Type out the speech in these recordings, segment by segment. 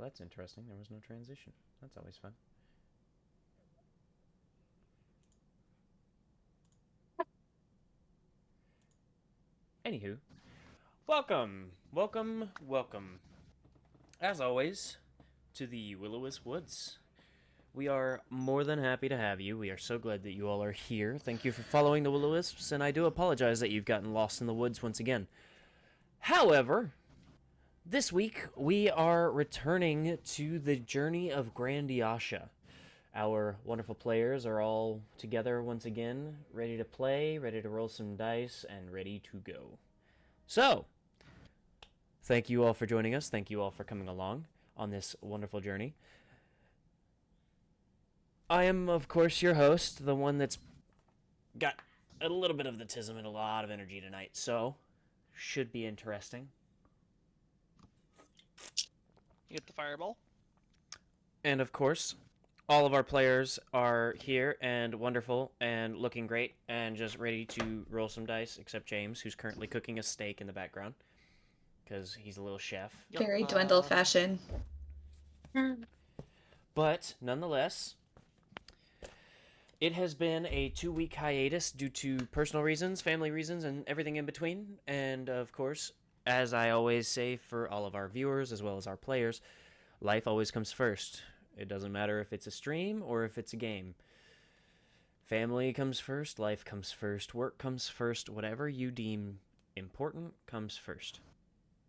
Well, that's interesting. There was no transition. That's always fun. Anywho, welcome, as always, to the Will-O-Wisp Woods. We are more than happy to have you. We are so glad that you all are here. Thank you for following the Will-O-Wisps, and I do apologize that you've gotten lost in the woods once again. However, this week we are returning to the journey of Grandiasha. Our wonderful players are all together once again, ready to play, ready to roll some dice, and ready to go. So, thank you all for joining us. Thank you all for coming along on this wonderful journey. I am, of course, your host, the one that's got a little bit of the tism and a lot of energy tonight, so should be interesting. You get the fireball? And of course, all of our players are here and wonderful and looking great and just ready to roll some dice, except James, who's currently cooking a steak in the background because he's a little chef. Very Dwindle fashion. But nonetheless, it has been a 2-week hiatus due to personal reasons, family reasons, and everything in between. And of course, as I always say for all of our viewers as well as our players, life always comes first. It doesn't matter if it's a stream or if it's a game. Family comes first, life comes first, work comes first, whatever you deem important comes first.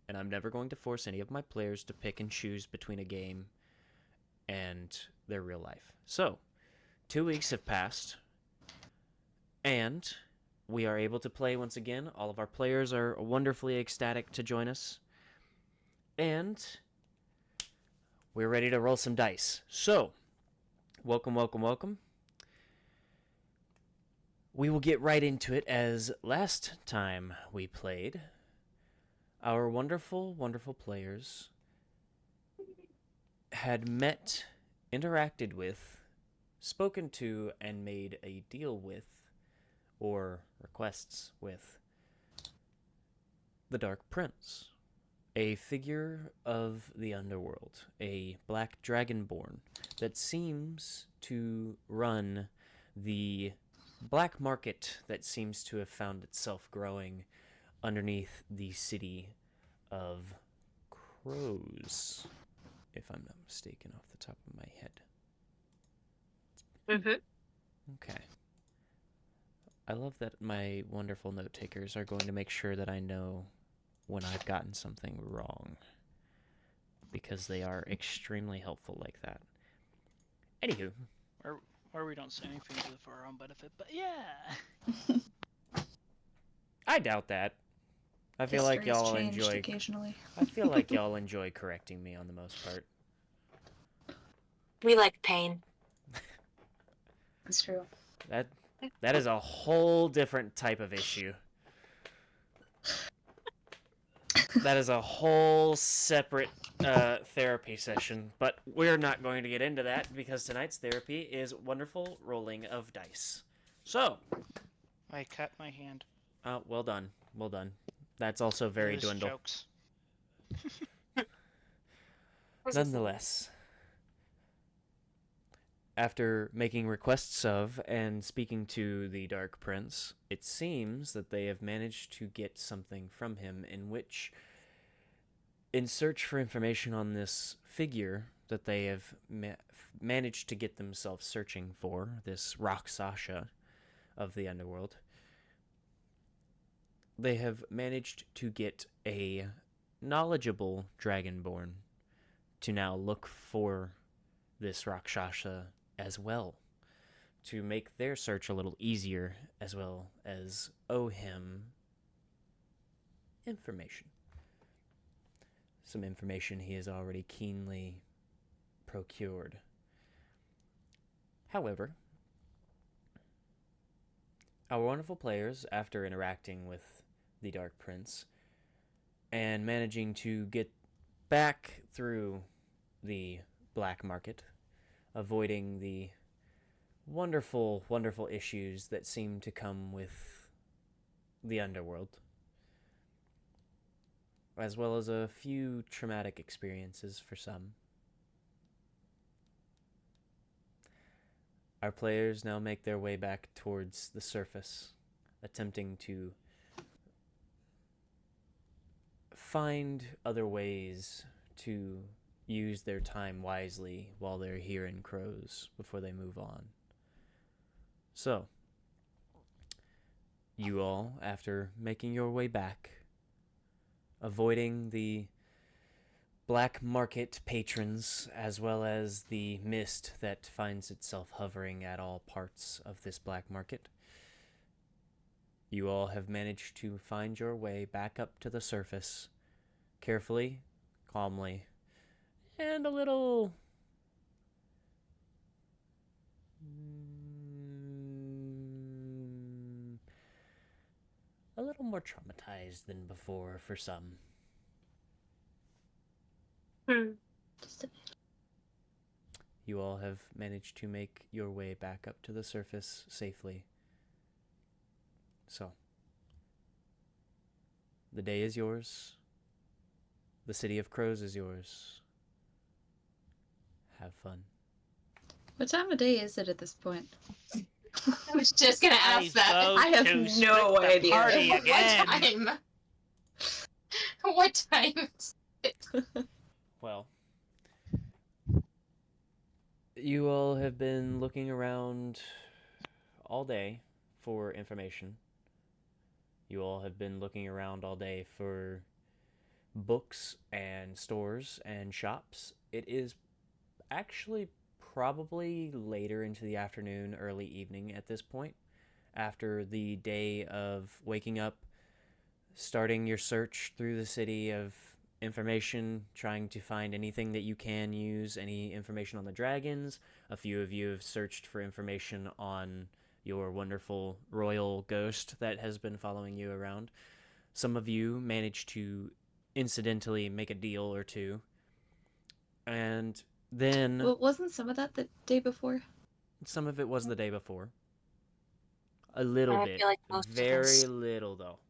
And I'm never going to force any of my players to pick and choose between a game and their real life. So, 2 weeks have passed, and we are able to play once again. All of our players are wonderfully ecstatic to join us, and we're ready to roll some dice. So, welcome. We will get right into it as last time we played. Our wonderful players had met, interacted with, spoken to, and made a deal with, or requests with, the Dark Prince, a figure of the underworld, a black dragonborn that seems to run the black market that seems to have found itself growing underneath the city of Crows, if I'm not mistaken off the top of my head. Okay. I love that my wonderful note takers are going to make sure that I know when I've gotten something wrong, because they are extremely helpful like that. Anywho. Or we don't say anything for our own benefit, but yeah. I doubt that. I feel like y'all enjoy. Occasionally. I feel like y'all enjoy correcting me on the most part. We like pain. That's true. That is a whole different type of issue. That is a whole separate therapy session, but we're not going to get into that because tonight's therapy is wonderful rolling of dice. So, I cut my hand. Well done. That's also very Dwindle. Jokes. Nonetheless, after making requests of and speaking to the Dark Prince, it seems that they have managed to get something from him in which, in search for information on this figure that they have managed to get themselves searching for, this Rakshasa of the underworld, they have managed to get a knowledgeable dragonborn to now look for this Rakshasa as well, to make their search a little easier, as well as owe him information. Some information he has already keenly procured. However, our wonderful players, after interacting with the Dark Prince and managing to get back through the black market, avoiding the wonderful issues that seem to come with the underworld, as well as a few traumatic experiences for some, Our players now make their way back towards the surface, attempting to find other ways to use their time wisely while they're here in Crows before they move on. So, you all, after making your way back, avoiding the black market patrons as well as the mist that finds itself hovering at all parts of this black market, you all have managed to find your way back up to the surface, carefully, calmly, and a little more traumatized than before for some. Just a bit. You all have managed to make your way back up to the surface safely. So, the day is yours. The city of Crows is yours. Have fun. What time of day is it at this point? I was just gonna ask that. I have no idea. Party again. What time? What time? Well, you all have been looking around all day for information. You all have been looking around all day for books and stores and shops. It is actually probably later into the afternoon, early evening at this point, after the day of waking up, starting your search through the city of information, trying to find anything that you can use, any information on the dragons. A few of you have searched for information on your wonderful royal ghost that has been following you around. Some of you managed to incidentally make a deal or two. And then Well, wasn't some of that the day before? some of it was the day before. A little I bit. feel like most of Very us. little, though.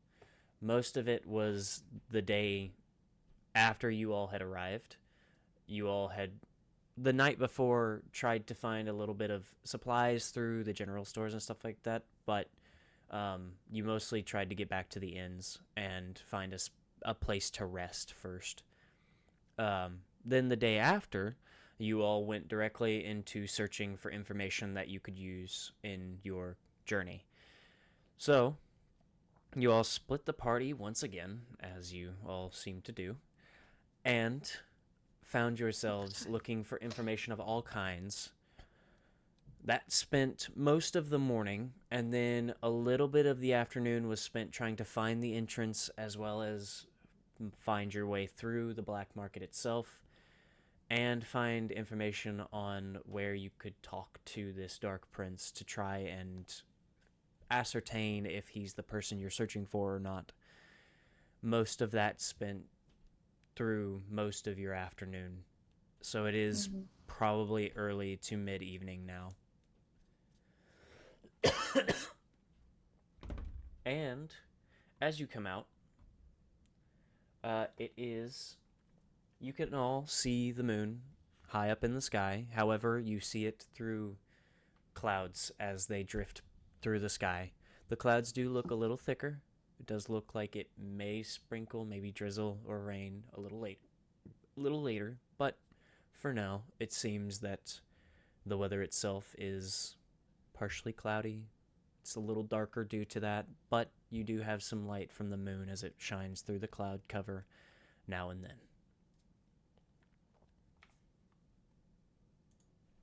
Most of it was the day after you all had arrived. You all had, the night before, tried to find a little bit of supplies through the general stores and stuff like that, but you mostly tried to get back to the inns and find a place to rest first. Then the day after, you all went directly into searching for information that you could use in your journey. So, you all split the party once again, as you all seem to do, and found yourselves looking for information of all kinds. That spent most of the morning, and then a little bit of the afternoon was spent trying to find the entrance as well as find your way through the black market itself and find information on where you could talk to this Dark Prince to try and ascertain if he's the person you're searching for or not. Most of that spent through most of your afternoon. So it is probably early to mid-evening now. And as you come out, you can all see the moon high up in the sky. However, you see it through clouds as they drift through the sky. The clouds do look a little thicker. It does look like it may sprinkle, maybe drizzle or rain a little later, but for now, it seems that the weather itself is partially cloudy. It's a little darker due to that, but you do have some light from the moon as it shines through the cloud cover now and then.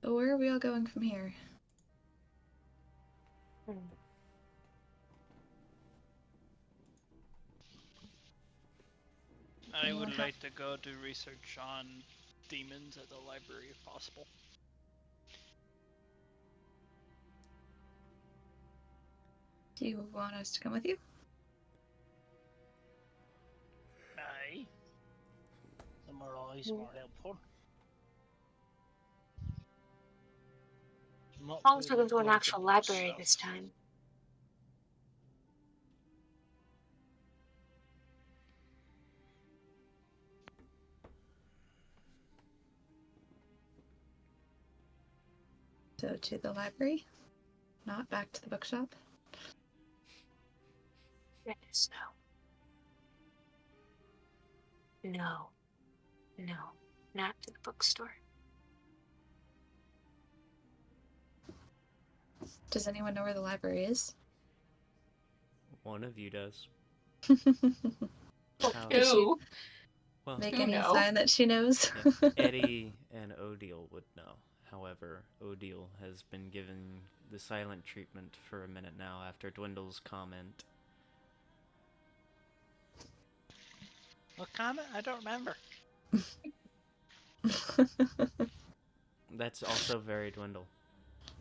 So where are we all going from here? I would like to go do research on demons at the library if possible. Do you want us to come with you? Aye. The more eyes, more helpful. As long as we're going to an actual library this time. Go to the library, not back to the bookshop. Goodness, no. No. No. Not to the bookstore. Does anyone know where the library is? One of you does. Oh, How- Does she ew. Well, make Who any know? sign that she knows? yeah, Eddie and Odile would know. However, Odile has been given the silent treatment for a minute now after Dwindle's comment. What comment? I don't remember. That's also very Dwindle.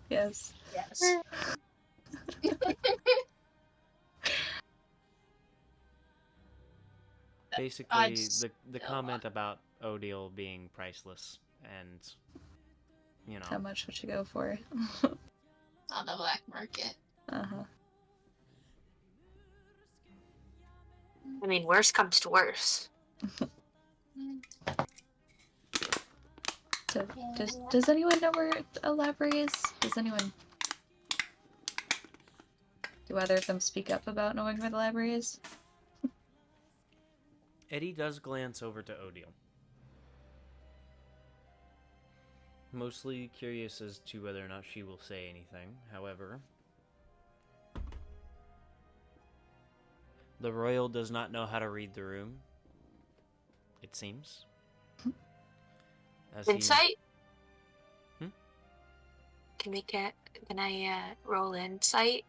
Yes. Yes. Basically, just the don't comment about Odile being priceless and, you How know, much would you go for? On the black market. Uh-huh. I mean, worse comes to worse. So, does anyone know where a library is? Does anyone... Do either of them speak up about knowing where the library is? Eddie does glance over to Odile. Mostly curious as to whether or not she will say anything. However, the royal does not know how to read the room, it seems. As he- Insight? Hmm? Can I roll insight?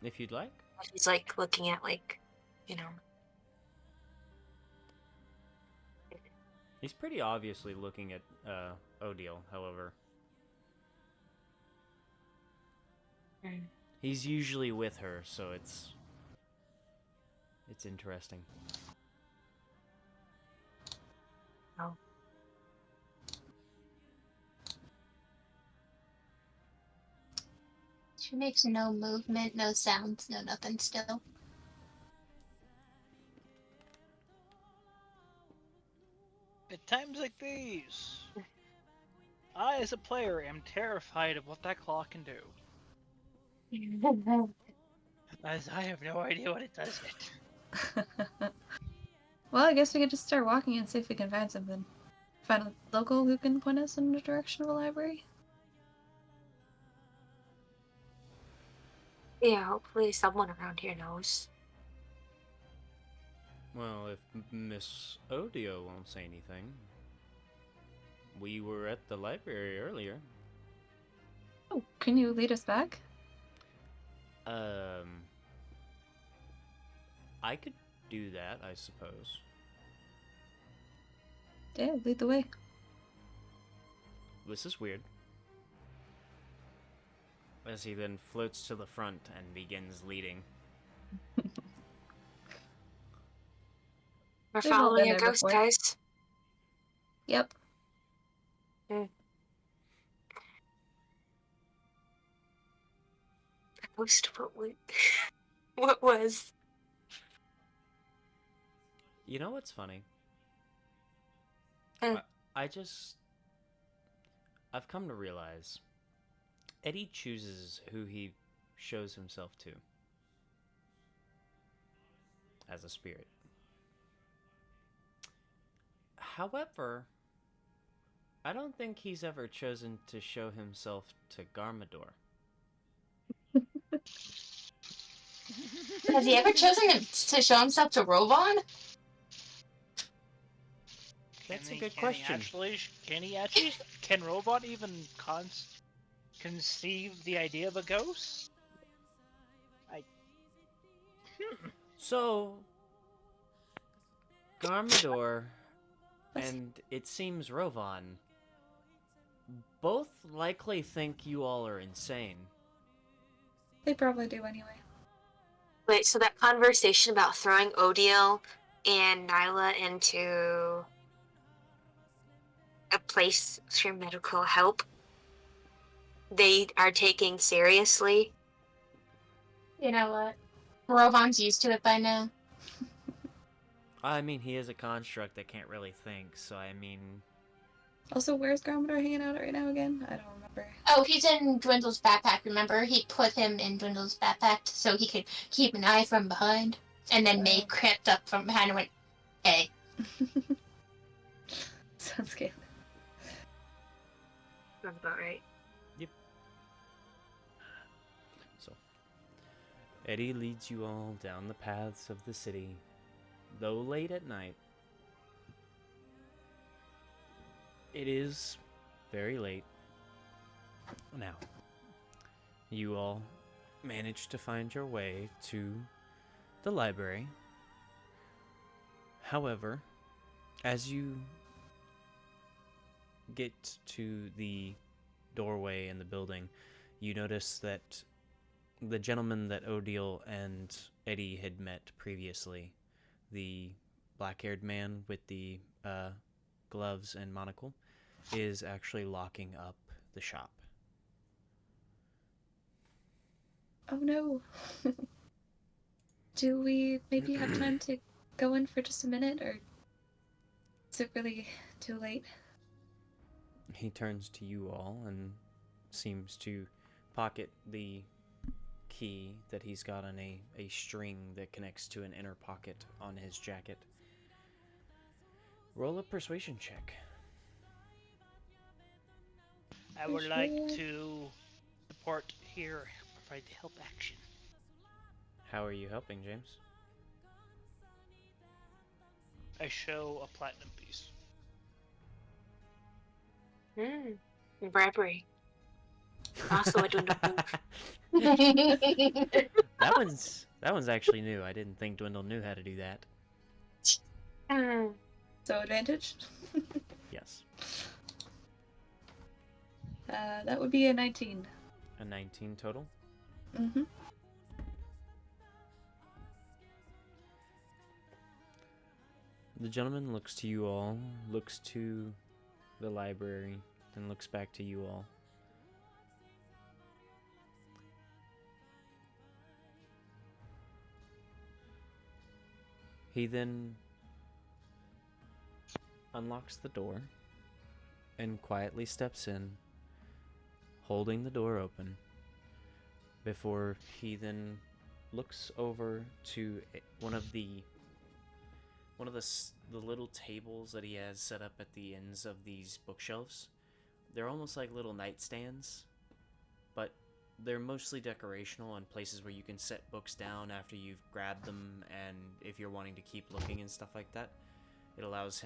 if you'd like. He's like looking at like, you know. He's pretty obviously looking at Odile, however. Mm. He's usually with her, so it's interesting. Oh. She makes no movement, no sounds, no nothing still. At times like these, I, as a player, am terrified of what that clock can do. As I have no idea what it does yet. Well, I guess we could just start walking and see if we can find something. Find a local who can point us in the direction of a library? Yeah, hopefully someone around here knows. Well, if Miss Odile won't say anything. We were at the library earlier. Oh, can you lead us back? I could do that, I suppose. Yeah, lead the way. This is weird. As he then floats to the front and begins leading. We're We've all following been a there ghost, before. guys. Yep. A ghost? What was? You know what's funny? Mm. I've come to realize Eddie chooses who he shows himself to as a spirit. However, I don't think he's ever chosen to show himself to Garmador. Has he ever chosen to show himself to Rovon? That's a Can good he question. Can Robot even conceive the idea of a ghost? So, Garmador and it seems Rovon both likely think you all are insane. They probably do anyway. Wait, so that conversation about throwing Odile and Nyla into a place for medical help, they are taking seriously? You know what? Rovon's used to it by now. I mean, he is a construct that can't really think, so I mean, Also, where's Groundwater hanging out right now again? I don't remember. Oh, he's in Dwindle's backpack, remember? He put him in Dwindle's backpack so he could keep an eye from behind. And then May crept up from behind and went, hey. Sounds good. Sounds about right. So, Eddie leads you all down the paths of the city, though late at night. It is very late. Now, you all manage to find your way to the library. However, as you get to the doorway in the building, you notice that the gentleman that Odile and Eddie had met previously, the black-haired man with the gloves and monocle, is actually locking up the shop. Oh no. Do we maybe have time to go in for just a minute, or is it really too late? He turns to you all and seems to pocket the key that he's got on a string that connects to an inner pocket on his jacket. Roll a persuasion check. I would like to support here, provide the help action. How are you helping, James? I show a platinum piece. Bribery. Also a Dwindle. That one's actually new. I didn't think Dwindle knew how to do that. So advantage? Yes. That would be a 19. A 19 total? Mm-hmm. The gentleman looks to you all, looks to the library, then looks back to you all. He then unlocks the door and quietly steps in, holding the door open, before he then looks over to one of the little tables that he has set up at the ends of these bookshelves. They're almost like little nightstands, but they're mostly decorational and places where you can set books down after you've grabbed them, and if you're wanting to keep looking and stuff like that, it allows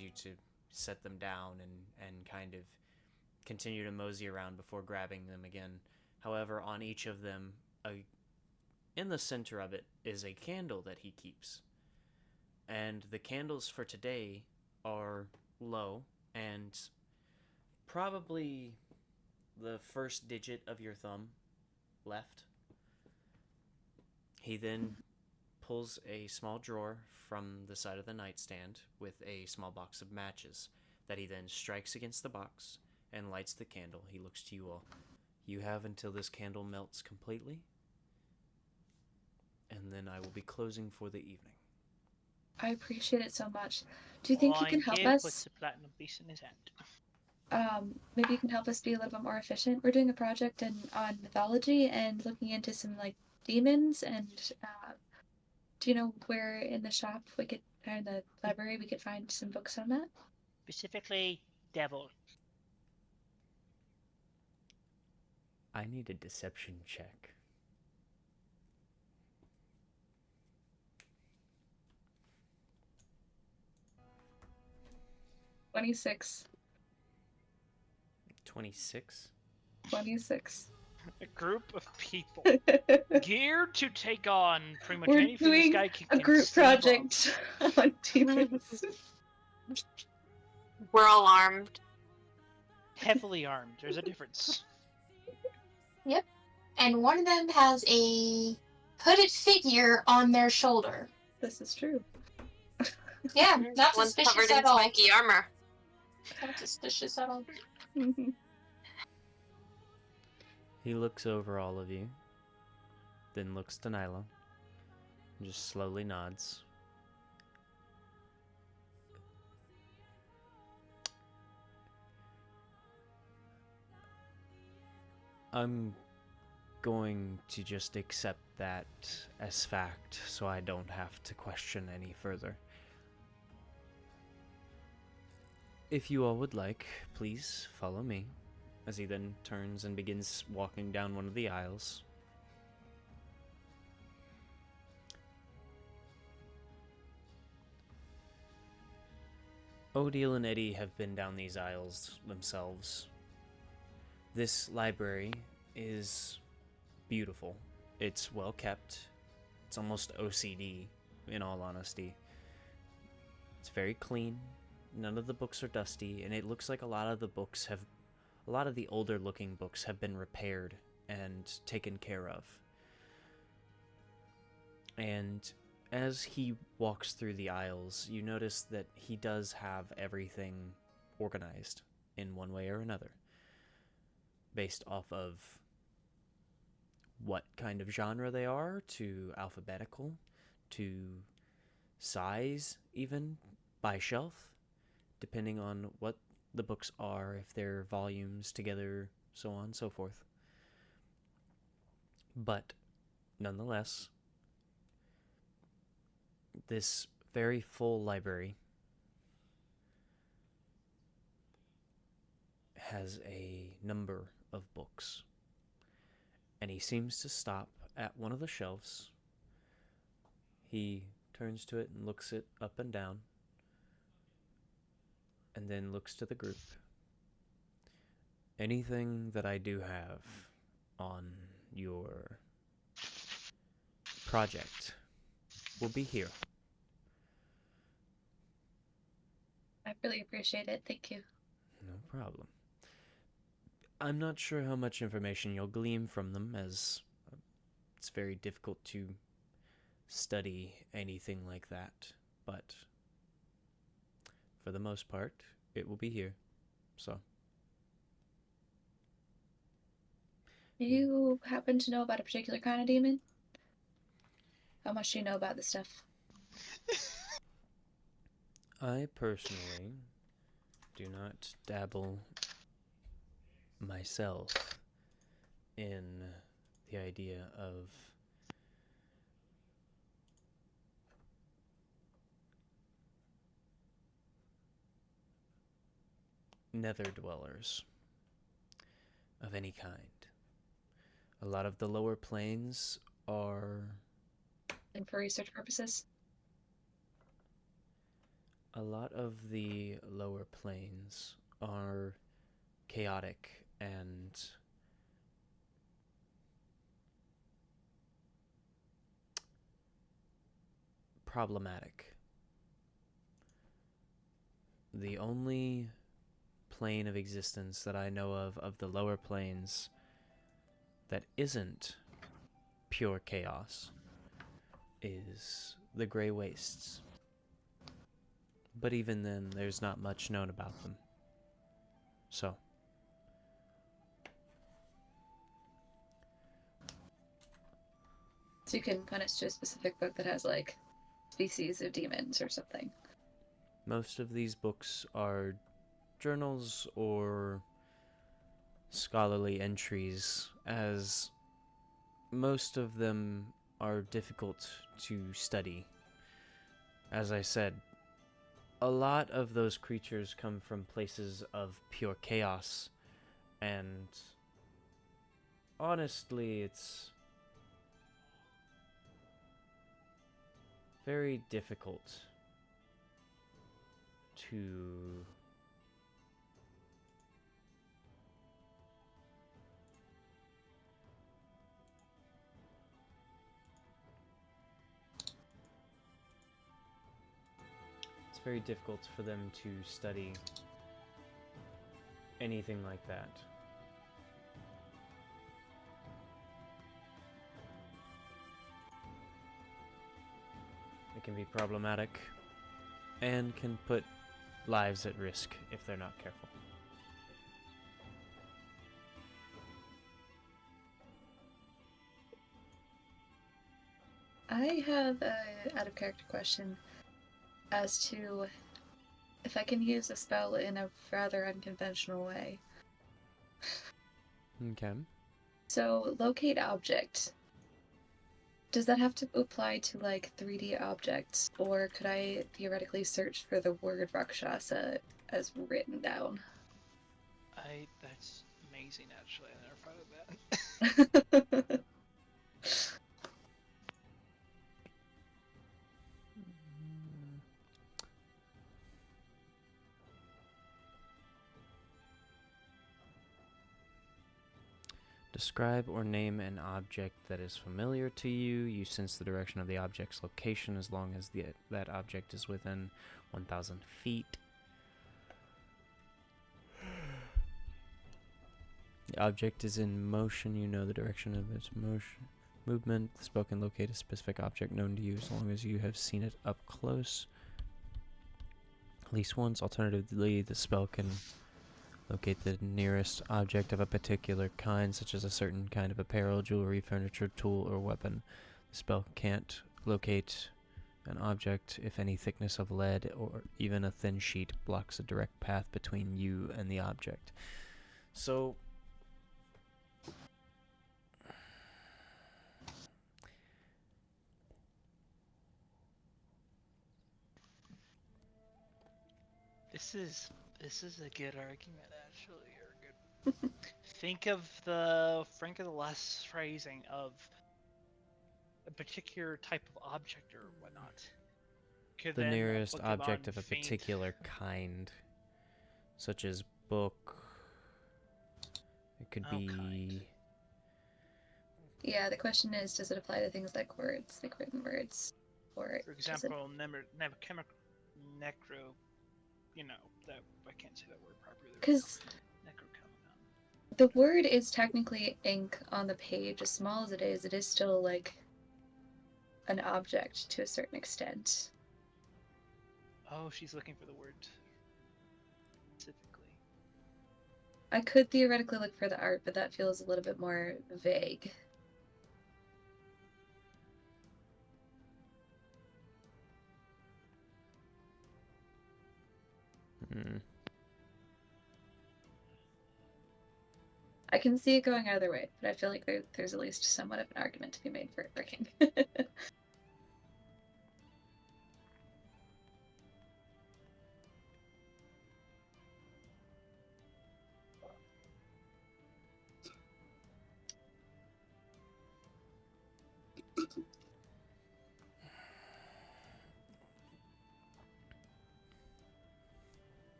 you to set them down and kind of continue to mosey around before grabbing them again. However, on each of them, in the center of it is a candle that he keeps. And the candles for today are low and probably the first digit of your thumb left. He then pulls a small drawer from the side of the nightstand with a small box of matches that he then strikes against the box and lights the candle. He looks to you all. You have until this candle melts completely, and then I will be closing for the evening. I appreciate it so much. Do you think you can help puts us? the platinum piece in his hand. Maybe you can help us be a little bit more efficient. We're doing a project on mythology and looking into some like demons. And do you know where in the shop we could, or in the library, we could find some books on that? Specifically, devil. I need a deception check. $26. 26. 26. A group of people geared to take on pretty much We're anything this doing guy can a group conceive of. project on demons. We're all armed. Heavily armed. There's a difference. Yep. And one of them has a hooded figure on their shoulder. This is true. Yeah, not One's suspicious covered in at all. spiky armor. Not suspicious at all. He looks over all of you, then looks to Nyla, and just slowly nods. I'm going to just accept that as fact so I don't have to question any further. If you all would like, please follow me, as he then turns and begins walking down one of the aisles. Odile and Eddie have been down these aisles themselves. This library is beautiful. It's well kept. It's almost OCD, in all honesty. It's very clean. None of the books are dusty, and it looks like a lot of the older looking books have been repaired and taken care of. And as he walks through the aisles, you notice that he does have everything organized in one way or another, based off of what kind of genre they are, to alphabetical, to size, even by shelf, depending on what the books are, if they're volumes together, so on and so forth. But nonetheless, this very full library has a number of books, and he seems to stop at one of the shelves. He turns to it and looks it up and down, and then looks to the group. Anything that I do have on your project will be here. I really appreciate it. Thank you. No problem. I'm not sure how much information you'll glean from them, as it's very difficult to study anything like that, but for the most part, it will be here. So, Do you happen to know about a particular kind of demon? How much do you know about this stuff? I personally do not dabble myself in the idea of nether dwellers of any kind. A lot of the lower planes are And for research purposes? A lot of the lower planes are chaotic and problematic. The only plane of existence that I know of the lower planes, that isn't pure chaos is the Grey Wastes. But even then, there's not much known about them. So, So you can point us to a specific book that has, like, species of demons or something. most of these books are journals or scholarly entries, as most of them are difficult to study. As I said, a lot of those creatures come from places of pure chaos, and honestly, it's very difficult to very difficult for them to study anything like that. It can be problematic and can put lives at risk if they're not careful. I have a out of character question as to if I can use a spell in a rather unconventional way. Okay. So locate object. Does that have to apply to like 3D objects, or could I theoretically search for the word Rakshasa as written down? That's amazing. Actually, I never thought of that. Describe or name an object that is familiar to you. You sense the direction of the object's location as long as that object is within 1,000 feet. The object is in motion. You know the direction of its movement. The spell can locate a specific object known to you as long as you have seen it up close at least once. Alternatively, the spell can locate the nearest object of a particular kind, such as a certain kind of apparel, jewelry, furniture, tool, or weapon. The spell can't locate an object if any thickness of lead or even a thin sheet blocks a direct path between you and the object. So This is a good argument, actually, or good. Think of the last phrasing of a particular type of object or whatnot. Could the then nearest Pokemon object of a faint- particular kind, such as book. It could be kind. Yeah, the question is, does it apply to things like words, like written words, or For does it? example, necro. You know that I can't say that word properly. Because Necrocomic. the word is technically ink on the page. As small as it is still like an object to a certain extent. Oh, she's looking for the word specifically. I could theoretically look for the art, but that feels a little bit more vague. I can see it going either way, but I feel like there's at least somewhat of an argument to be made for it working.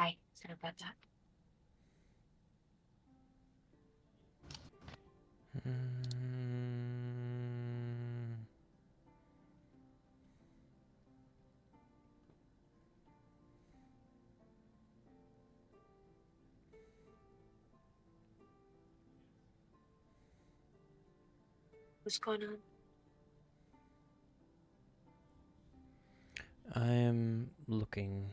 Hi, sorry about that. What's going on? I am looking.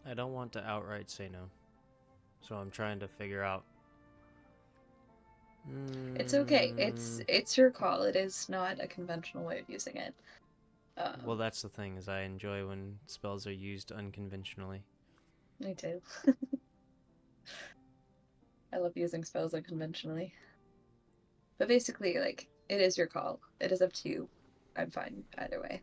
I don't want to outright say no. So I'm trying to figure out. It's okay. It's your call. It is not a conventional way of using it. Well, that's the thing, is I enjoy when spells are used unconventionally. Me too. I love using spells unconventionally. But basically, like, it is your call. It is up to you. I'm fine either way.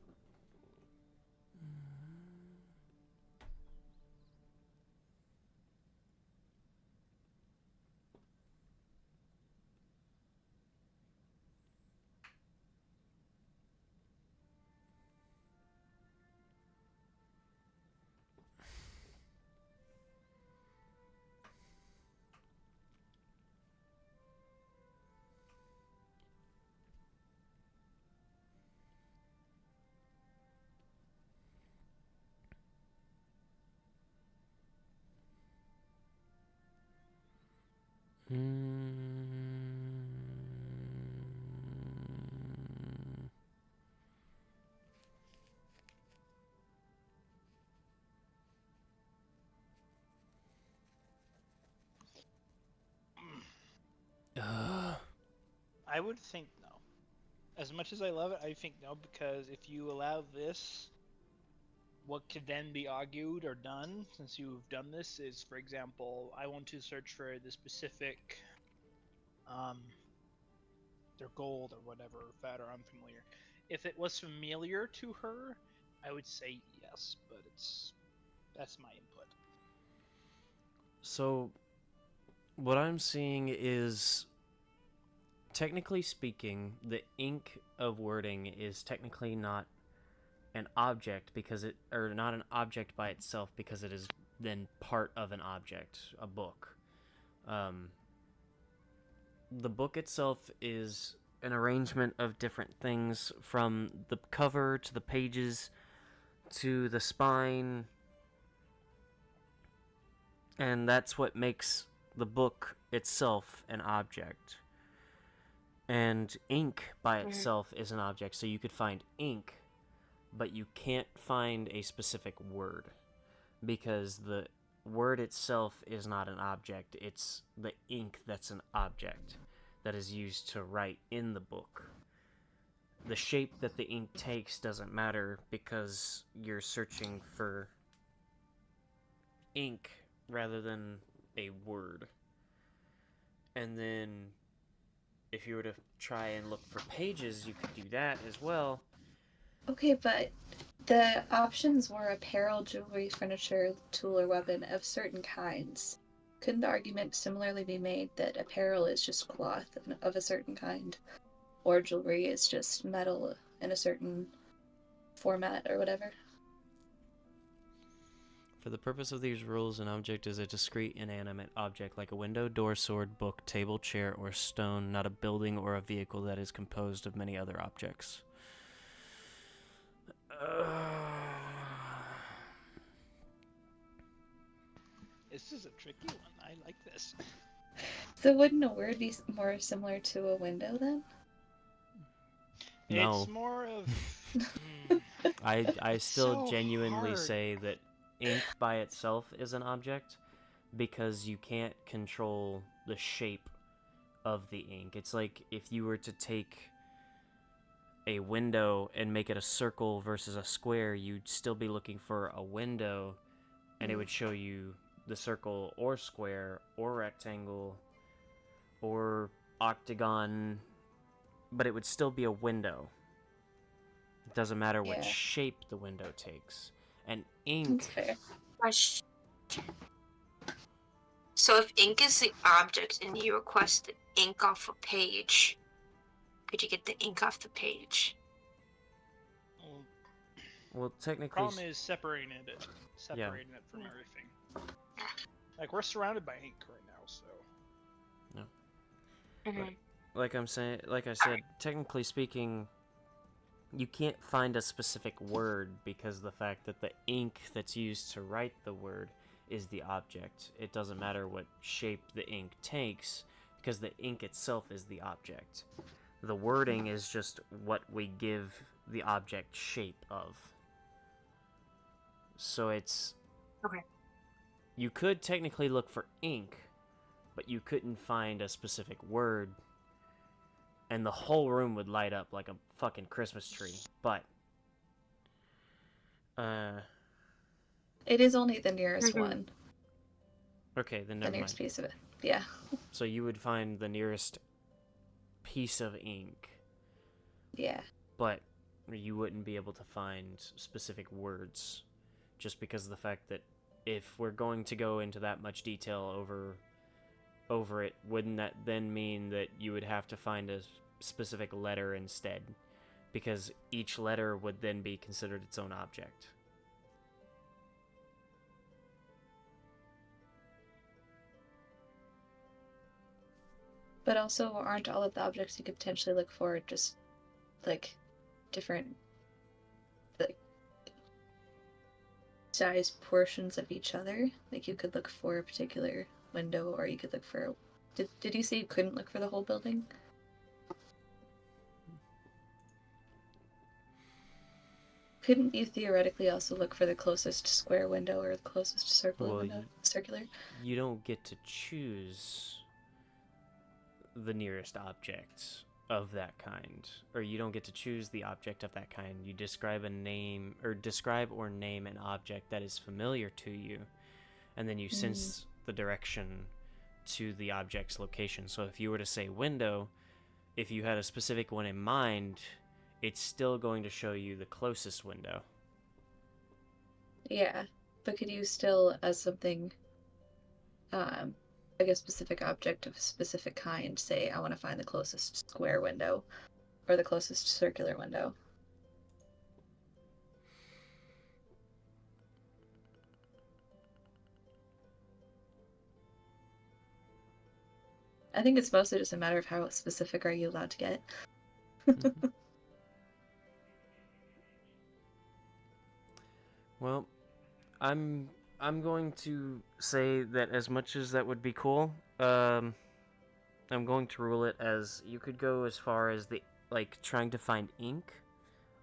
I would think no. As much as I love it, I think no, because if you allow this, what could then be argued or done, since you've done this, is, for example, I want to search for the specific, their gold or whatever, fat or unfamiliar. If it was familiar to her, I would say yes, but that's my input. So, what I'm seeing is, technically speaking, the ink of wording is technically not an object or not an object by itself, because it is then part of an object, a book. The book itself is an arrangement of different things, from the cover to the pages to the spine, and that's what makes the book itself an object. And ink by itself is an object, so you could find ink, but you can't find a specific word, because the word itself is not an object. It's the ink that's an object that is used to write in the book. The shape that the ink takes doesn't matter, because you're searching for ink rather than a word. And then if you were to try and look for pages, you could do that as well. Okay, but the options were apparel, jewelry, furniture, tool, or weapon of certain kinds. Couldn't the argument similarly be made that apparel is just cloth of a certain kind, or jewelry is just metal in a certain format or whatever? For the purpose of these rules, an object is a discrete inanimate object like a window, door, sword, book, table, chair, or stone, not a building or a vehicle that is composed of many other objects. This is a tricky one. I like this. So wouldn't a word be more similar to a window then? No. It's more of... I still so genuinely hard. say that ink by itself is an object, because you can't control the shape of the ink. It's like if you were to take a window and make it a circle versus a square, you'd still be looking for a window, and it would show you the circle or square or rectangle or octagon, but it would still be a window. It doesn't matter what shape the window takes. And ink... That's fair. Question. So if ink is the object and you request the ink off a page, could you get the ink off the page? Well, technically... problem is separating it from everything. Like, we're surrounded by ink right now, so... No. Like I said, technically speaking, you can't find a specific word, because the fact that the ink that's used to write the word is the object. It doesn't matter what shape the ink takes, because the ink itself is the object. The wording is just what we give the object shape of. So it's... Okay. You could technically look for ink, but you couldn't find a specific word, and the whole room would light up like a fucking Christmas tree. But, It is only the nearest Mhm. one. okay, then The never nearest mind. piece of it. Yeah. So you would find the nearest piece of ink, Yeah. but you wouldn't be able to find specific words, just because of the fact that if we're going to go into that much detail over it, wouldn't that then mean that you would have to find a specific letter instead? Because each letter would then be considered its own object. But also, aren't all of the objects you could potentially look for just like different like size portions of each other? Like you could look for a particular window, or you could look for. Did you say you couldn't look for the whole building? Couldn't you theoretically also look for the closest square window or the closest circular window? Circular. You don't get to choose the nearest object of that kind, or you don't get to choose the object of that kind. You describe or name an object that is familiar to you, and then you sense the direction to the object's location. So if you were to say window, if you had a specific one in mind, it's still going to show you the closest window. Yeah, but could you still, as something, like a specific object of a specific kind, say, I want to find the closest square window or the closest circular window? I think it's mostly just a matter of how specific are you allowed to get. Mhm. Well, I'm going to say that as much as that would be cool, I'm going to rule it as you could go as far as the trying to find ink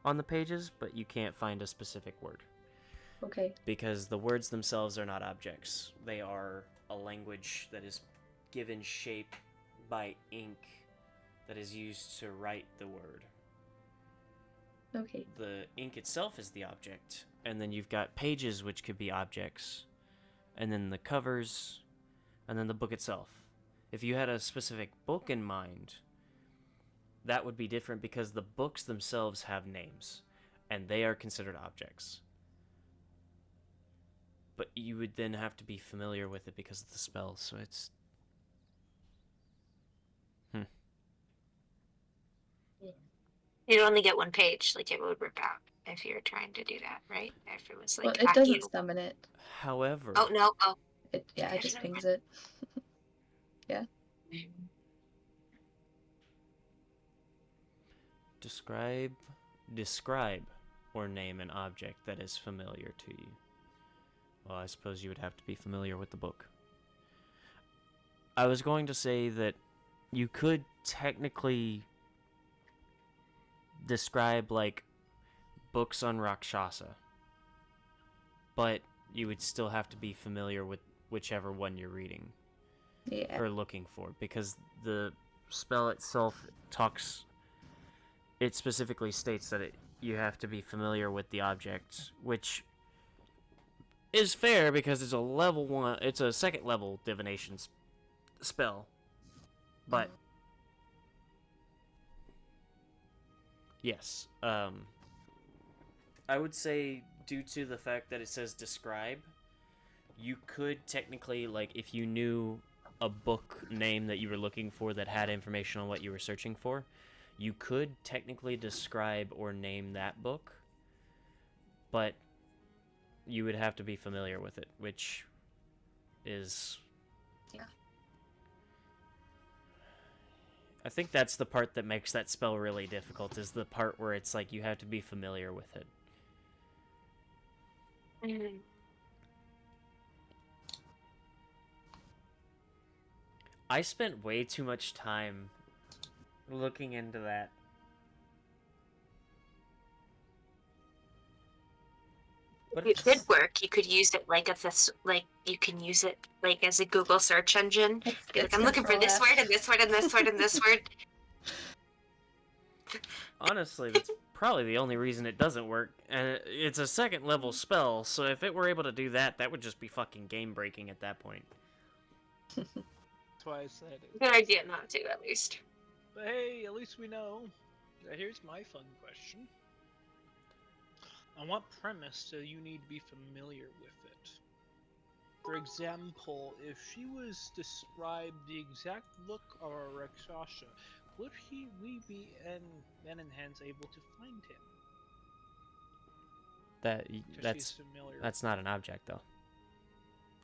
on the pages, but you can't find a specific word. Okay. Because the words themselves are not objects. They are a language that is given shape by ink that is used to write the word. Okay. The ink itself is the object, and then you've got pages, which could be objects, and then the covers, and then the book itself. If you had a specific book in mind, that would be different because the books themselves have names, and they are considered objects. But you would then have to be familiar with it because of the spell, so it's... You'd only get one page, like it would rip out if you're trying to do that, right? If it was like Well, it after doesn't you. summon it. However... Oh no! Oh. It Okay, just pings it. Yeah. Describe or name an object that is familiar to you. Well, I suppose you would have to be familiar with the book. I was going to say that you could technically describe, like, books on Rakshasa, but you would still have to be familiar with whichever one you're reading Yeah. or looking for, because the spell itself it specifically states that you have to be familiar with the object, which is fair because it's a level 1, it's a second level divination spell. But yes, I would say due to the fact that it says describe, you could technically, like, if you knew a book name that you were looking for that had information on what you were searching for, you could technically describe or name that book, but you would have to be familiar with it, which is... Yeah. I think that's the part that makes that spell really difficult, is the part where it's like you have to be familiar with it. Mm-hmm. I spent way too much time looking into that. But It it's could work. You could use it like you can use it like as a Google search engine. Be like, It's I'm looking for this Control F. word and this word and this word and this word. honestly, that's probably the only reason it doesn't work. And it's a second level spell, so if it were able to do that, that would just be fucking game breaking at that point. That's why I said it. Good idea not to, at least. But hey, at least we know. Now here's my fun question. On what premise do you need to be familiar with it? For example, if she was described the exact look of a Rakshasa, would we be men in hands able to find him? She's familiar. That's not an object though.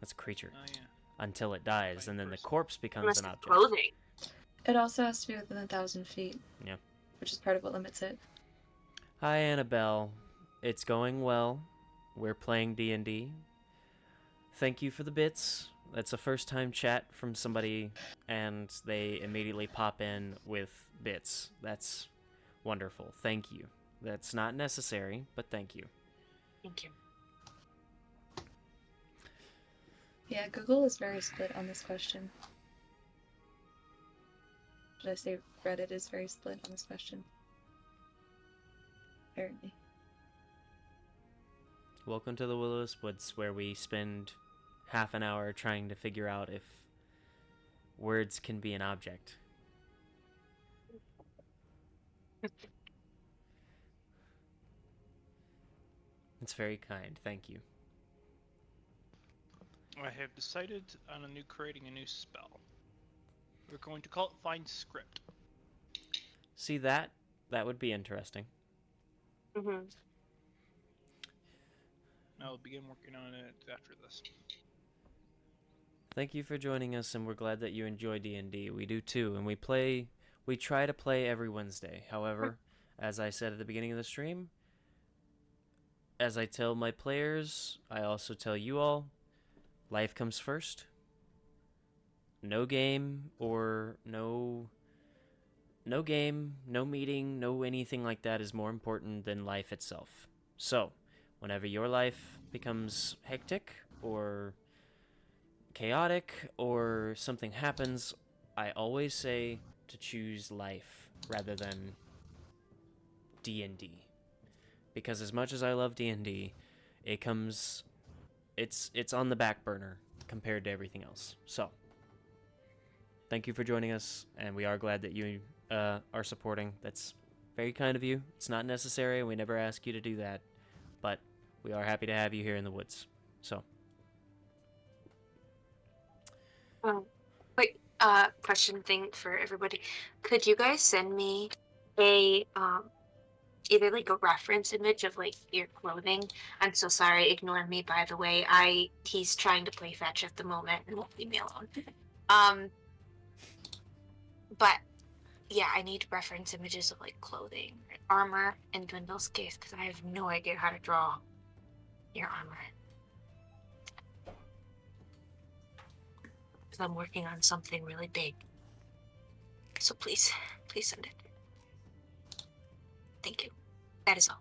That's a creature. Oh yeah. Until it dies, Fine and then the person. corpse becomes Unless an it's object. clothing. It also has to be within 1,000 feet. Yeah. Which is part of what limits it. Hi Annabelle, it's going well. We're playing D&D. Thank you for the bits. That's a first time chat from somebody, and they immediately pop in with bits. That's wonderful. Thank you. That's not necessary, but thank you. Thank you. Yeah, Google is very split on this question. Should I say Reddit is very split on this question? Apparently. Welcome to the Will-O-Wisp Woods, where we spend half an hour trying to figure out if words can be an object. It's very kind, thank you. I have decided on creating a new spell. We're going to call it Find Script. See that? That would be interesting. Mm-hmm. I'll begin working on it after this. Thank you for joining us, and we're glad that you enjoy D&D. We do too, and we try to play every Wednesday. However, as I said at the beginning of the stream, as I tell my players, I also tell you all, life comes first. No game or no game, no meeting, no anything like that is more important than life itself. So, whenever your life becomes hectic or chaotic or something happens, I always say to choose life rather than D&D. Because as much as I love D&D, it's on the back burner compared to everything else. So, thank you for joining us, and we are glad that you are supporting. That's very kind of you. It's not necessary, and we never ask you to do that, but we are happy to have you here in the woods. So. Quick question thing for everybody. Could you guys send me a either like a reference image of like your clothing? I'm so sorry, ignore me by the way. He's trying to play fetch at the moment and won't leave me alone. But yeah, I need reference images of like clothing, armor, in Dwindle's case, because I have no idea how to draw your armor. Because I'm working on something really big. So please send it. Thank you. That is all.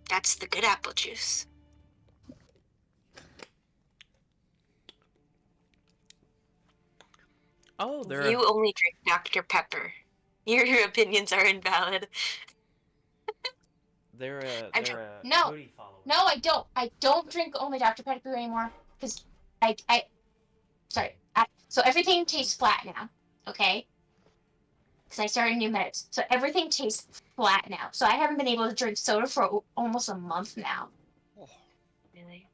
That's the good apple juice. Oh, You only drink Dr. Pepper. Your opinions are invalid. They're a No. Cody follower. No, I don't. I don't drink only Dr. Pepper anymore because so everything tastes flat now. Okay. Because I started new meds, so everything tastes flat now. So I haven't been able to drink soda for almost a month now. Oh, Really?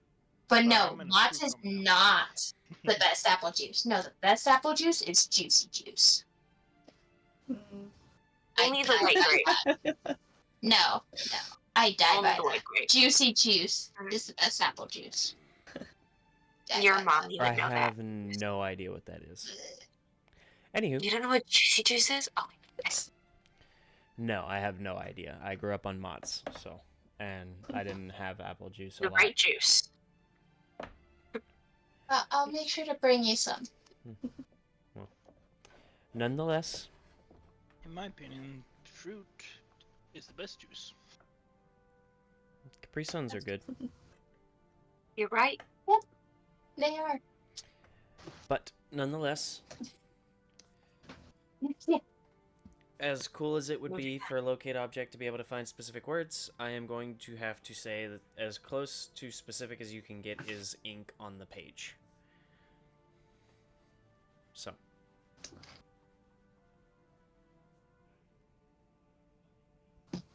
But Sorry, no, I'm in a Mott's soup is right now. not the best apple juice. No, the best apple juice is juicy juice. Only the white grape. No. I die Only by the that. white grape. Juicy juice is the best apple juice. Die Your by mom that. even I know that. have no idea what that is. Anywho. You don't know what juicy juice is? Oh, yes. No, I have no idea. I grew up on Mott's, so, and I didn't have apple juice a The lot. right juice. I'll make sure to bring you some. Well, nonetheless, in my opinion, fruit is the best juice. Capri Suns are good. You're right. They are. But nonetheless, Yeah. as cool as it would be for a locate object to be able to find specific words, I am going to have to say that as close to specific as you can get is ink on the page. So.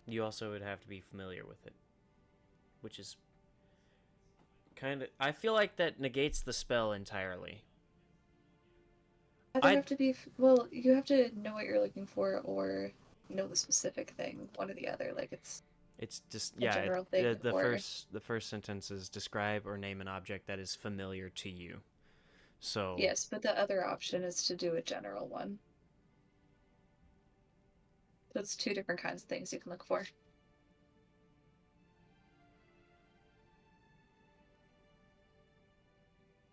You also would have to be familiar with it, which is kind of... I feel like that negates the spell entirely. Either have to be well, you have to know what you're looking for or know the specific thing, one or the other. Like it's just a general thing. The first sentence is describe or name an object that is familiar to you. So yes, but the other option is to do a general one. So it's two different kinds of things you can look for.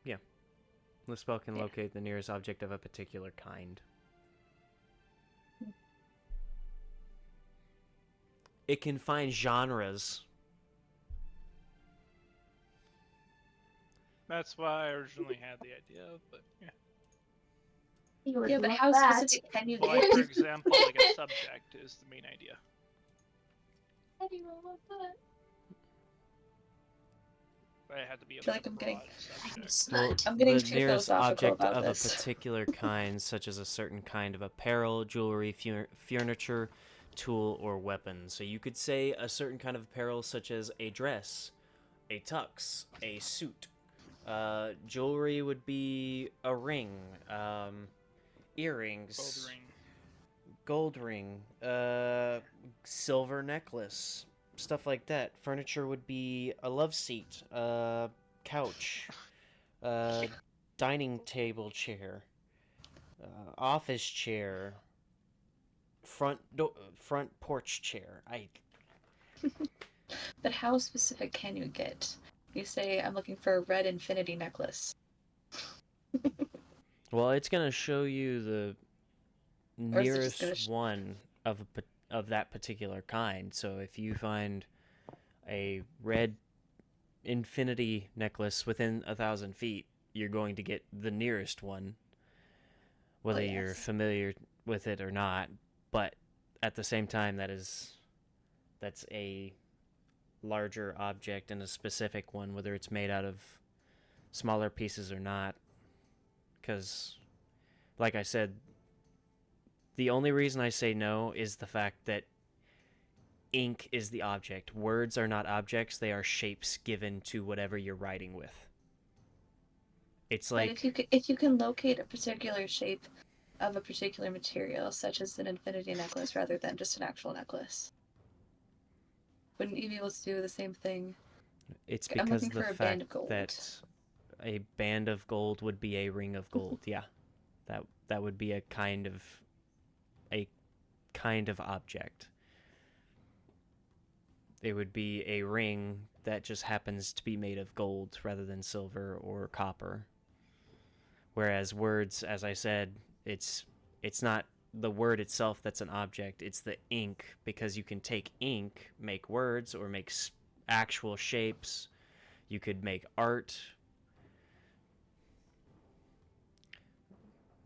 yeah, the spell can locate the nearest object of a particular kind. It can find genres. That's why I originally had the idea, but yeah. Yeah, but how specific can you Well, like, get? for example, like a subject is the main idea. How do you want that? But it had to be a I feel like I'm getting- broad subject. Slut. I'm getting the too nearest philosophical object about of this. a particular kind, such as a certain kind of apparel, jewelry, furniture, tool, or weapon. So you could say a certain kind of apparel, such as a dress, a tux, a suit. Jewelry would be a ring, earrings, gold ring, silver necklace, stuff like that. Furniture would be a love seat, couch, dining table chair, office chair, front porch chair. But how specific can you get? You say I'm looking for a red infinity necklace. Well, it's gonna show you the Or is it just nearest gonna one of that particular kind. So if you find a red infinity necklace within 1,000 feet, you're going to get the nearest one, whether you're yes. familiar with it or not. But at the same time, that's a larger object and a specific one, whether it's made out of smaller pieces or not. Because, like I said, the only reason I say no is the fact that ink is the object. Words are not objects, they are shapes given to whatever you're writing with. It's like... But if you can locate a particular shape of a particular material, such as an infinity necklace, rather than just an actual necklace, wouldn't you be able to do the same thing? It's I'm because looking the for a band of fact gold. that a band of gold would be a ring of gold. Yeah, that would be a kind of object. It would be a ring that just happens to be made of gold rather than silver or copper. Whereas words, as I said, it's not the word itself that's an object, it's the ink, because you can take ink, make words, or make actual shapes. You could make art.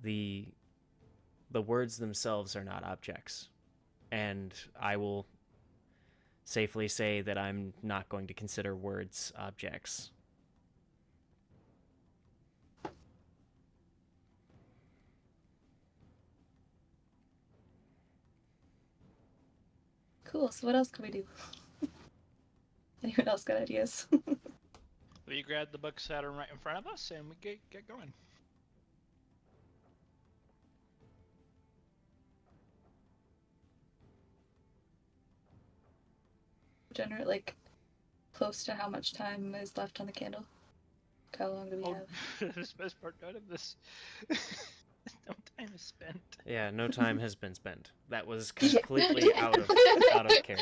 The words themselves are not objects. And I will safely say that I'm not going to consider words objects. Cool, so what else can we do? Anyone else got ideas? We grab the books that are right in front of us and we get going. Generate, like, close to how much time is left on the candle? How long do we have? This best part out of this. No time is spent. Yeah, no time has been spent. That was completely out of character.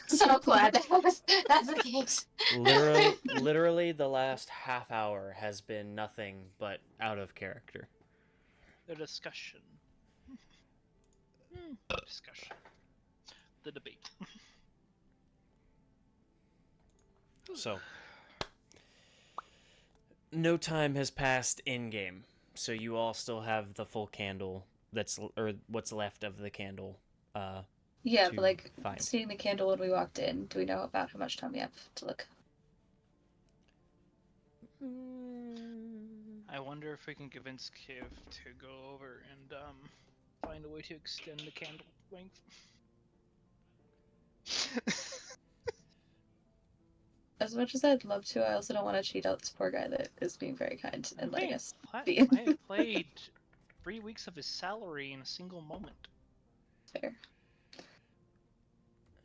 So glad that's the case. Literally, the last half hour has been nothing but out of character. The discussion. Discussion. The debate. So, no time has passed in game, so you all still have the full candle or what's left of the candle. Yeah, To but like find. seeing the candle when we walked in, do we know about how much time we have to look? I wonder if we can convince Kiv to go over and find a way to extend the candle length. As much as I'd love to, I also don't want to cheat out this poor guy that is being very kind and letting us be in. I have played 3 weeks of his salary in a single moment. Fair.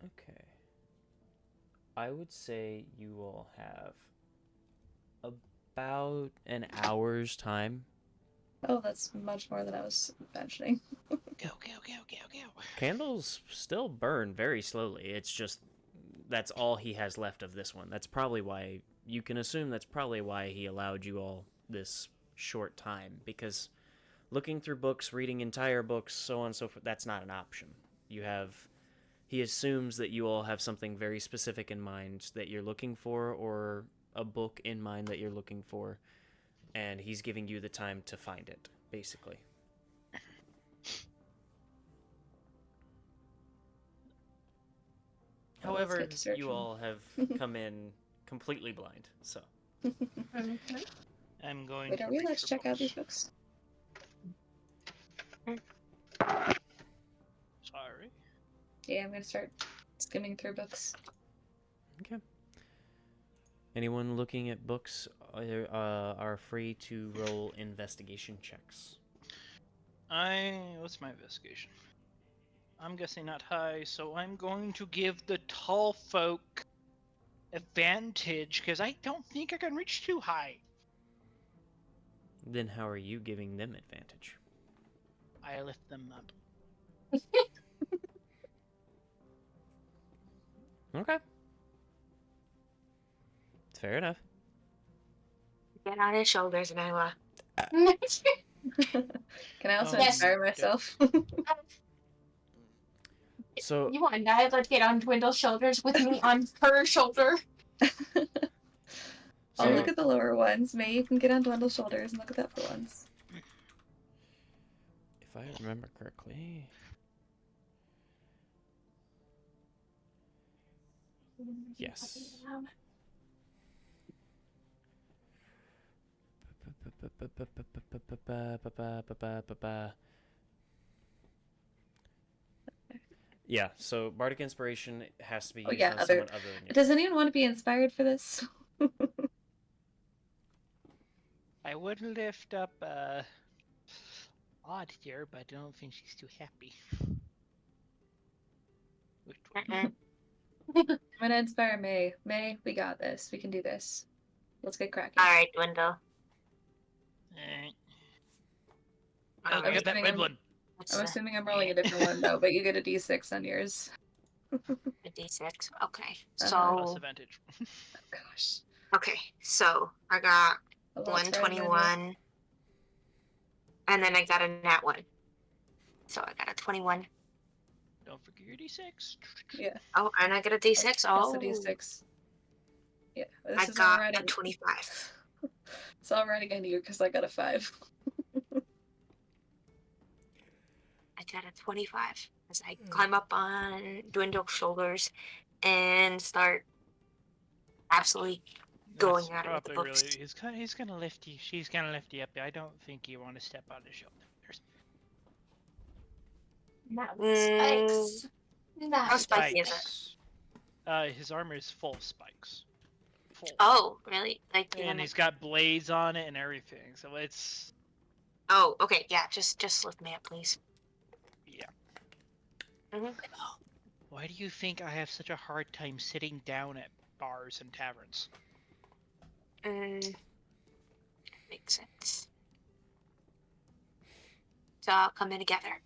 Okay. I would say you all have about an hour's time. Oh, that's much more than I was imagining. Go, go, go, go, go. Candles still burn very slowly. It's just that's all he has left of this one. That's probably why you can assume that's probably why he allowed you all this short time, because looking through books, reading entire books, so on and so forth, that's not an option. He assumes that you all have something very specific in mind that you're looking for, or a book in mind that you're looking for, and he's giving you the time to find it, basically. Well, let's However, get to searching. you all have come in completely blind, so. I'm going Wait, to are we reach allowed to for check out these books. books? Sorry. Yeah, I'm gonna start skimming through books. Okay. Anyone looking at books are free to roll investigation checks. What's my investigation? I'm guessing not high, so I'm going to give the tall folk advantage because I don't think I can reach too high. Then how are you giving them advantage? I lift them up. Okay. Fair enough. Get on his shoulders, Nyla. Can I also Yes. inspire myself? So You want Nyla to get on Dwindle's shoulders with me on her shoulder? I'll So- look at the lower ones. May, you can get on Dwindle's shoulders and look at that for once. if I remember correctly, yes. Yeah, so Bardic Inspiration has to be used on someone other than you. Does anyone want to be inspired for this? I would lift up Odd here, but I don't think she's too happy. I'm gonna inspire May. May, we got this. We can do this. Let's get cracking. Alright, Dwindle. Oh, I got that red one. I'm assuming I'm rolling a different one though, but you get a d6 on yours. A d6. Okay. Uh-huh. So. Plus advantage. Oh, gosh. Okay. So I got A lot's riding on you. 121. And then I got a nat 1. So I got a 21. Don't forget your d6. Yeah. Oh, and I got a d6. Oh. That's a d6. Yeah. This I is all got riding. a 25. It's all riding on you because I got a 5. I got a 25 as I climb up on Dwindle's shoulders and start absolutely going That's at it with the probably books. really. He's gonna lift you. She's gonna lift you up. I don't think you want to step on his shoulders. Not Mm. spikes. Not How spiky is it? His armor is full of spikes. Full. Oh, really? Like, And he's got blades on it and everything. So it's. Oh, okay. Yeah, just lift me up, please. Yeah. Mhm. Why do you think I have such a hard time sitting down at bars and taverns? Makes sense. So I'll come in together.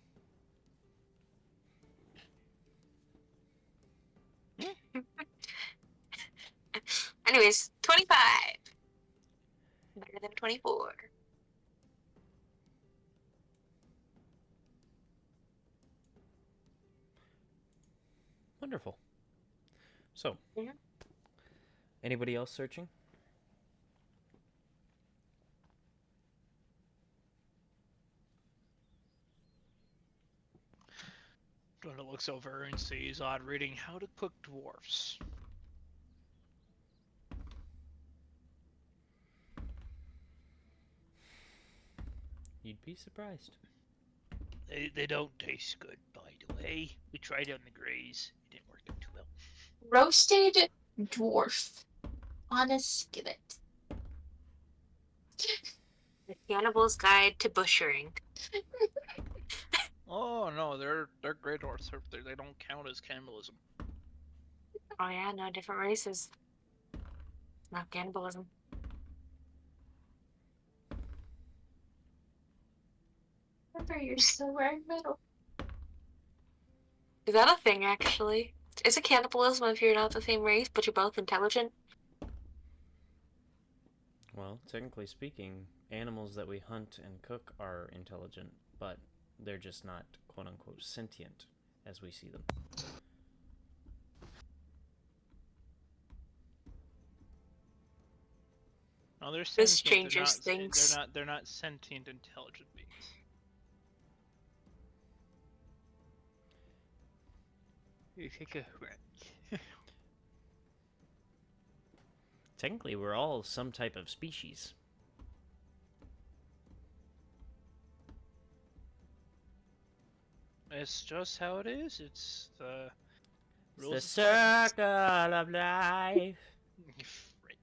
Anyways, 25. Better than 24. Wonderful. So, Mhm. Anybody else searching? Dwindle looks over and sees Odd reading How to Cook Dwarfs. You'd be surprised. They don't taste good, by the way. We tried it on the Greys. It didn't work out too well. Roasted dwarf on a skillet. The Cannibal's Guide to Butchering. Oh no, they're Grey Dwarfs. They don't count as cannibalism. Oh yeah, no, different races. Not cannibalism. Remember, you're still wearing metal. Is that a thing, actually? Is it cannibalism if you're not the same race, but you're both intelligent? Well, technically speaking, animals that we hunt and cook are intelligent, but they're just not quote-unquote sentient as we see them. No, they're This sentient. changes things. They're not sentient, intelligent beings. You take a Technically, we're all some type of species. It's just how it is. It's the It's rules. the of science. circle of life. Right.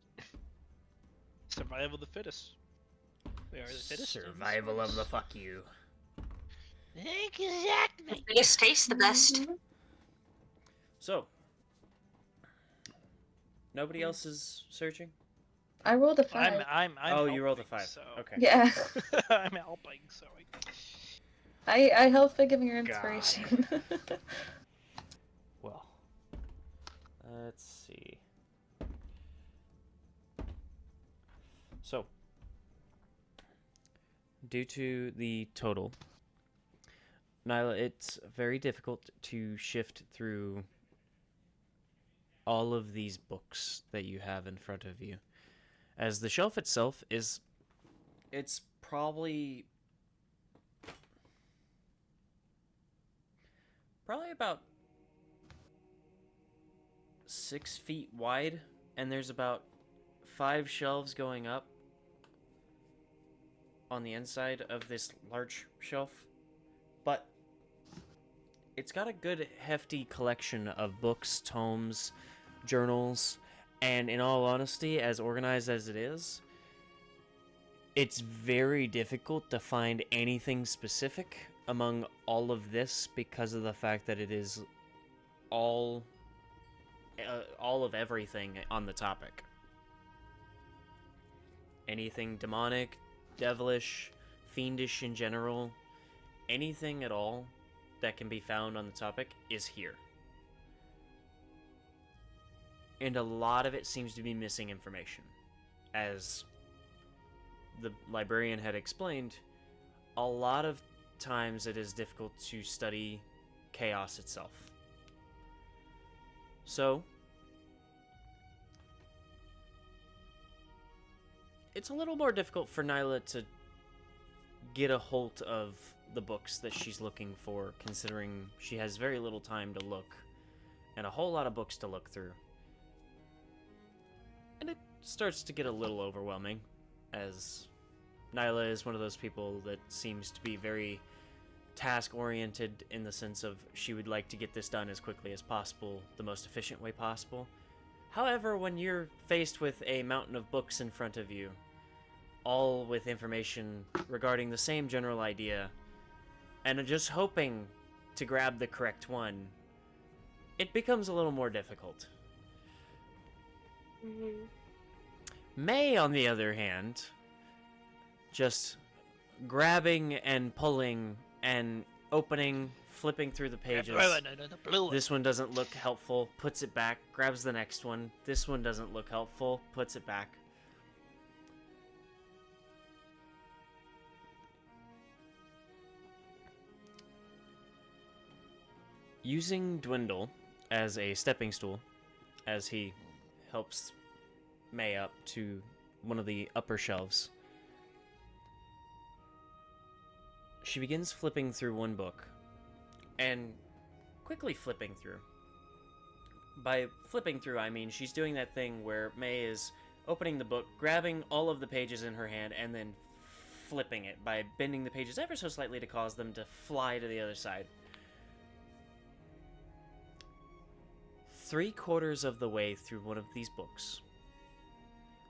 Survival of the fittest. We are the fittest. Survival of the fuck you. Exactly. The fittest tastes the best. So, nobody else is searching? I rolled a 5. I'm Oh, you rolled a helping, 5. So. Okay. Yeah. I'm helping, so. I help by giving her inspiration. Well, let's see. So, due to the total, Nyla, it's very difficult to shift through all of these books that you have in front of you, as the shelf itself it's probably about 6 feet wide, and there's about 5 shelves going up on the inside of this large shelf, but it's got a good hefty collection of books, tomes, journals, and in all honesty, as organized as it is, it's very difficult to find anything specific among all of this because of the fact that it is all of everything on the topic. Anything demonic, devilish, fiendish in general, anything at all that can be found on the topic is here. And a lot of it seems to be missing information. As the librarian had explained, a lot of times it is difficult to study chaos itself. So, it's a little more difficult for Nyla to get a hold of the books that she's looking for, considering she has very little time to look, and a whole lot of books to look through. And it starts to get a little overwhelming, as Nyla is one of those people that seems to be very task-oriented in the sense of she would like to get this done as quickly as possible, the most efficient way possible. However, when you're faced with a mountain of books in front of you, all with information regarding the same general idea, and are just hoping to grab the correct one, it becomes a little more difficult. Mm-hmm. May, on the other hand, just grabbing and pulling and opening, flipping through the pages. This one doesn't look helpful, puts it back, grabs the next one. This one doesn't look helpful, puts it back. Using Dwindle as a stepping stool, as he helps May up to one of the upper shelves. She begins flipping through one book, and quickly flipping through. By flipping through, I mean she's doing that thing where May is opening the book, grabbing all of the pages in her hand, and then flipping it by bending the pages ever so slightly to cause them to fly to the other side. 3/4 of the way through one of these books,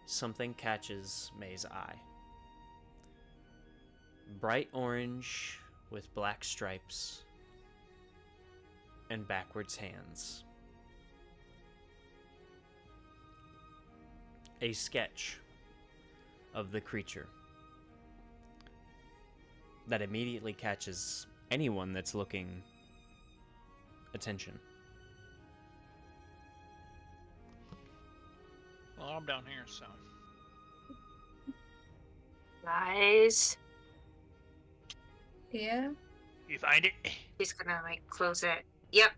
something catches May's eye. Bright orange with black stripes and backwards hands. A sketch of the creature that immediately catches anyone that's looking attention. Well, I'm down here, so. Guys, Yeah. You find it? he's gonna like close it. Yep,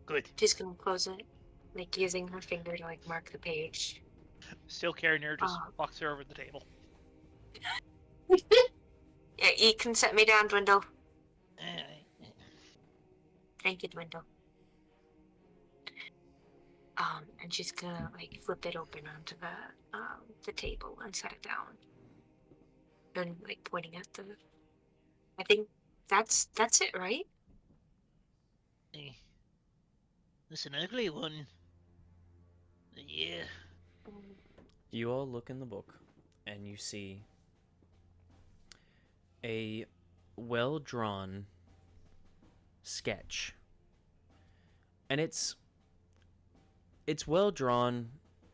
Good. she's gonna close it, like using her finger to like mark the page. Still carrying her, just Oh. walks her over the table. Yeah, you can set me down, Dwindle. Eh, Thank you, Dwindle. And she's gonna like flip it open onto the table and set it down. And like pointing at the. I think that's it, right? eh. That's an ugly one. Yeah. You all look in the book, and you see a well-drawn sketch. And it's well drawn,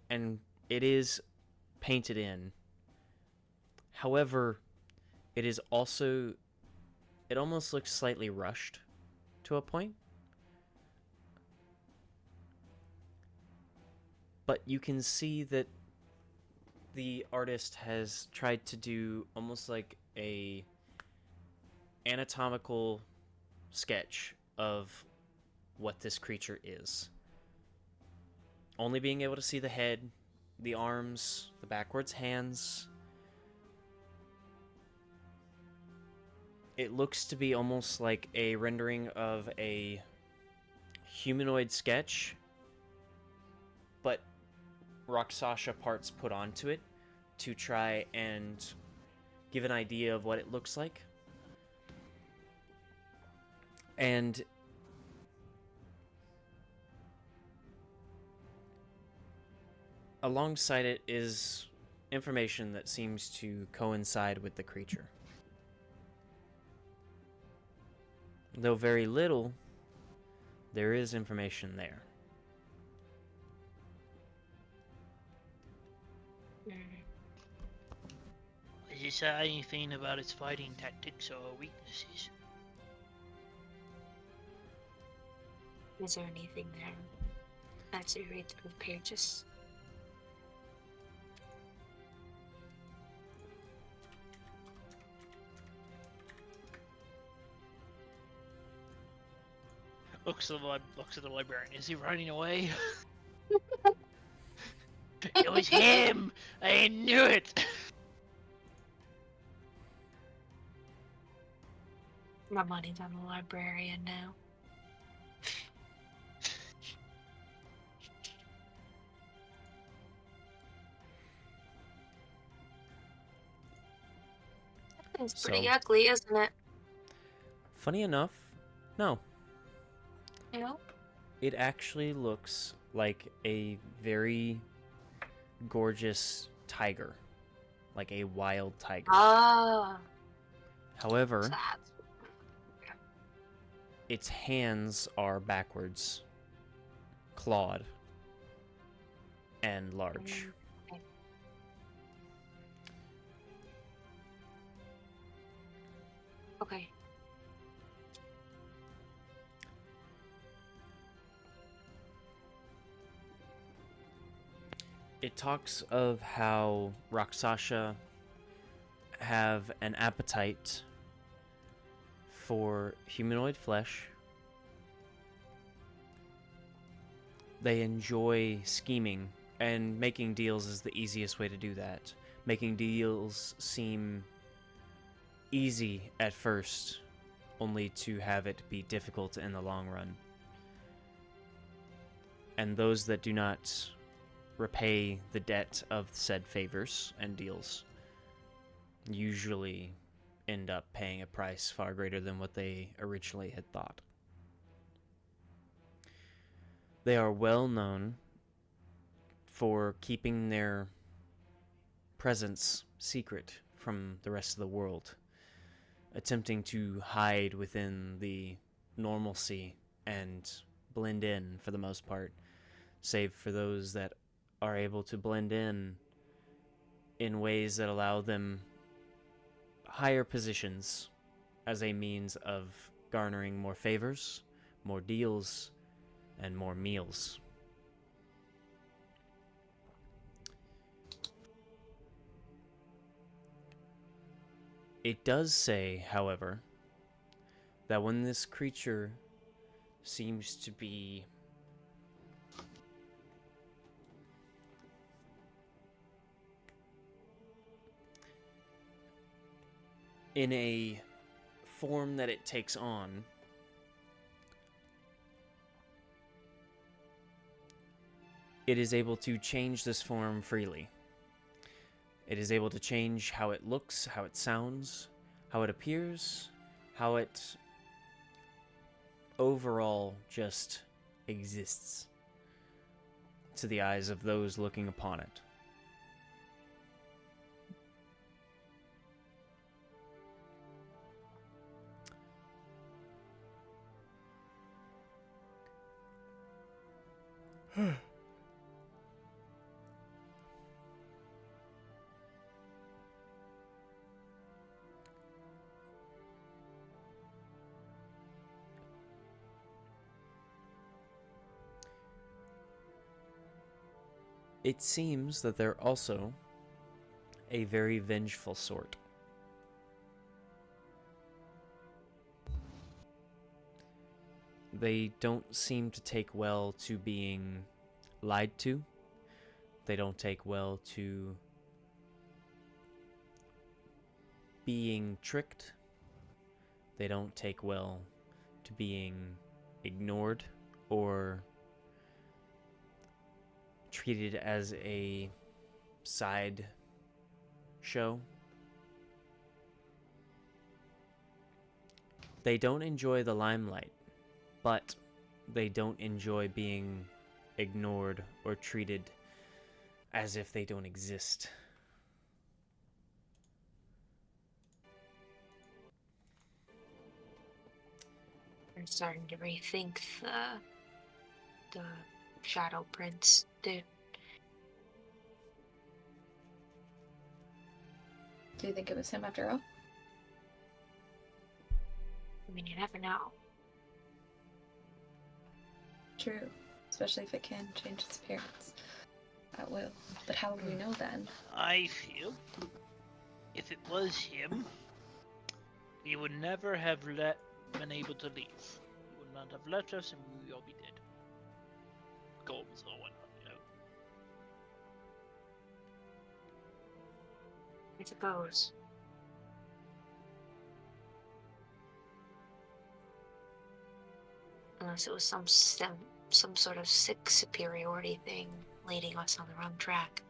and it is painted in. However, it is also, it almost looks slightly rushed to a point. But you can see that the artist has tried to do almost like a anatomical sketch of what this creature is. Only being able to see the head, the arms, the backwards hands. It looks to be almost like a rendering of a humanoid sketch, but Rakshasa parts put onto it to try and give an idea of what it looks like. And alongside it is information that seems to coincide with the creature. Though very little, there is information there. Does it say anything about its fighting tactics or weaknesses? Is there anything there as you read through the pages? Looks at the librarian. Is he running away? It was him! I knew it! My money's on the librarian now. It's pretty So- ugly, isn't it? Funny enough, no. You know? It actually looks like a very gorgeous tiger. Like a wild tiger. Ah, However, so that's its hands are backwards, clawed, and large. okay. Okay. It talks of how Rakshasa have an appetite for humanoid flesh They enjoy scheming, and making deals is the easiest way to do that. Making deals seem easy at first, only to have it be difficult in the long run. And those that do not repay the debt of said favors and deals usually end up paying a price far greater than what they originally had thought. They are well known for keeping their presence secret from the rest of the world, attempting to hide within the normalcy and blend in for the most part, save for those that are able to blend in ways that allow them higher positions as a means of garnering more favors, more deals, and more meals. It does say, however, that when this creature seems to be in a form that it takes on, it is able to change this form freely. It is able to change how it looks, how it sounds, how it appears, how it overall just exists to the eyes of those looking upon it. It seems that they're also a very vengeful sort. They don't seem to take well to being lied to. They don't take well to being tricked. They don't take well to being ignored or treated as a side show. They don't enjoy the limelight, but they don't enjoy being ignored or treated as if they don't exist. I'm starting to rethink the Shadow Prince dude. Do you think it was him after all? I mean, you never know. True. Especially if it can change its appearance at will. But how would we know then? I feel if it was him, he would never have been able to leave. He would not have left us, and we would all be dead. Goals or whatnot, you know. I suppose. Unless it was some sort of sick superiority thing leading us on the wrong track,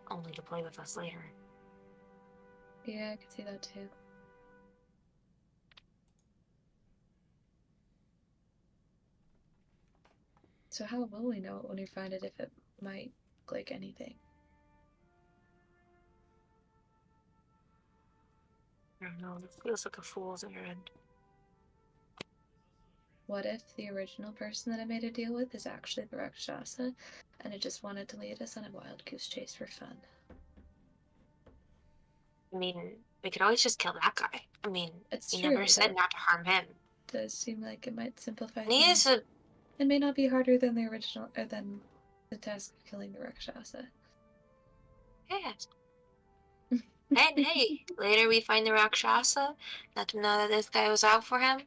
only to play with us later. Yeah, I could see that too. So how will we know it when we find it if it might look like anything? I don't know, it feels like a fool's errand. What if the original person that I made a deal with is actually the Rakshasa, and it just wanted to lead us on a wild goose chase for fun? I mean, we could always just kill that guy. I mean, It's he true, never said though. not to harm him. Does seem like it might simplify And he things. is a... It may not be harder than the original, or than the task of killing the Rakshasa. Yes. And hey, later we find the Rakshasa, let him know that this guy was out for him,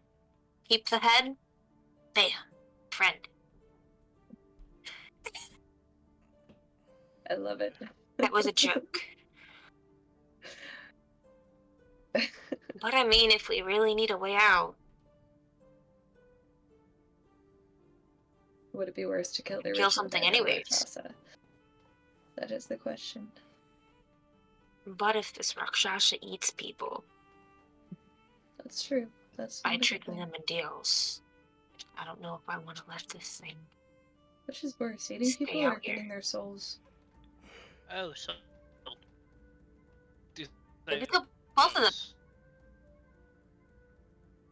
keep the head, bam, friend. I love it. That was a joke. But I mean, if we really need a way out, Would it be worse to kill the Kill original something guy than anyways. Rakshasa? That is the question. but if this Rakshasa eats people That's true. That's by not a good tricking thing. them in deals, I don't know if I want to let this thing. Which is worse, eating Stay people or out here. getting their souls? Oh, so. Do Maybe they- kill both of them.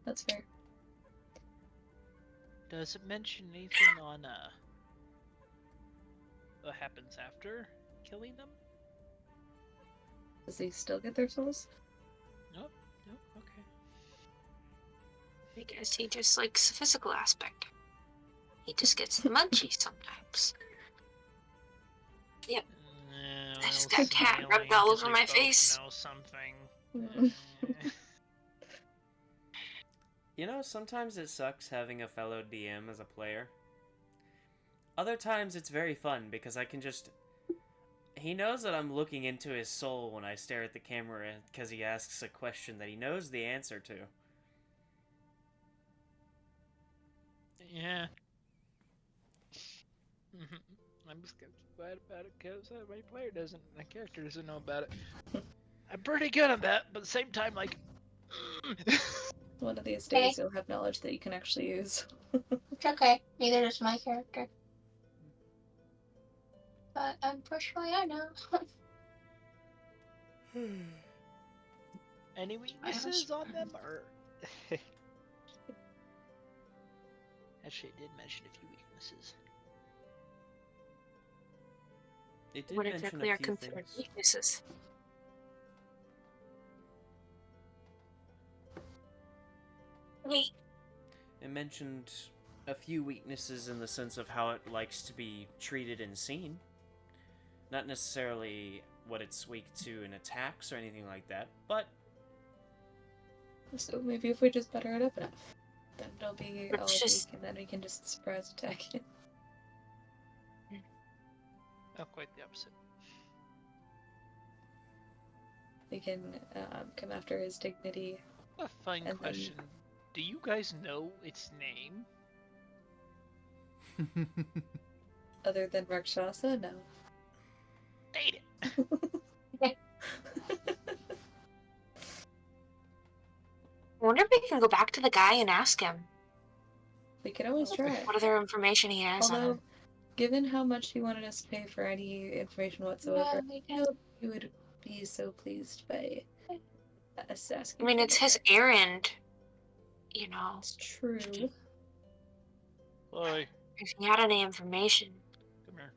That's fair. Does it mention anything on what happens after killing them? Does he still get their souls? Nope. Nope. Okay. I guess he just likes the physical aspect. He just gets the munchies sometimes. Yep. I just got cat rubbed all over my face. Know something. You know, sometimes it sucks having a fellow DM as a player. Other times it's very fun because I can just... He knows that I'm looking into his soul when I stare at the camera because he asks a question that he knows the answer to. Yeah. I'm just glad about it because my player doesn't, my character doesn't know about it. I'm pretty good at that, but at the same time, like. One of these days you'll have knowledge that you can actually use. It's okay. Neither does my character. But unfortunately, I know. Any weaknesses on them, or? Actually, it did mention a few weaknesses. It did What mention exactly a are few considered things. weaknesses? Wait, It mentioned a few weaknesses in the sense of how it likes to be treated and seen. Not necessarily what it's weak to in attacks or anything like that, but So maybe if we just butter it up enough, then it'll be It's all just- weak and then we can just surprise attack it. Oh, quite the opposite. We can come after his dignity. A fun And then- question. Do you guys know its name? Other than Rakshasa, no. Date it. I wonder if we can go back to the guy and ask him We could always try. what other information he has on Although, him. given how much he wanted us to pay for any information whatsoever, Yeah, we can. he would be so pleased by us asking. I mean, for it's more. his errand. You know, It's true. Boy, if he had any information. come here.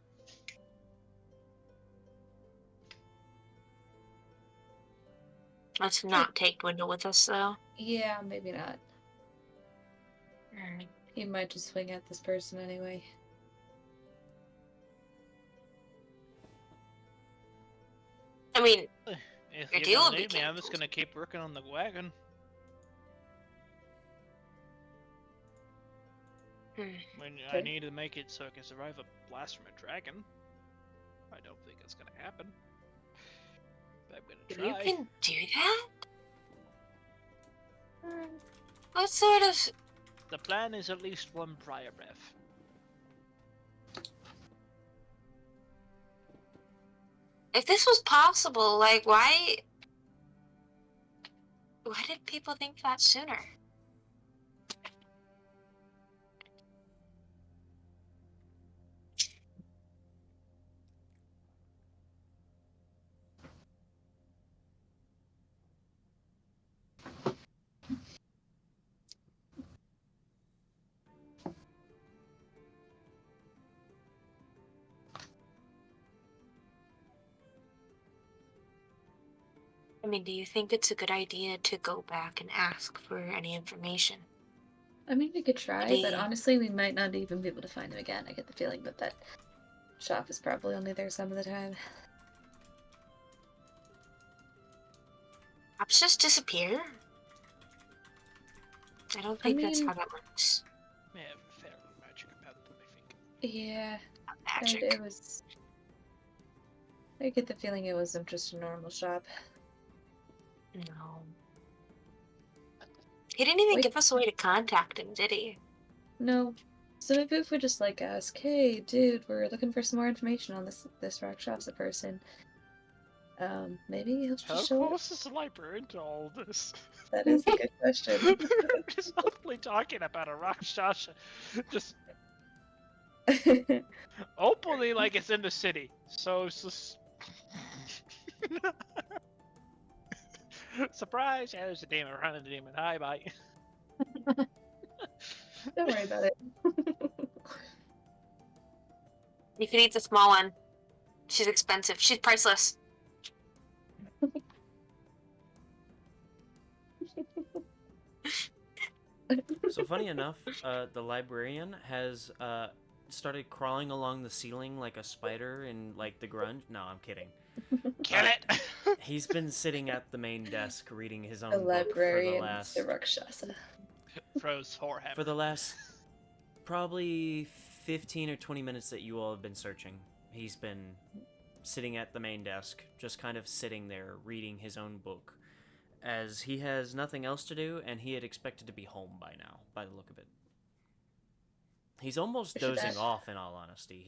Let's not take Dwindle with us, though. Yeah, maybe not. Mm. He might just swing at this person anyway. I mean, If Your you deal don't will be need me, I'm just cancelled. gonna keep working on the wagon. When I Okay. need to make it so I can survive a blast from a dragon. I don't think it's gonna happen. But I'm gonna you try. can do that? What sort of... The plan is at least one prior breath. If this was possible, like, why... Why did people think that sooner? I mean, do you think it's a good idea to go back and ask for any information? I mean, we could try, but Maybe- honestly, we might not even be able to find him again. I get the feeling that that shop is probably only there some of the time. Perhaps just disappear? I don't think that's mean- how that works. May have a fair magic about them, I think. Yeah, Not and magic. it was I get the feeling it wasn't just a normal shop. No. He didn't even Wait. give us a way to contact him, did he? No. So maybe if we just like ask, hey, dude, we're looking for some more information on this Rakshasa person. Maybe he'll How just show up. close is the librarian to all this? That is a good question. Just openly talking about a Rakshasa. Just openly like it's in the city. So it's just... Surprise! Yeah, there's a demon running the demon. Hi, bye. Don't worry about it. You could eat the small one. She's expensive. She's priceless. So funny enough, the librarian has started crawling along the ceiling like a spider in like the grunge. No, I'm kidding. Kill it! He's been sitting at the main desk reading his own The book for the librarian, last the Rakshasa. Froze for him. for the last probably 15 or 20 minutes that you all have been searching. He's been sitting at the main desk, just kind of sitting there reading his own book, as he has nothing else to do, and he had expected to be home by now, by the look of it. He's almost dozing off, in all honesty.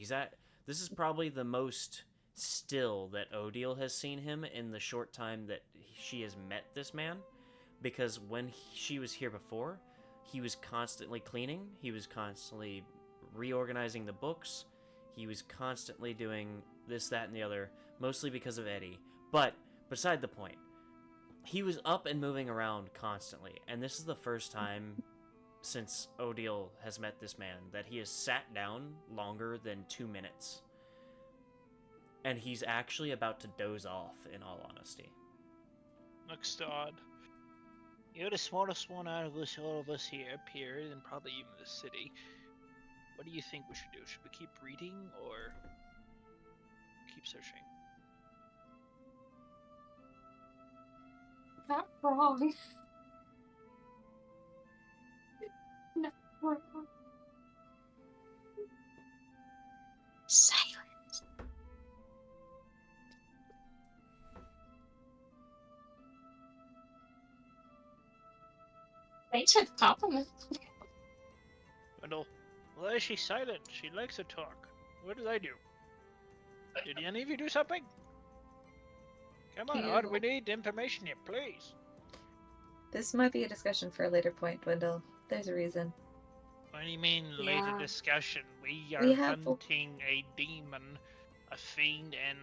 This is probably the most still that Odile has seen him in the short time that she has met this man, because when she was here before, he was constantly cleaning, he was constantly reorganizing the books, he was constantly doing this, that, and the other, mostly because of Eddie. But, beside the point, he was up and moving around constantly, and this is the first time since Odile has met this man that he has sat down longer than 2 minutes. And he's actually about to doze off, in all honesty. Looks odd. You're the smartest one out of all of us here, period, and probably even the city. What do you think we should do? Should we keep reading or keep searching? Not wrong. Not wrong. Silence. Thanks for the compliment. Wendell, why is she silent? She likes to talk. What did I do? Did any of you do something? Come on, Odd, we need information here, please. This might be a discussion for a later point, Wendell. There's a reason. What do you mean later Yeah. discussion? We are We have- hunting a demon, a fiend, and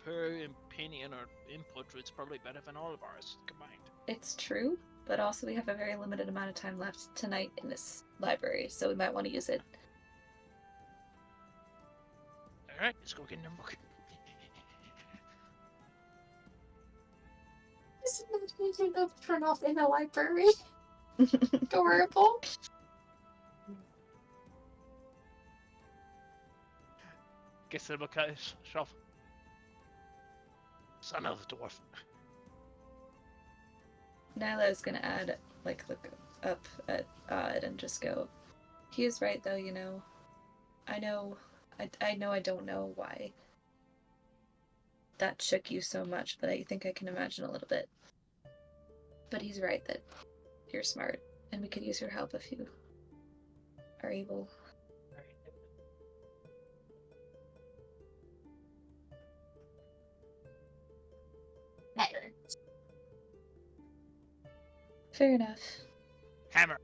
her opinion or input was probably better than all of ours combined. It's true, but also we have a very limited amount of time left tonight in this library, so we might want to use it. Alright, let's go get in the book. Isn't that easy to turn off in the library? Adorable. Gets the book out of his shelf. Son of a dwarf. Nyla is gonna look up at Odd and just go, he is right though, you know. I know I don't know why that shook you so much, but I think I can imagine a little bit. But he's right that you're smart, and we could use your help if you are able. Better. Fair enough. Hammer.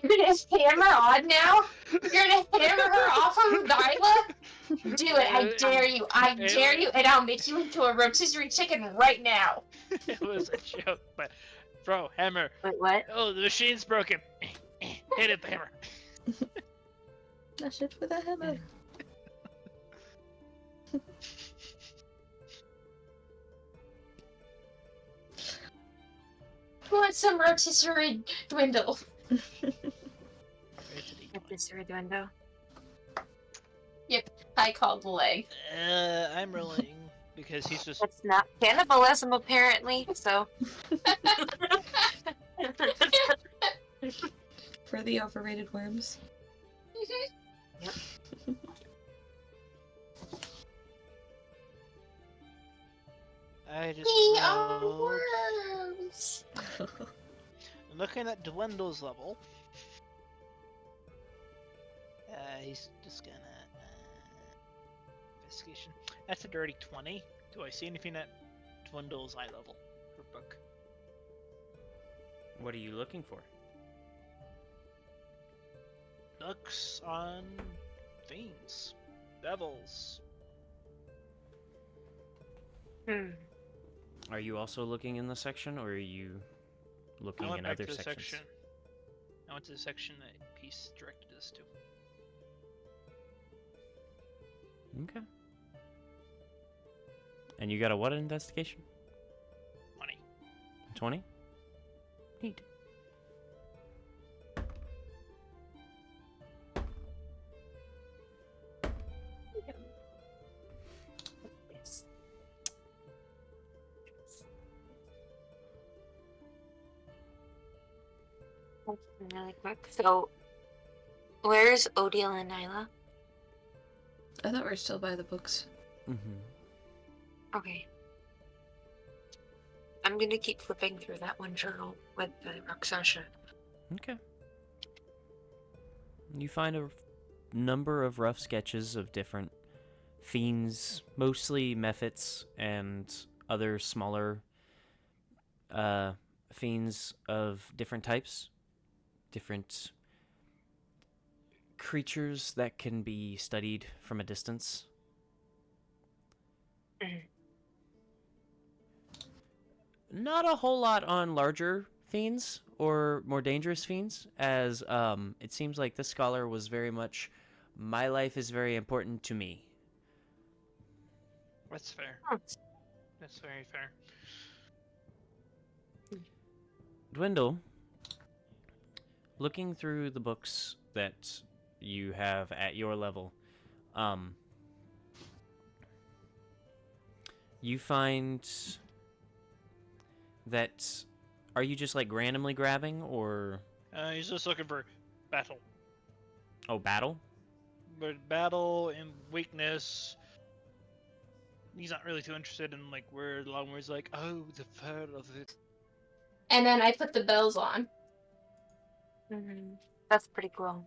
You're gonna hammer on now? You're gonna hammer her off of Nyla? Do it, I dare you. I dare you, and I'll make you into a rotisserie chicken right now. It was a joke, but bro, hammer. Wait, what? Oh, the machine's broken. Hit it, hammer. Smash it with a hammer. Who wants some rotisserie dwindle? Mr. Reduendo. I called the leg. I'm rolling because he's just. That's not cannibalism, apparently, so. For the overrated worms. I just We are rolled. worms. Looking at Dwindle's level. He's just gonna investigation. That's a dirty 20. Do I see anything at Dwindle's eye level for book? What are you looking for? Looks on fiends, devils. Are you also looking in the section, or are you looking I went in back other to the sections? section. I went to the section that Peace directed us to. Okay. And you got a what investigation? 20. 20? Neat. Yes. Really quick. So, where's Odile and Nyla? I thought we were still by the books. Mm-hmm. Okay. I'm gonna keep flipping through that one journal with the Raksasha. Okay. You find a number of rough sketches of different fiends, mostly mephits and other smaller fiends of different types, different creatures that can be studied from a distance. Not a whole lot on larger fiends or more dangerous fiends, as it seems like this scholar was very much, my life is very important to me. That's fair. Oh. That's very fair. Dwindle, looking through the books that you have at your level, you find that, are you just like randomly grabbing, or He's just looking for battle. battle? But battle and weakness. He's not really too interested in like where Longware's like, oh, the fur of it. And then I put the bells on. That's pretty cool.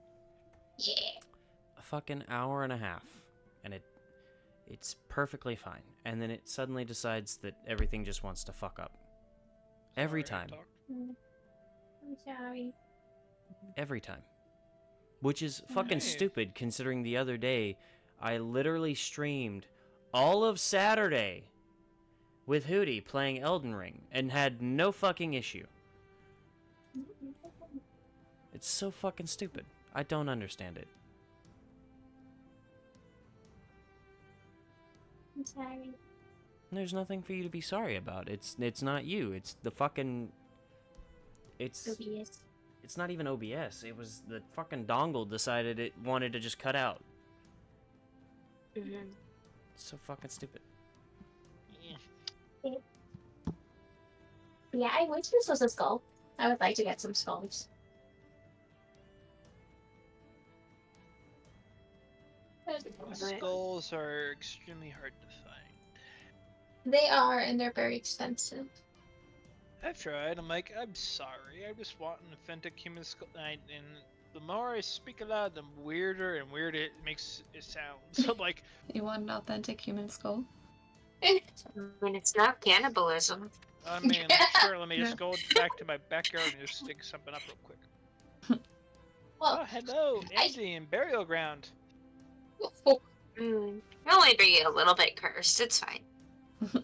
Yeah. A fucking hour and a half, and it's perfectly fine, and then it suddenly decides that everything just wants to fuck up. Every Sorry, I time. talked. I'm sorry. Every time. Which is fucking Hey. stupid, considering the other day I literally streamed all of Saturday with Hootie playing Elden Ring and had no fucking issue. It's so fucking stupid. I don't understand it. I'm sorry. There's nothing for you to be sorry about. It's not you. It's the fucking... OBS. It's not even OBS. It was the fucking dongle decided it wanted to just cut out. It's so fucking stupid. Yeah. Yeah, I wish this was a skull. I would like to get some skulls. Skulls are extremely hard to find. They are, and they're very expensive. I've tried. I'm like, I'm sorry. I just want an authentic human skull. And the more I speak aloud, the weirder and weirder it makes it sound. So I'm like, You want an authentic human skull? I mean, it's not cannibalism. I mean, sure, let me just go back to my backyard and just dig something up real quick. Well, Oh, hello, Indian burial ground. oh, I'll only be a little bit cursed. It's fine. You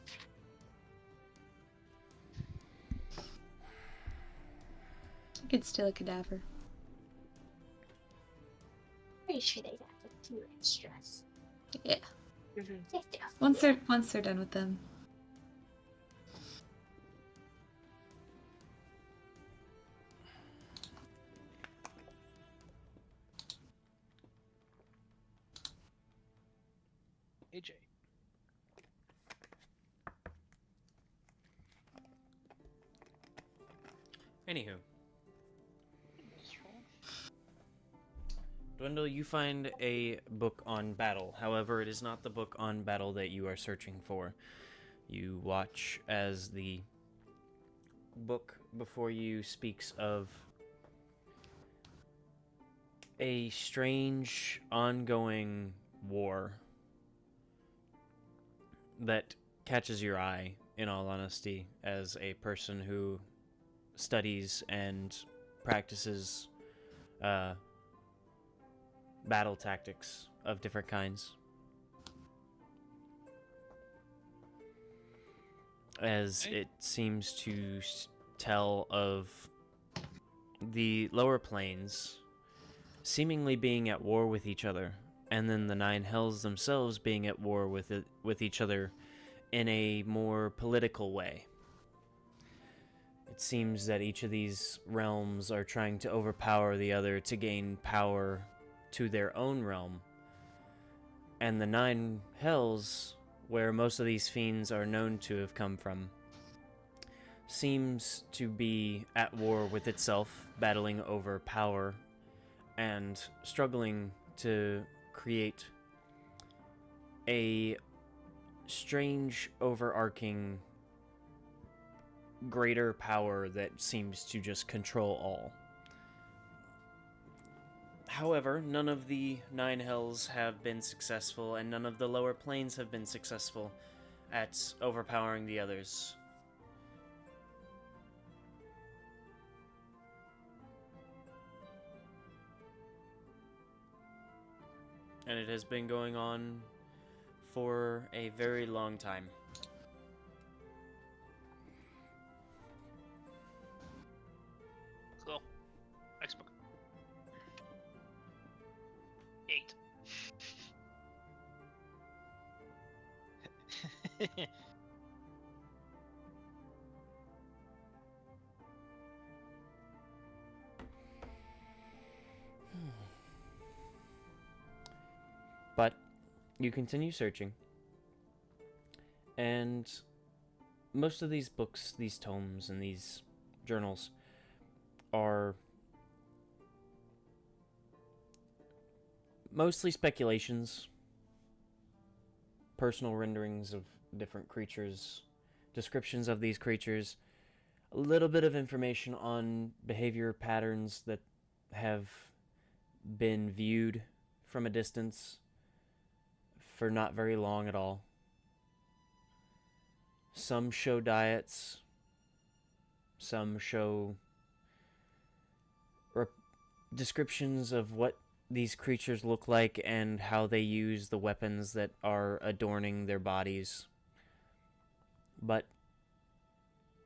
could steal a cadaver. pretty sure they got the 2 extras. Yeah. Mhm. Once they're done with them. AJ. Anywho. Dwindle, you find a book on battle. However, it is not the book on battle that you are searching for. You watch as the book before you speaks of a strange, ongoing war that catches your eye, in all honesty, as a person who studies and practices battle tactics of different kinds. As it seems to tell of the lower planes seemingly being at war with each other, and then the Nine Hells themselves being at war with each other in a more political way. It seems that each of these realms are trying to overpower the other to gain power to their own realm. And the Nine Hells, where most of these fiends are known to have come from, seems to be at war with itself, battling over power and struggling to create a strange, overarching, greater power that seems to just control all. However, none of the Nine Hells have been successful, and none of the lower planes have been successful at overpowering the others. And it has been going on for a very long time. Cool. Next book. 8. But you continue searching, and most of these books, these tomes, and these journals are mostly speculations, personal renderings of different creatures, descriptions of these creatures, a little bit of information on behavior patterns that have been viewed from a distance for not very long at all. Some show diets, some show descriptions of what these creatures look like and how they use the weapons that are adorning their bodies. But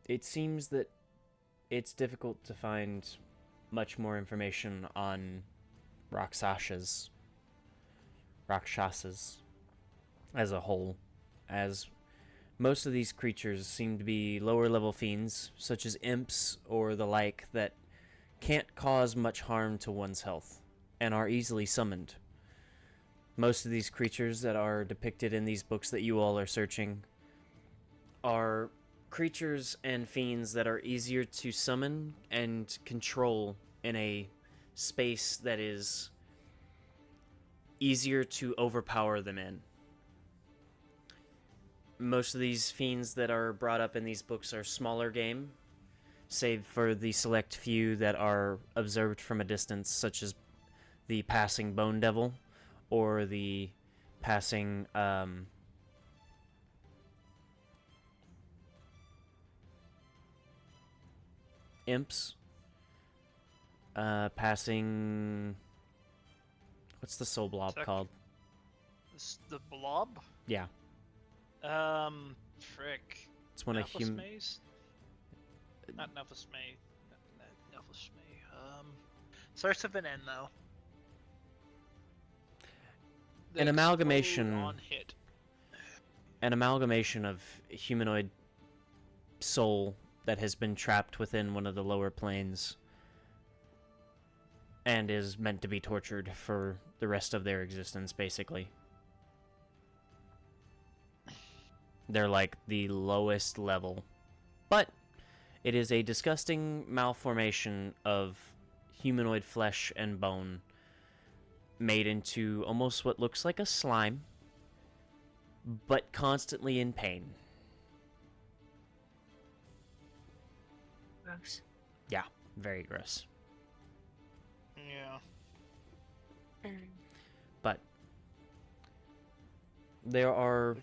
it seems that it's difficult to find much more information on Rakshasas as a whole, as most of these creatures seem to be lower level fiends, such as imps or the like, that can't cause much harm to one's health and are easily summoned. Most of these creatures that are depicted in these books that you all are searching are creatures and fiends that are easier to summon and control in a space that is easier to overpower them in. Most of these fiends that are brought up in these books are smaller game, save for the select few that are observed from a distance, such as the passing Bone Devil or the passing imps, passing, what's the soul blob called? The blob? Yeah. Frick. It's when a human. Not Nelphasmay. Nelphasmay. Starts with an N though. An amalgamation. On hit. An amalgamation of humanoid soul that has been trapped within one of the lower planes and is meant to be tortured for the rest of their existence, basically. They're like the lowest level. But it is a disgusting malformation of humanoid flesh and bone made into almost what looks like a slime, but constantly in pain. gross. Yeah, very gross. Yeah. Mm. But there are,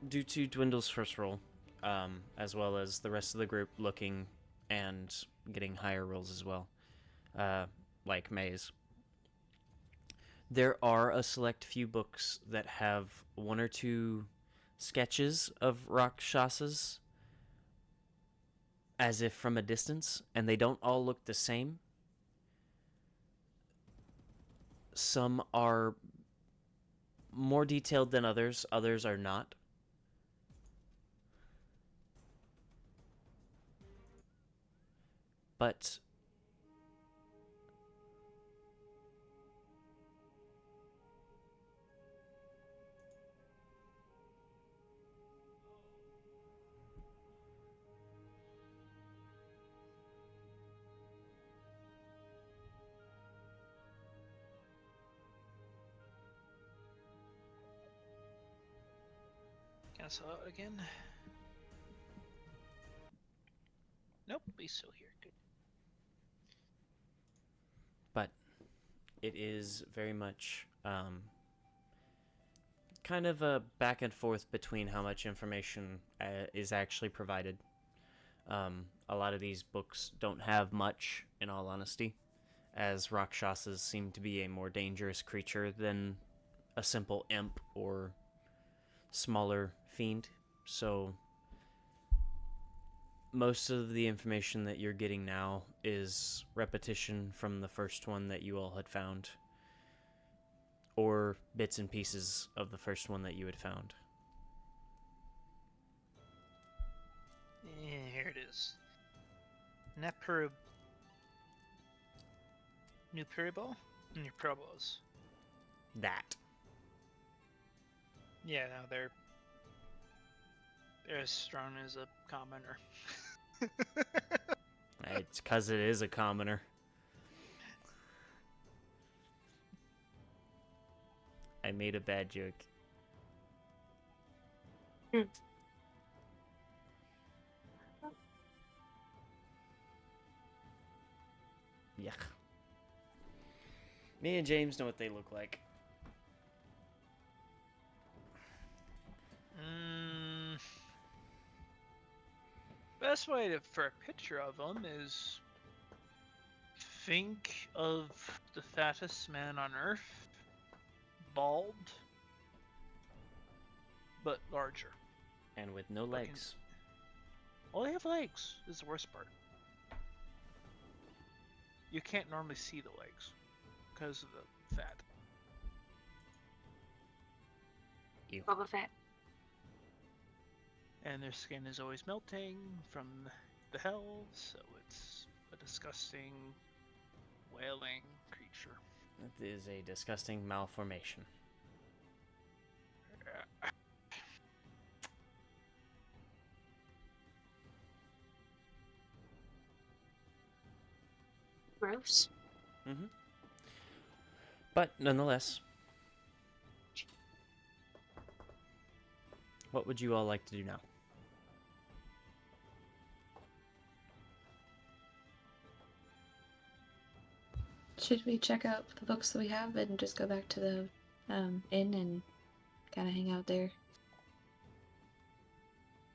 due to Dwindle's first roll, as well as the rest of the group looking and getting higher rolls as well, like Maze, there are a select few books that have one or two sketches of Rakshasas as if from a distance, and they don't all look the same. Some are more detailed than others are not. But Cancel out again. Nope, he's still here. Good. but it is very much kind of a back and forth between how much information is actually provided. A lot of these books don't have much, in all honesty, as Rakshasas seem to be a more dangerous creature than a simple imp or smaller fiend. So most of the information that you're getting now is repetition from the first one that you all had found, or bits and pieces of the first one that you had found. Here it is. Nepurib. Nupuribo? Nupuribos. That. Yeah, no, they're as strong as a commoner. It's because it is a commoner. I made a bad joke. Mm. Yuck. Me and James know what they look like. Best way for a picture of them is think of the fattest man on Earth, bald, but larger. And with no legs. Well, they have legs. This is the worst part. You can't normally see the legs because of the fat. Ew. Boba Fett. And their skin is always melting from the hells, so it's a disgusting, wailing creature. It is a disgusting malformation. Gross. Mm-hmm. But nonetheless, what would you all like to do now? Should we check out the books that we have and just go back to the inn and kind of hang out there?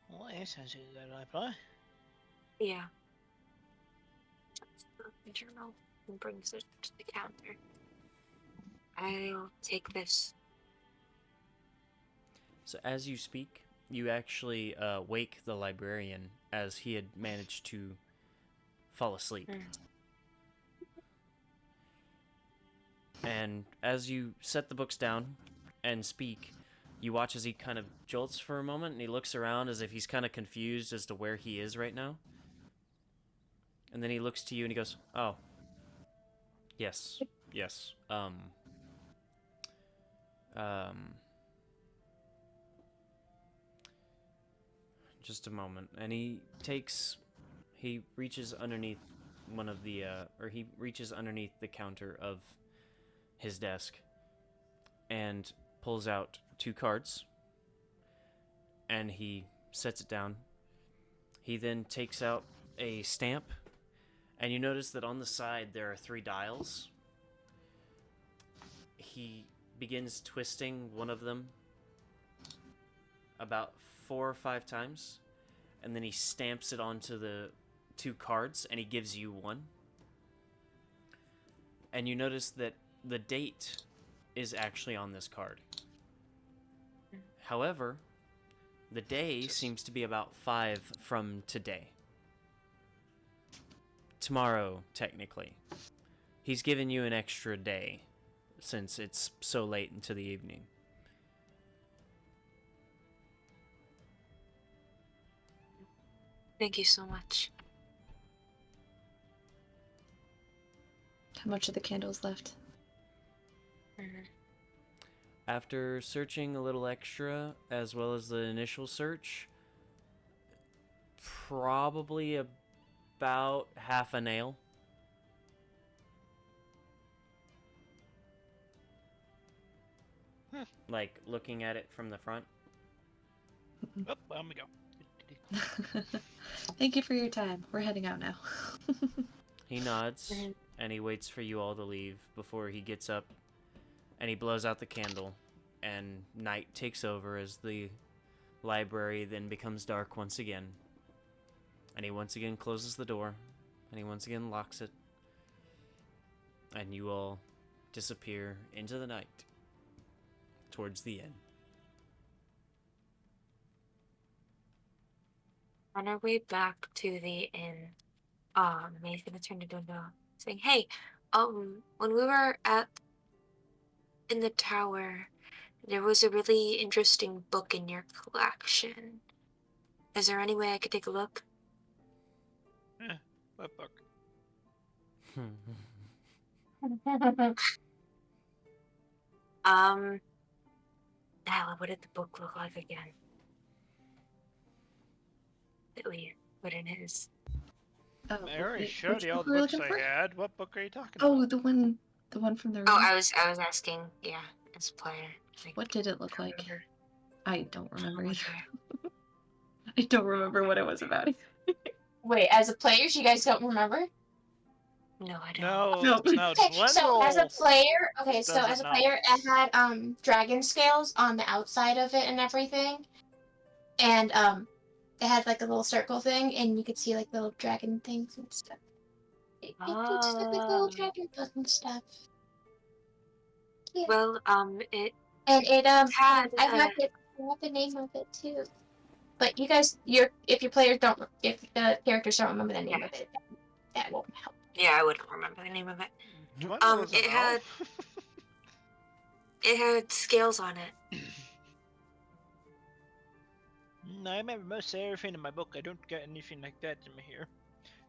Well, yes, I see that reply. Yeah. The journal and brings it to the counter. I'll take this. So as you speak, you actually wake the librarian as he had managed to fall asleep. Mm. And as you set the books down and speak, you watch as he kind of jolts for a moment, and he looks around as if he's kind of confused as to where he is right now. And then he looks to you and he goes, "Oh, yes, yes, just a moment." And he reaches underneath he reaches underneath the counter of his desk and pulls out 2 cards, and he sets it down. He then takes out a stamp, and you notice that on the side there are 3 dials. He begins twisting one of them about 4 or 5 times, and then he stamps it onto the 2 cards, and he gives you one. And you notice that the date is actually on this card. However, the day seems to be about 5 from today. Tomorrow, technically. He's given you an extra day, since it's so late into the evening. Thank you so much. How much of the candles left? Mhm. After searching a little extra, as well as the initial search, probably about half a nail. Like, looking at it from the front. Oh, let me go. Thank you for your time. We're heading out now. He nods, Mhm. and he waits for you all to leave before he gets up, and he blows out the candle, and night takes over as the library then becomes dark once again. And he once again closes the door, and he once again locks it, and you all disappear into the night towards the end. On our way back to the inn, May's gonna turn to Dondo, saying, "Hey, when we were in the tower, there was a really interesting book in your collection. Is there any way I could take a look?" What book? Nyla, what did the book look like again? That we put in his. Oh, I already which showed you all book the were we books looking I for? had. What book are you talking Oh, about? the one from the room. Oh, I was asking, yeah, as a player. Like, What did it look like? remember. I don't remember Oh, either. okay. I don't remember what it was about. Wait, as a player, you guys don't remember? No, I don't. No, No. no, Okay, so as a Dwindle player, okay, so doesn't as a know. player, it had dragon scales on the outside of it and everything, and it had like a little circle thing, and you could see like little dragon things and stuff. It just looked like a little Oh. dragon book and stuff. Yeah, Well, it and it had I have the name of it too. But you guys, if your players don't, if the characters don't remember the name of yes. it, that won't help. Yeah, I wouldn't remember the name of it. Dwindle doesn't It know. had scales on it. I remember most everything in my book. I don't get anything like that in here.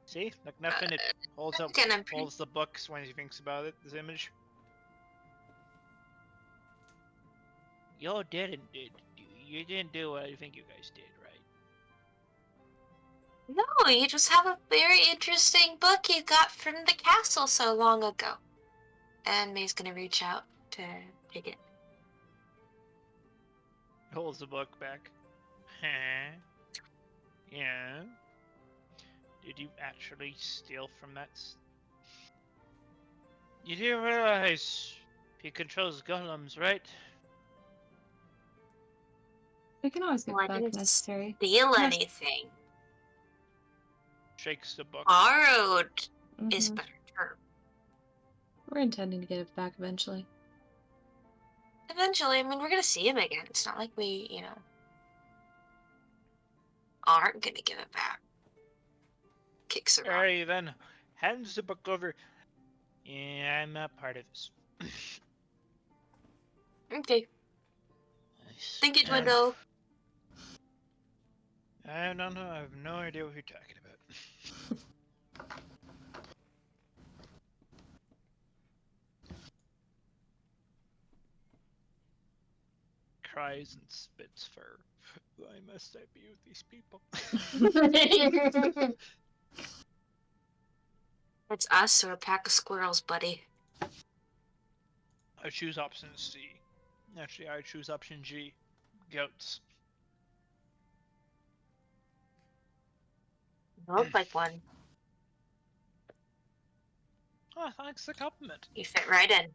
See? Like nothing. It holds up, Again, I'm pretty- holds the books when he thinks about it. This image. You didn't do what I think you guys did, right? No, you just have a very interesting book you got from the castle so long ago. And May's gonna reach out to take it. Holds the book back. Huh? Yeah. Did you actually steal from that? You do realize he controls golems, right? We can always get Well, I back if didn't necessary. steal Yes. anything. Shakes the book. Borrowed is a Mhm. better term. We're intending to get it back eventually. Eventually, I mean, we're gonna see him again. It's not like we, aren't gonna give it back. Kicks around. Alright then, hands the book over. Yeah, I'm not part of this. Okay. Thank you, Dwindle. I don't know. I have no idea what you're talking about. Cries and spits fur. Why must I be with these people? It's us or a pack of squirrels, buddy. I choose option C. Actually, I choose option G. Goats. You look like one. Oh, thanks for the compliment. You fit right in.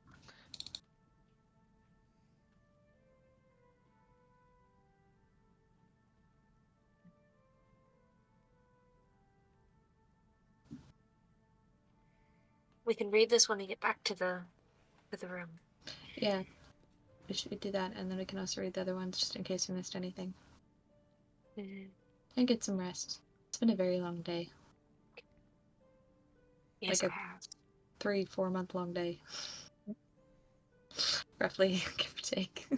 We can read this when we get back to the room. Yeah, we should do that, and then we can also read the other ones just in case we missed anything. Mm-hmm. And get some rest. It's been a very long day. Yes, Like I have. 3-4 month long day. Roughly, give or take.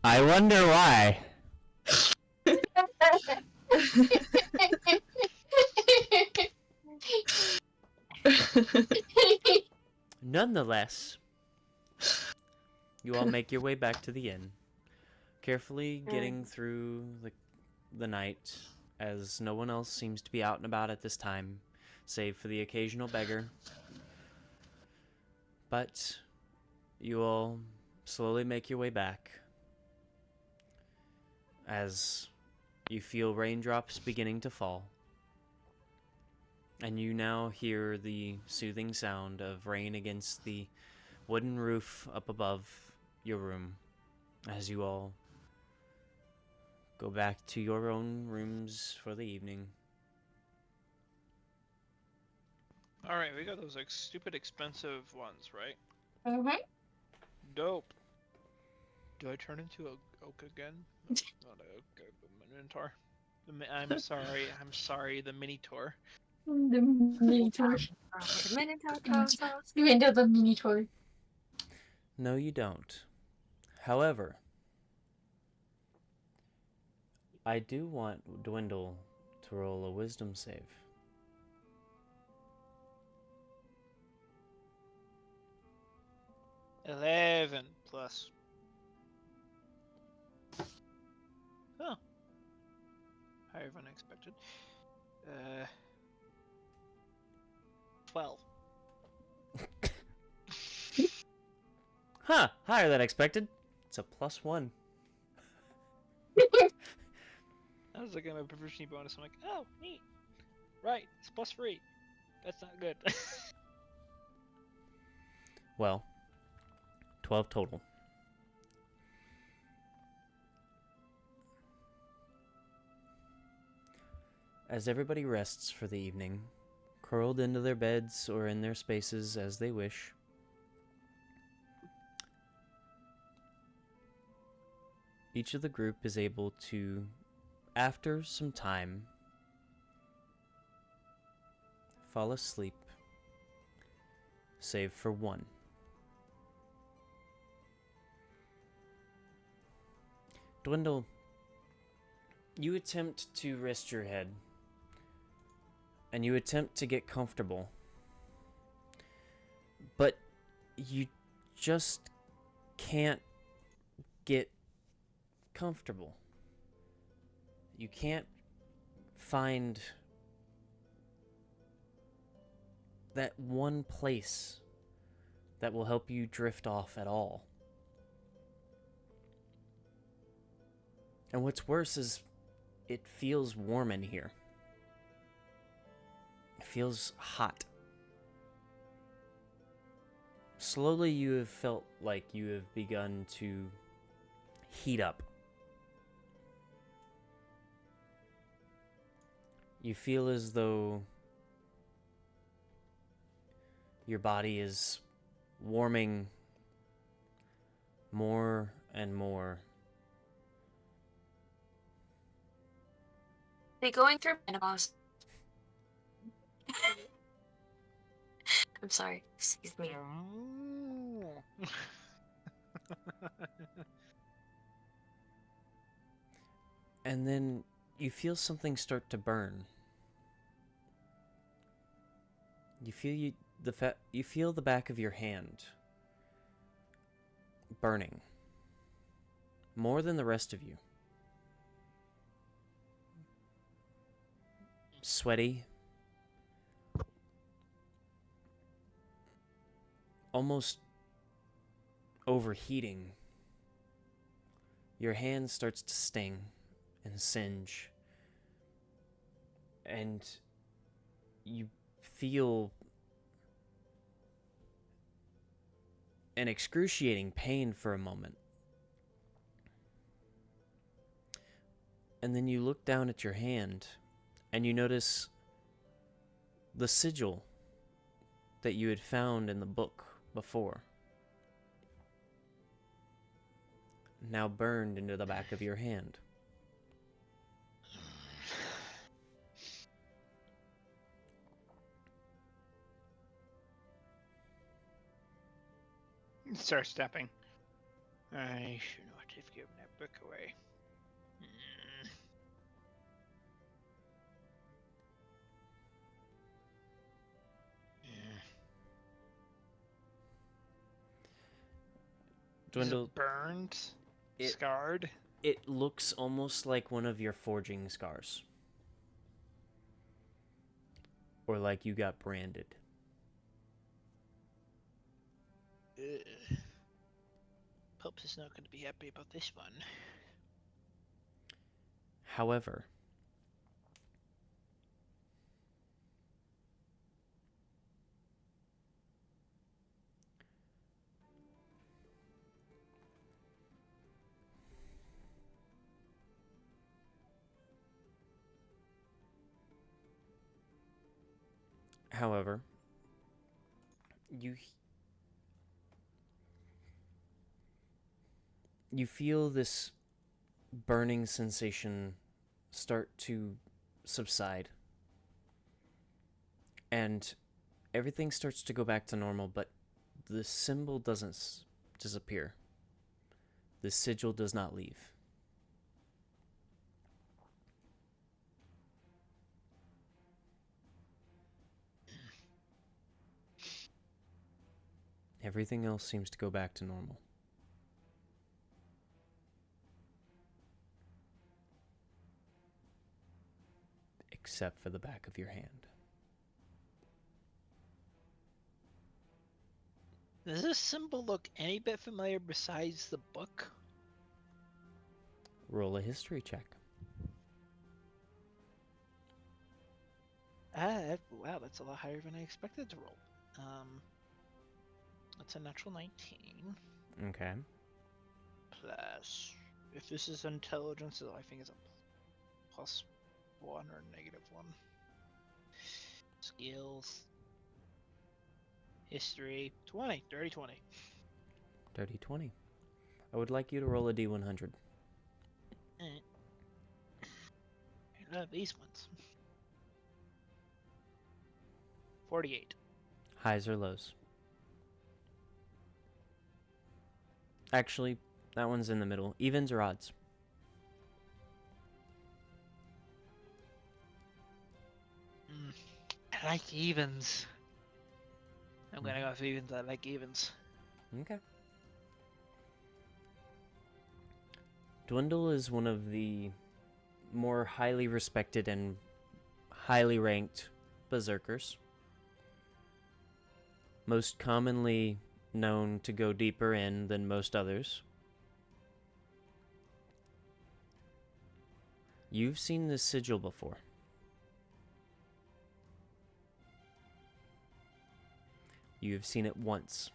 I wonder why. Nonetheless, you all make your way back to the inn, carefully getting through the night, as no one else seems to be out and about at this time, save for the occasional beggar. But you all slowly make your way back, as you feel raindrops beginning to fall. And you now hear the soothing sound of rain against the wooden roof up above your room as you all go back to your own rooms for the evening. Alright, we got those like stupid expensive ones, right? Mm-hmm. Dope. Do I turn into a oak again? No, not a oak, a minotaur. I'm sorry, the minotaur. The Minotaur. The Minotaur tells us. You end up the Minotaur. No, you don't. However, I do want Dwindle to roll a wisdom save. 11 plus. Oh. Higher than expected. 12. Huh, higher than expected. It's a +1. I was looking at my proficiency bonus. I'm like, oh, neat. Right, it's +3. That's not good. Well, 12 total. As everybody rests for the evening, curled into their beds or in their spaces as they wish, each of the group is able to, after some time, fall asleep, save for one. Dwindle, you attempt to rest your head, and you attempt to get comfortable, but you just can't get comfortable. You can't find that one place that will help you drift off at all. And what's worse is it feels warm in here. It feels hot. Slowly you have felt like you have begun to heat up. You feel as though your body is warming more and more. Are you going through menopause? I'm sorry. Excuse me. And then you feel something start to burn. You feel the back of your hand burning more than the rest of you. Sweaty, almost overheating. Your hand starts to sting and singe. And you feel an excruciating pain for a moment. And then you look down at your hand and you notice the sigil that you had found in the book before, now burned into the back of your hand. Start stepping. I should not have given that book away. Dwindle, Is it burned? It- Scarred? it looks almost like one of your forging scars. Or like you got branded. Pops is not going to be happy about this one. However, however, you feel this burning sensation start to subside. And everything starts to go back to normal, but the symbol doesn't disappear. The sigil does not leave. Everything else seems to go back to normal. Except for the back of your hand. Does this symbol look any bit familiar besides the book? Roll a history check. Wow, that's a lot higher than I expected to roll. That's a natural 19. Okay. Plus, if this is intelligence, I think it's a plus 1 or negative 1. Skills. History. 20. Dirty 20. Dirty 20. I would like you to roll a D100. I love these ones. 48. Highs or lows? Actually, that one's in the middle. Evens or odds? I like evens. I'm gonna go with evens. I like evens. Okay. Dwindle is one of the more highly respected and highly ranked berserkers. Most commonly known to go deeper in than most others. You've seen this sigil before. You've seen it once.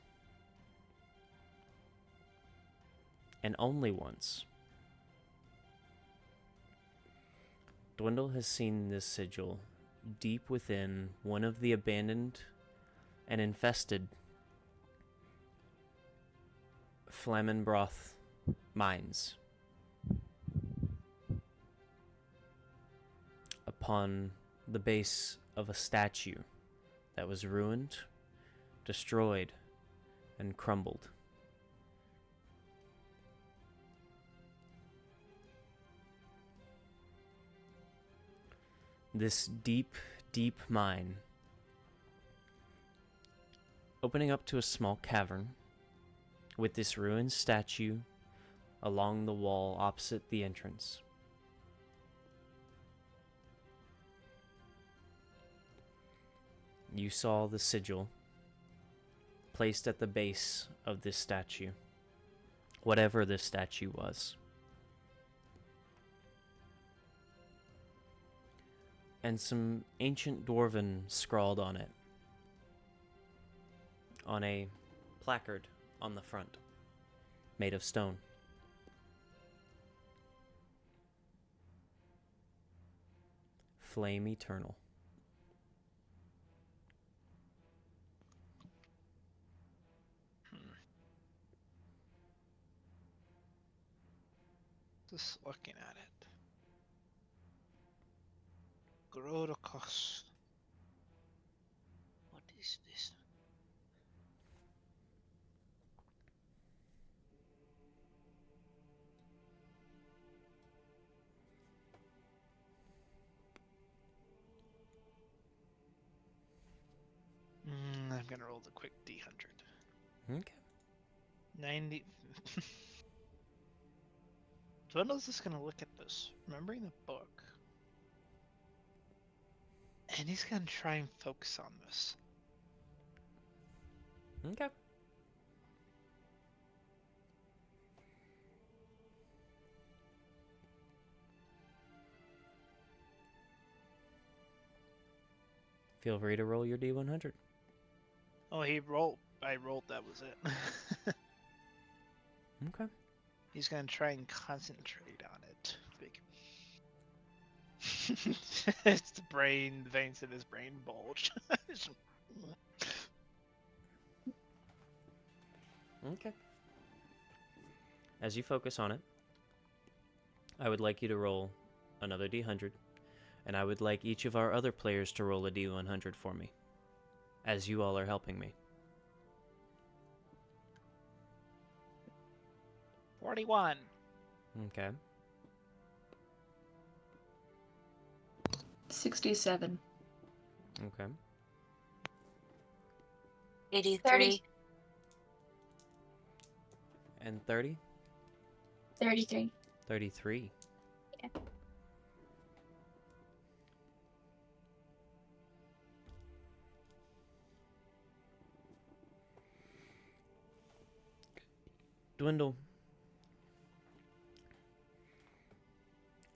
And only once. Dwindle has seen this sigil deep within one of the abandoned and infested Flammenbroth mines. Upon the base of a statue that was ruined, destroyed, and crumbled. This deep, deep mine, opening up to a small cavern with this ruined statue along the wall opposite the entrance. You saw the sigil placed at the base of this statue, whatever this statue was. and some ancient dwarven scrawled on it, on a placard on the front, made of stone. Flame eternal. Just looking at it. Grodokos. What is this? I'm gonna roll the quick D100. Okay. 90. Dwindle's just gonna look at this, remembering the book. And he's gonna try and focus on this. Okay. Feel free to roll your D100. Oh, he rolled. I rolled, that was it. Okay. He's gonna try and concentrate on it. It's the brain, the veins in his brain bulge. Okay. As you focus on it, I would like you to roll another D100, and I would like each of our other players to roll a D100 for me, as you all are helping me. 41. Okay. 67. Okay. 83. 30. And 30? 33. 33. Yeah. Dwindle,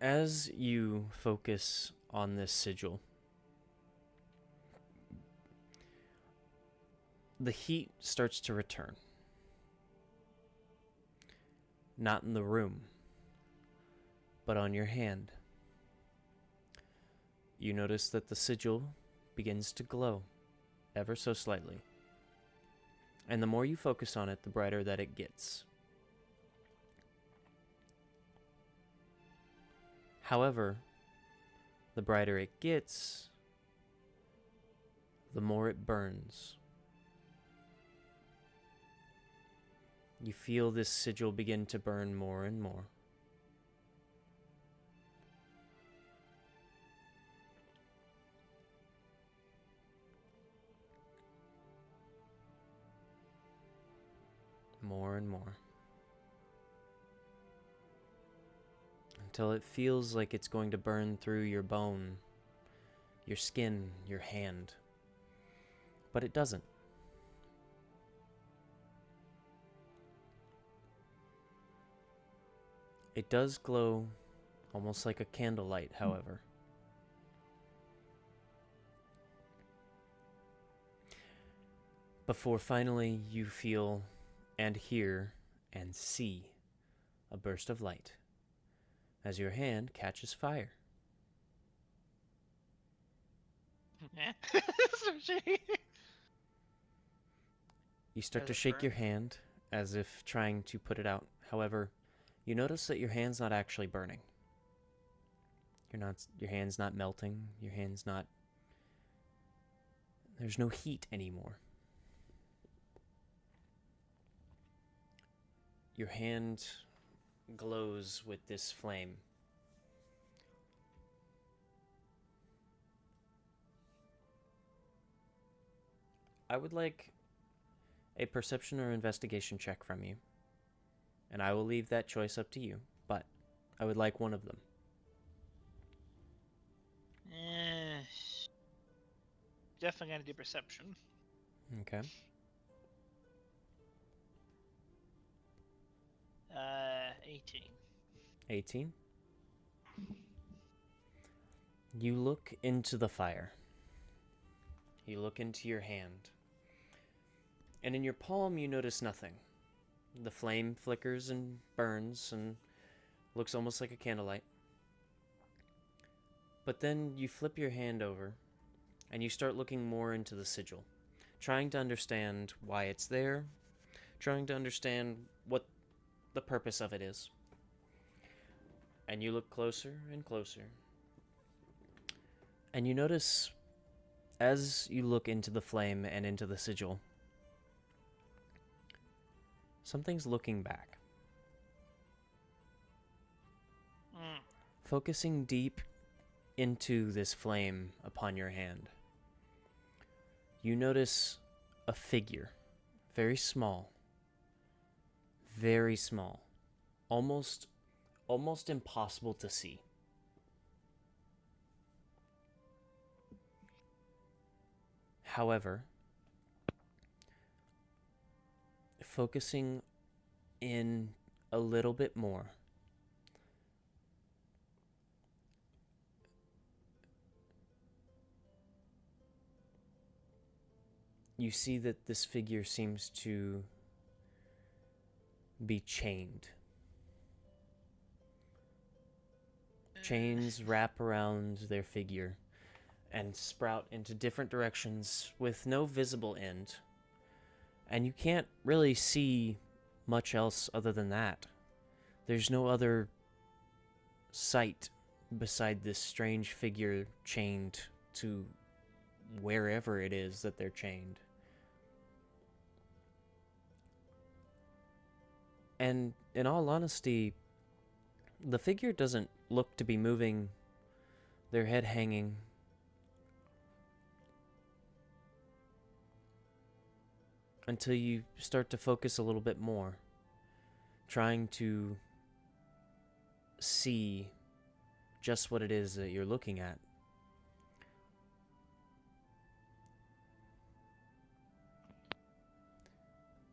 as you focus on this sigil, the heat starts to return. Not in the room, but on your hand. You notice that the sigil begins to glow, ever so slightly. And the more you focus on it, the brighter that it gets. However, the brighter it gets, the more it burns. You feel this sigil begin to burn more and more. More and more. Until it feels like it's going to burn through your bone, your skin, your hand. But it doesn't. It does glow almost like a candlelight, however. Before finally you feel and hear and see a burst of light as your hand catches fire. You start to Does it shake your burn? hand as if trying to put it out. However, you notice that your hand's not actually burning. Your hand's not melting. Your hand's not... There's no heat anymore. Your hand glows with this flame. I would like a perception or investigation check from you. And I will leave that choice up to you, but I would like one of them. Definitely gonna do perception. Okay. 18. 18. You look into the fire. You look into your hand. And in your palm, you notice nothing. The flame flickers and burns and looks almost like a candlelight. But then you flip your hand over and you start looking more into the sigil, trying to understand why it's there, trying to understand what the purpose of it is. And you look closer and closer. And you notice, as you look into the flame and into the sigil, something's looking back. Focusing deep into this flame upon your hand, you notice a figure, very small, almost impossible to see. However, focusing in a little bit more, you see that this figure seems to be chained. Chains wrap around their figure and sprout into different directions with no visible end. And you can't really see much else other than that. There's no other sight beside this strange figure chained to wherever it is that they're chained. And in all honesty, the figure doesn't look to be moving, their head hanging. Until you start to focus a little bit more, trying to see just what it is that you're looking at.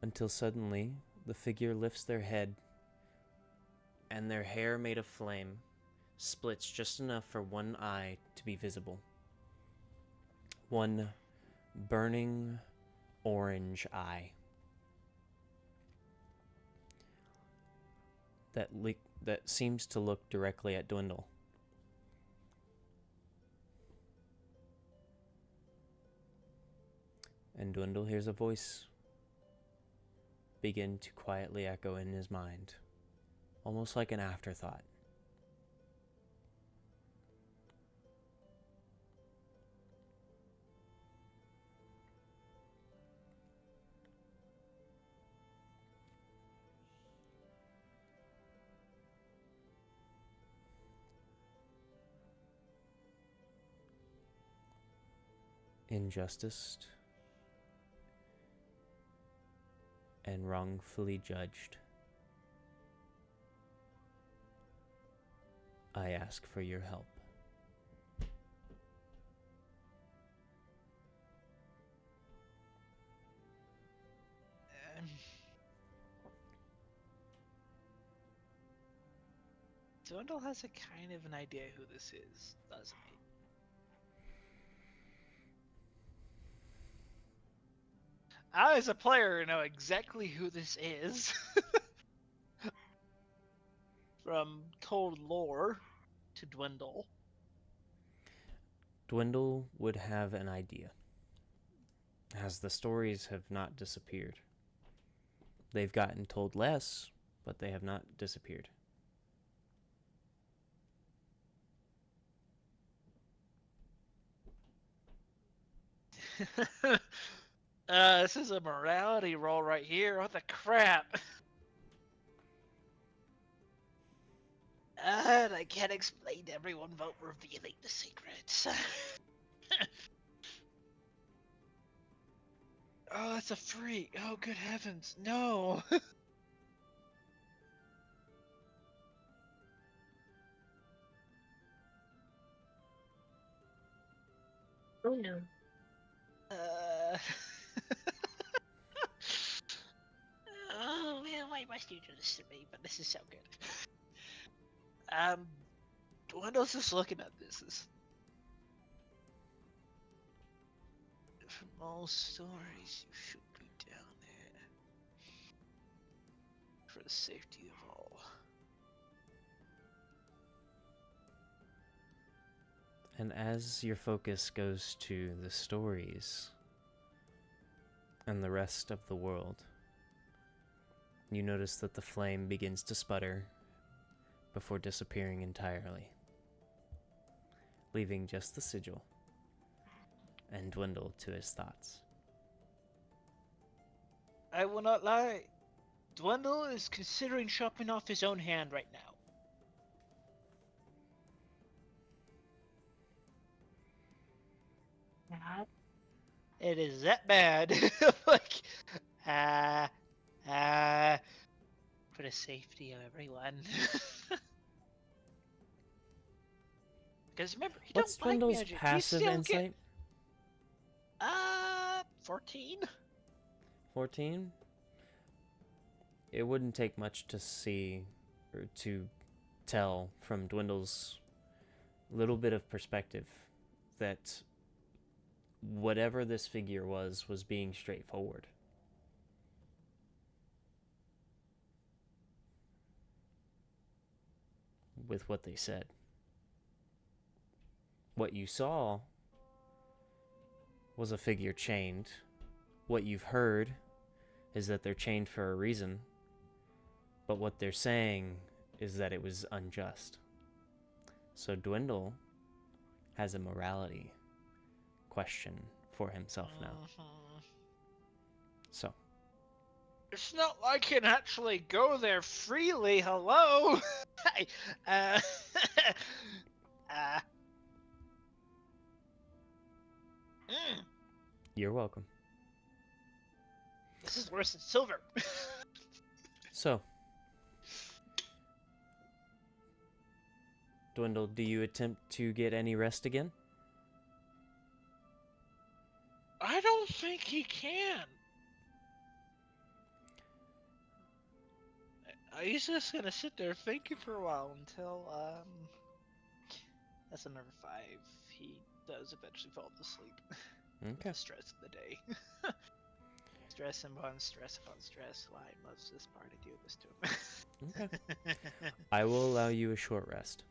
Until suddenly, the figure lifts their head, and their hair made of flame splits just enough for one eye to be visible. One burning orange eye that seems to look directly at Dwindle. And Dwindle hears a voice begin to quietly echo in his mind, almost like an afterthought. Injustice and wrongfully judged, I ask for your help. Dwindle has a kind of an idea who this is, doesn't he? I, as a player, know exactly who this is. From told lore to Dwindle. Dwindle would have an idea, as the stories have not disappeared. They've gotten told less, but they have not disappeared. This is a morality roll right here. What the crap? And I can't explain to everyone without revealing the secrets. Oh, that's a freak. Oh, good heavens. No. Oh no. Oh man, why must you do this to me? But this is so good. Dwindle's just looking at this. All stories, you should be down there. For the safety of all. And as your focus goes to the stories and the rest of the world, you notice that the flame begins to sputter before disappearing entirely, leaving just the sigil and dwindle to his thoughts. I will not lie. Dwindle is considering chopping off his own hand right now. That It is that bad. Like, ah, for the safety of everyone. Because remember, he What's don't like Dwindle's magic. He passive still insight? 14? 14? It wouldn't take much to see or to tell from Dwindle's little bit of perspective that whatever this figure was being straightforward. With what they said. What you saw was a figure chained. What you've heard is that they're chained for a reason. But what they're saying is that it was unjust. So Dwindle has a morality question for himself now. So. It's not like I can actually go there freely, hello? uh, uh, You're welcome. This is worse than silver. So. Dwindle, do you attempt to get any rest again? I don't think he can. He's just gonna sit there thinking for a while until, that's a number 5. He does eventually fall asleep. Okay. The stress of the day. Stress upon stress upon stress. Why must this party do this to him? Okay. I will allow you a short rest.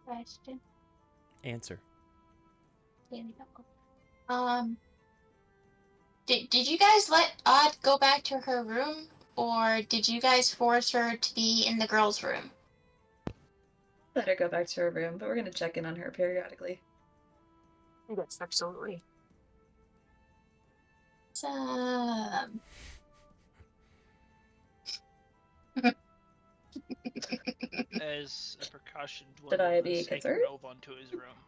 Question. Answer. Did you guys let Odd go back to her room, or did you guys force her to be in the girls' room? Let her go back to her room, but we're gonna check in on her periodically. Yes, absolutely. As a precaution, Should I Dwindle be has taken concerned? Rove to his room.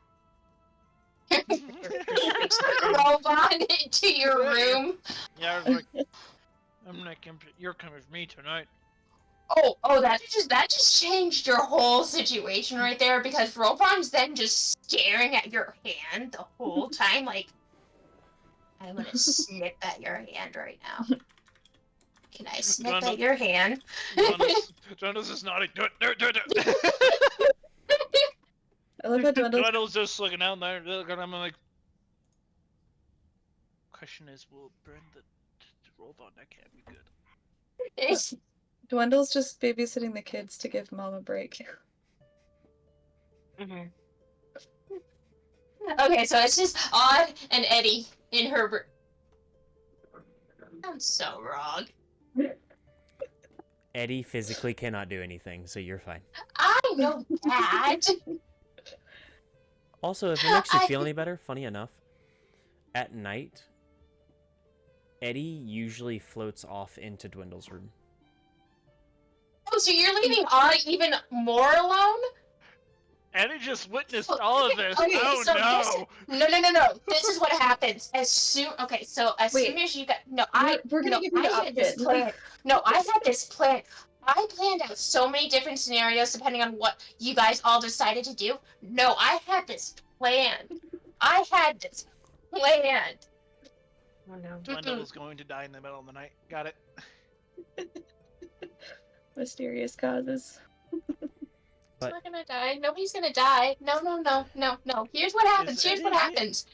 Robot into your room. Yeah, I was like, I'm not coming. You're coming with me tonight. Oh, that just changed your whole situation right there, because Robon's then just staring at your hand the whole time, like, I'm gonna snip at your hand right now. Can I snip at your hand? Dwindle's just nodding. Do it. I love how Dwindle's just looking out there, and I'm like, question is, will burn the robot? That can't be good. Dwindle's just babysitting the kids to give mom a break. Mm-hmm. Okay, so it's just Odd and Eddie in her room. I'm so wrong. Eddie physically cannot do anything, so you're fine. I know that. Also, if it makes you feel any better, funny enough, at night, Eddie usually floats off into Dwindle's room. Oh, so you're leaving Odd even more alone? Eddie just witnessed all of this. Okay, Oh so no! No. This is what happens. As soon as you got we're gonna give you the I had this option. plan. No, I had this plan. I planned out so many different scenarios depending on what you guys all decided to do. No, I had this planned. Oh no. Dwindle is going to die in the middle of the night. Got it. Mysterious causes. But not gonna die. Nobody's gonna die. No, no, no, no, no. Here's what happens. Here's what happens.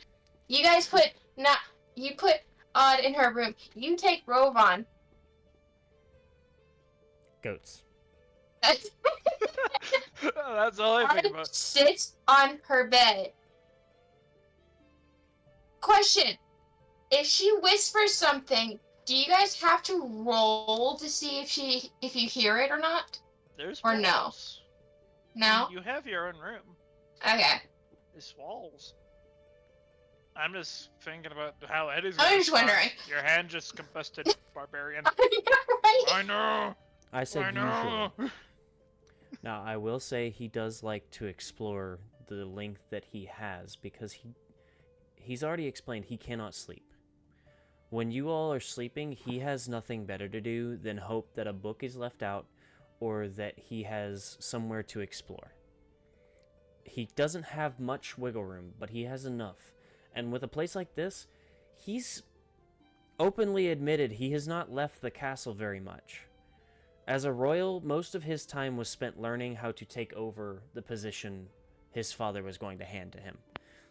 You guys put you put Odd in her room. You take Rove on. goats. That's all I think Odd about. sits on her bed. Question: if she whispers something, do you guys have to roll to see if you hear it or not? There's Or no? walls. No. You have your own room. Okay. There's walls. I'm just thinking about how Eddie's. I'm gonna just start. wondering. Your hand just combusted, barbarian. Right? I know. I said I know. usually. Now, I will say he does like to explore the length that he has because he's already explained he cannot sleep. When you all are sleeping, he has nothing better to do than hope that a book is left out or that he has somewhere to explore. He doesn't have much wiggle room, but he has enough. And with a place like this, he's openly admitted he has not left the castle very much. As a royal, most of his time was spent learning how to take over the position his father was going to hand to him.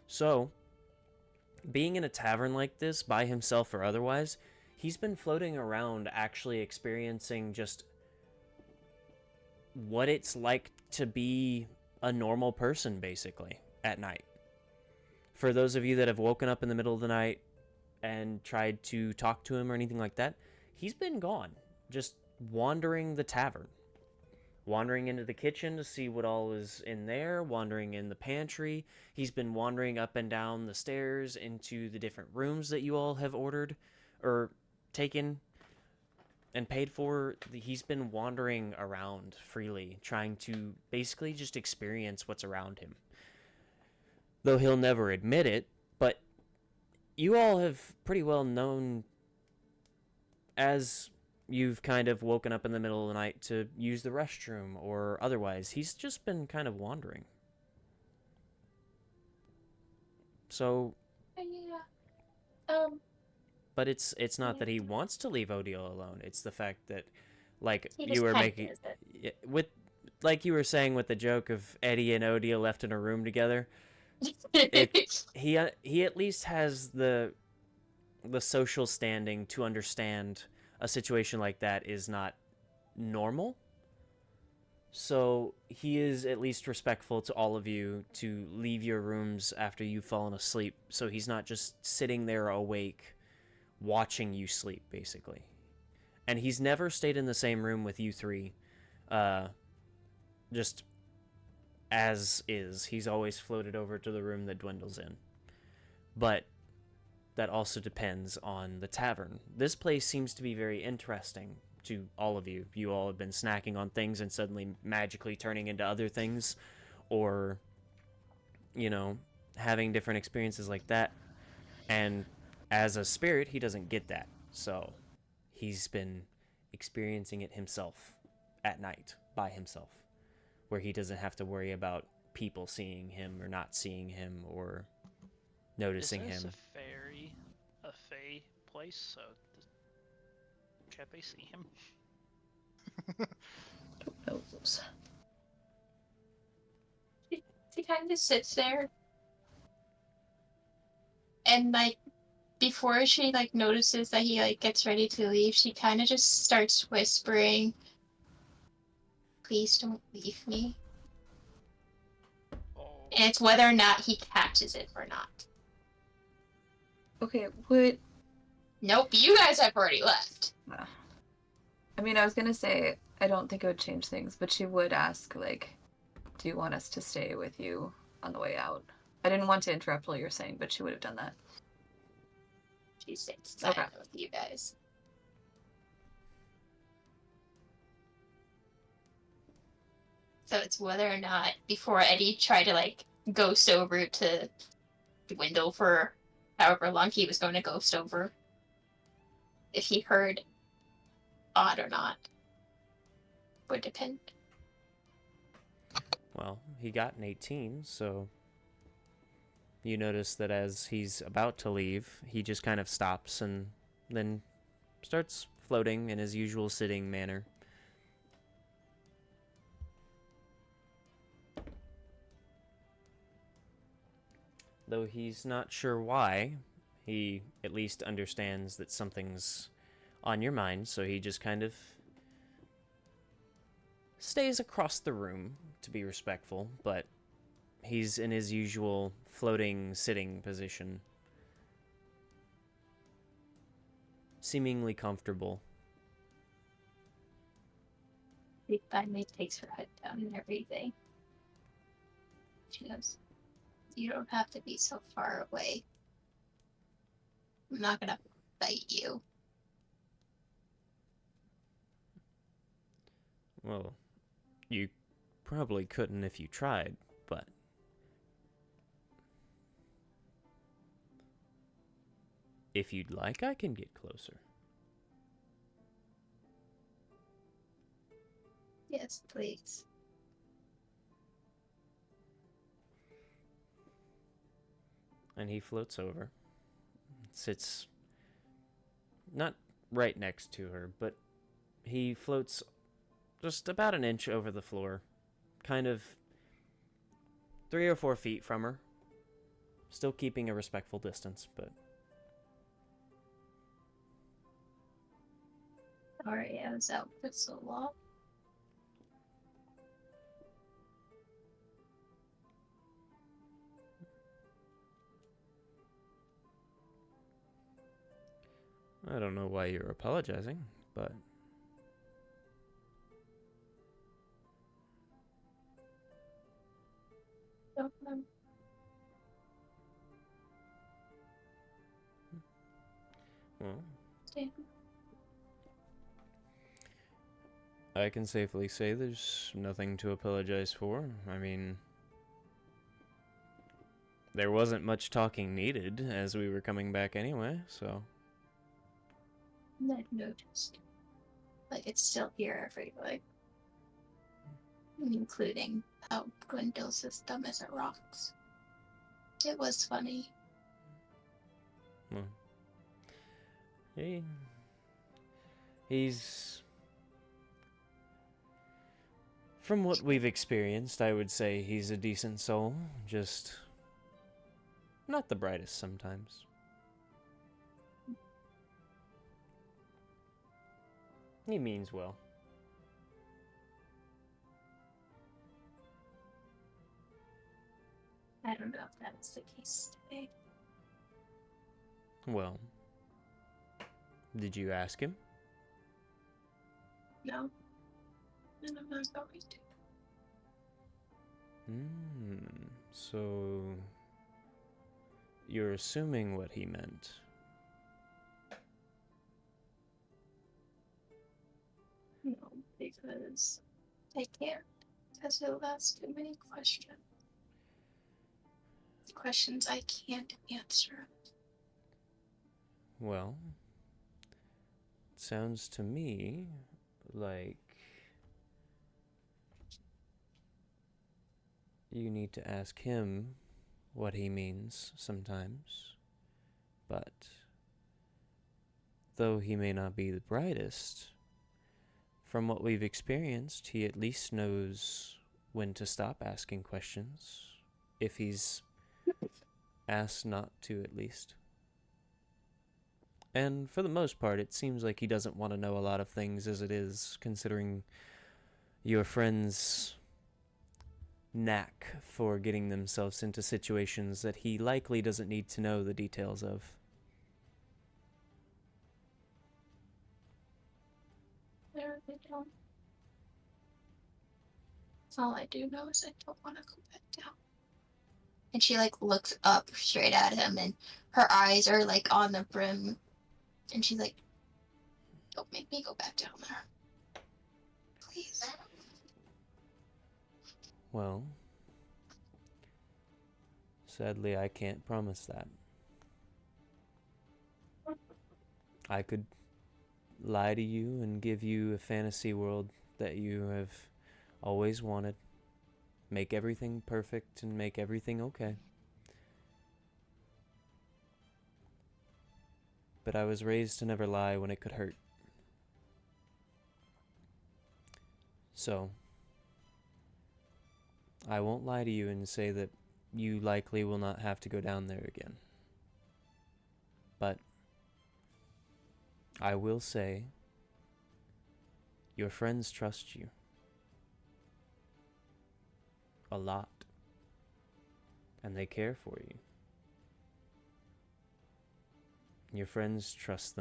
So, being in a tavern like this, by himself or otherwise, he's been floating around actually experiencing just what it's like to be a normal person, basically, at night. For those of you that have woken up in the middle of the night and tried to talk to him or anything like that, he's been gone, just wandering the tavern. Wandering into the kitchen to see what all is in there, wandering in the pantry. He's been wandering up and down the stairs into the different rooms that you all have ordered or taken and paid for. He's been wandering around freely, trying to basically just experience what's around him. Though he'll never admit it, but you all have pretty well known, as you've kind of woken up in the middle of the night to use the restroom or otherwise, he's just been kind of wandering. So, Yeah. but it's not that he wants to leave Odile alone. It's the fact that, like, He you just were kinda making does it. with, like you were saying with the joke of Eddie and Odile left in a room together. He at least has the social standing to understand a situation like that is not normal. So he is at least respectful to all of you to leave your rooms after you've fallen asleep, so he's not just sitting there awake watching you sleep, basically. And he's never stayed in the same room with you three, just as is. He's always floated over to the room that Dwindle's in. But that also depends on the tavern. This place seems to be very interesting to all of you. You all have been snacking on things and suddenly magically turning into other things, or, you know, having different experiences like that. And as a spirit, he doesn't get that. So he's been experiencing it himself at night by himself, where he doesn't have to worry about people seeing him or not seeing him or noticing Is this him. a fae place? So can't they see him? Who knows? He kind of sits there, and like before she like notices that he like gets ready to leave, she kind of just starts whispering, "Please don't leave me." Oh. And it's whether or not he catches it or not. Okay, would Nope, you guys have already left. I mean, I was gonna say I don't think it would change things, but she would ask, like, do you want us to stay with you on the way out? I didn't want to interrupt what you're saying, but she would have done that. She sits silent Okay. with you guys. So it's whether or not before Eddie tried to like ghost over to Dwindle for however long he was going to ghost over, if he heard Odd or not would depend. Well, he got an 18, so you notice that as he's about to leave, he just kind of stops and then starts floating in his usual sitting manner. though he's not sure why. He at least understands that something's on your mind, so he just kind of stays across the room to be respectful, but he's in his usual floating sitting position, seemingly comfortable. He finally takes her head down and everything. She goes, "You don't have to be so far away. I'm not gonna bite you." Well, you probably couldn't if you tried, but if you'd like, I can get closer. Yes, please. And he floats over, sits not right next to her, but he floats just about an inch over the floor, kind of 3 or 4 feet from her, still keeping a respectful distance, but Sorry, I was out for so long. I don't know why you're apologizing, but Don't well, understand. I can safely say there's nothing to apologize for. I mean, there wasn't much talking needed as we were coming back anyway, so. I noticed. Like, it's still here everywhere. Including how Grandia's dumb as it rocks. It was funny. Well, he's from what we've experienced, I would say he's a decent soul, just not the brightest sometimes. He means well. I don't know if that was the case today. Well, did you ask him? No. And I'm not going to. So you're assuming what he meant. No, because I can't. Because he'll ask too many questions. Questions I can't answer. Well, it sounds to me like you need to ask him what he means sometimes. But though he may not be the brightest, from what we've experienced, he at least knows when to stop asking questions, if he's asked not to at least. And for the most part, it seems like he doesn't want to know a lot of things as it is, considering your friend's knack for getting themselves into situations that he likely doesn't need to know the details of. I really don't. All I do know is I don't want to go back down. And she like looks up straight at him, and her eyes are like on the brim, and she's like, "Don't make me go back down there, please." Well, sadly, I can't promise that. I could lie to you and give you a fantasy world that you have always wanted. Make everything perfect and make everything okay. But I was raised to never lie when it could hurt. So, I won't lie to you and say that you likely will not have to go down there again. But I will say, your friends trust you. A lot. And they care for you. Your friends trust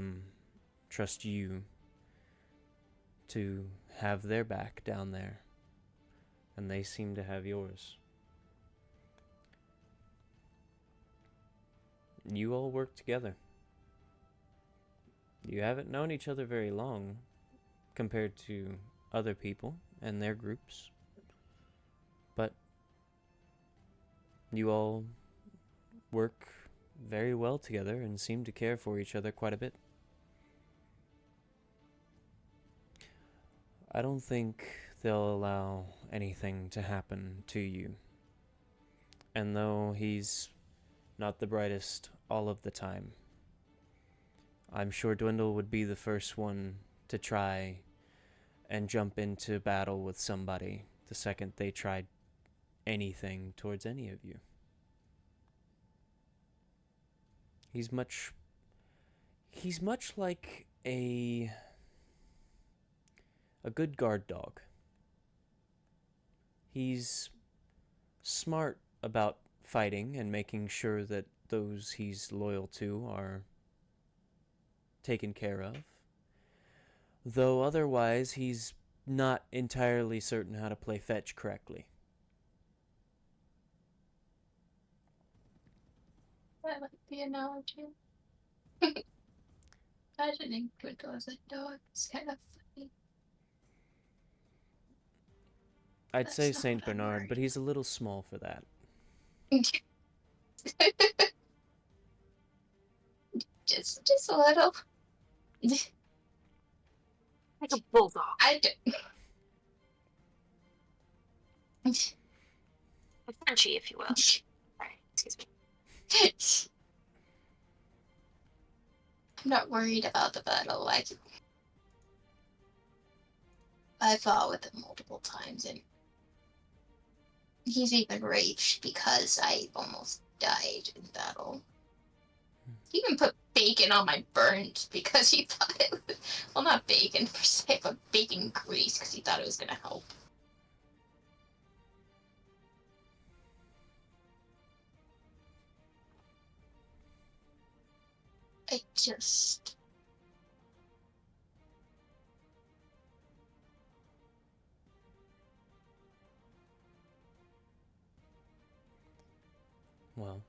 you to have their back down there. And they seem to have yours. You all work together. You haven't known each other very long compared to other people and their groups. But you all work very well together and seem to care for each other quite a bit. I don't think they'll allow anything to happen to you. And though he's not the brightest all of the time, I'm sure Dwindle would be the first one to try and jump into battle with somebody the second they tried anything towards any of you. He's much like a good guard dog. He's smart about fighting and making sure that those he's loyal to are taken care of. Though otherwise, he's not entirely certain how to play fetch correctly. I like the analogy. Imagining Twinkle as a dog is kind of funny. I'd That's say not Saint what I'm Bernard, worried but he's a little small for that. just a little. Like a bulldog. I do. A Frenchie, if you will. Sorry, excuse me. I'm not worried about the battle. I fought with him multiple times, and he's even raged because I almost died in battle. He even put bacon on my burns because he thought it was, well, not bacon per se, but bacon grease because he thought it was going to help. I just... Well,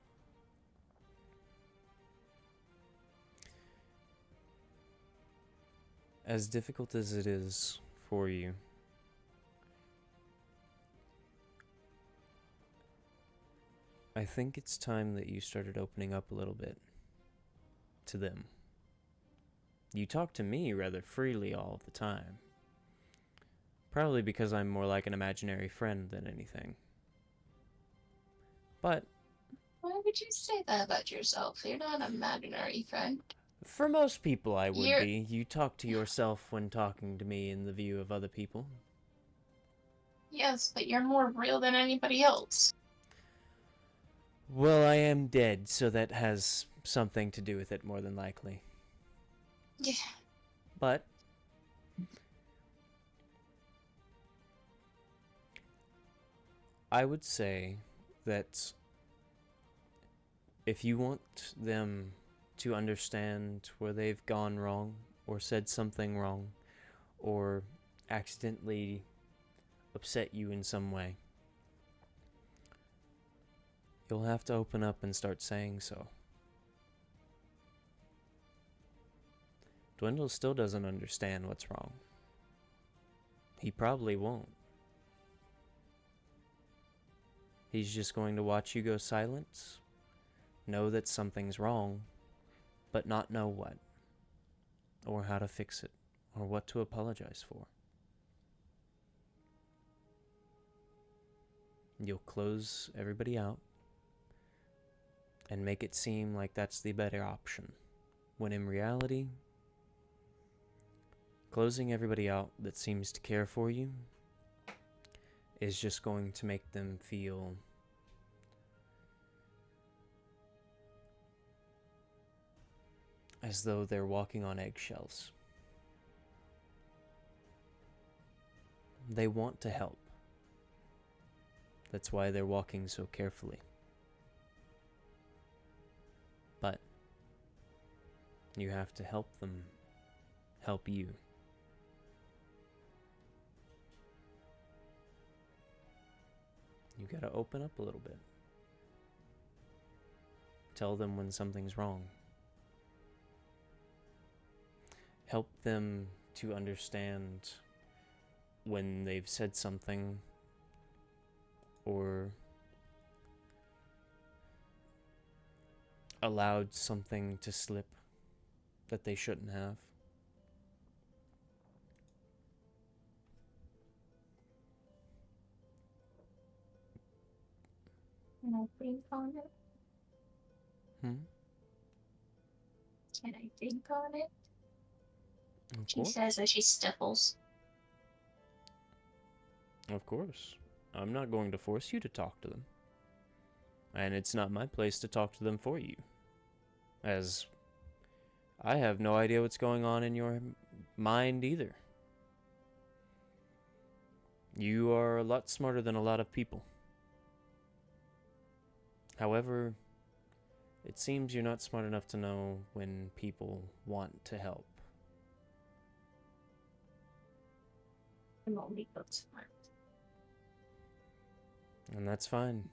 as difficult as it is for you, I think it's time that you started opening up a little bit to them. You talk to me rather freely all the time. Probably because I'm more like an imaginary friend than anything. But Why would you say that about yourself? You're not an imaginary friend. for most people I would You're- be. You talk to yourself when talking to me in the view of other people. Yes, but you're more real than anybody else. Well, I am dead, so that has something to do with it more than likely. Yeah. But I would say that if you want them to understand where they've gone wrong, or said something wrong, or accidentally upset you in some way, you'll have to open up and start saying so. Dwindle still doesn't understand what's wrong. He probably won't. He's just going to watch you go silent, know that something's wrong, but not know what, or how to fix it, or what to apologize for. You'll close everybody out and make it seem like that's the better option, when in reality, closing everybody out that seems to care for you is just going to make them feel as though they're walking on eggshells. They want to help. That's why they're walking so carefully. But you have to help them help you. You gotta open up a little bit. Tell them when something's wrong. Help them to understand when they've said something or allowed something to slip that they shouldn't have. Can I think on it? Hmm? Can I think on it? Of She course. says as she sniffles. Of course. I'm not going to force you to talk to them. And it's not my place to talk to them for you. As I have no idea what's going on in your mind either. You are a lot smarter than a lot of people. However, it seems you're not smart enough to know when people want to help. I'm only good smart. And that's fine.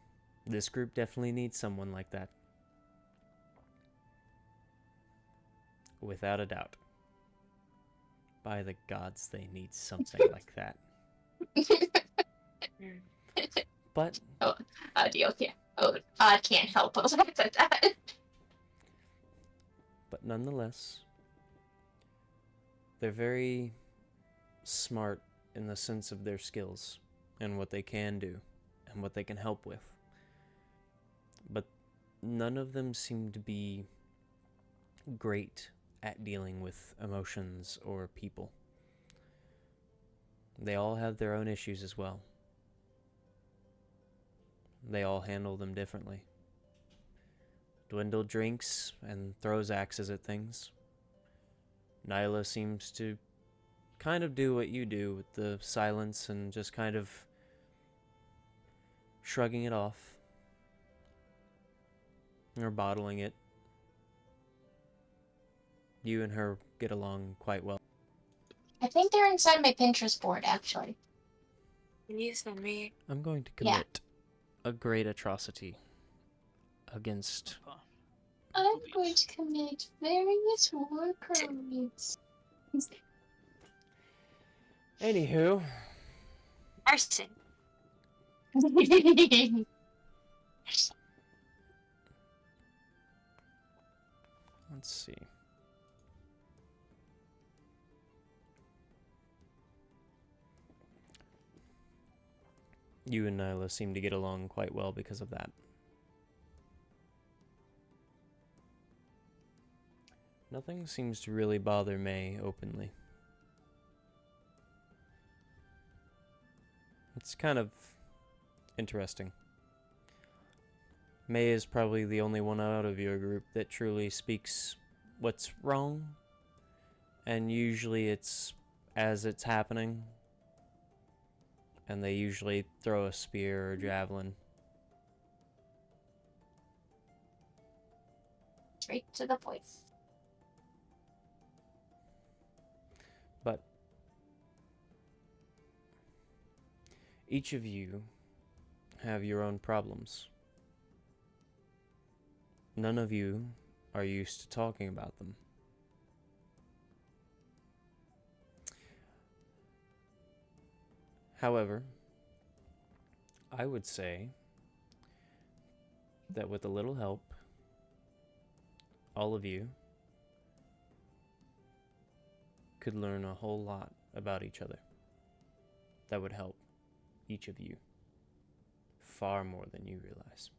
This group definitely needs someone like that. Without a doubt. By the gods, they need something like that. But Oh, deal, yeah. Oh, I can't help us after that. But nonetheless, they're very smart in the sense of their skills and what they can do and what they can help with. But none of them seem to be great at dealing with emotions or people. They all have their own issues as well. They all handle them differently. Dwindle drinks and throws axes at things. Nyla seems to kind of do what you do with the silence and just kind of shrugging it off. Or bottling it. You and her get along quite well. I think they're inside my Pinterest board, actually. Can you send me? I'm going to commit a great atrocity against... I'm going to commit various war crimes. Anywho, Arson. let's see. You and Nyla seem to get along quite well because of that. Nothing seems to really bother May openly. It's kind of interesting. May is probably the only one out of your group that truly speaks what's wrong, and usually it's as it's happening, and they usually throw a spear or javelin. Straight to the voice. But each of you have your own problems. None of you are used to talking about them. However, I would say that with a little help, all of you could learn a whole lot about each other that would help each of you far more than you realize.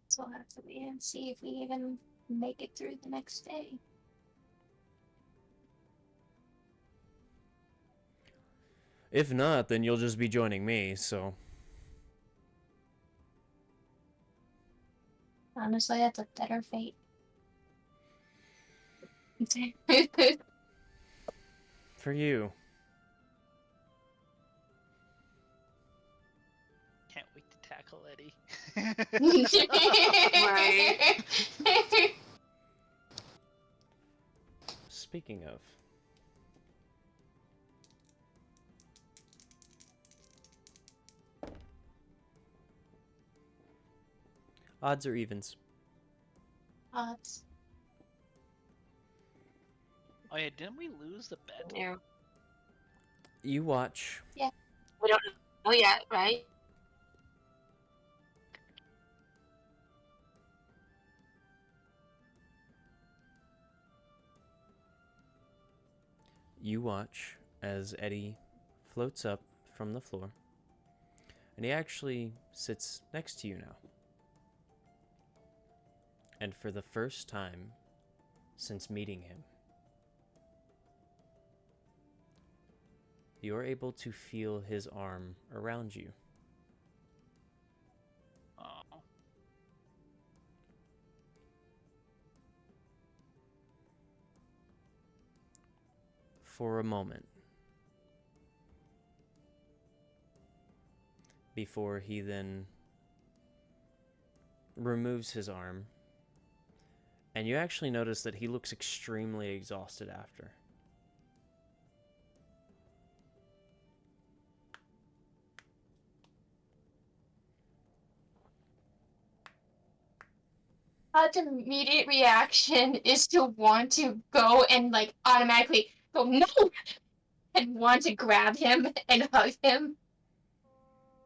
So we'll have to wait and see if we even make it through the next day. If not, then you'll just be joining me, so... Honestly, that's a better fate. For you. Can't wait to tackle Eddie. Right. Speaking of, odds or evens? Odds. Oh yeah, didn't we lose the bet? Yeah. You watch We don't know yet, right? as Eddie floats up from the floor, and he actually sits next to you now. And for the first time since meeting him, you're able to feel his arm around you. Oh. For a moment, before he then removes his arm, and you actually notice that he looks extremely exhausted after. Todd's immediate reaction is to want to go and like automatically go no, and want to grab him and hug him.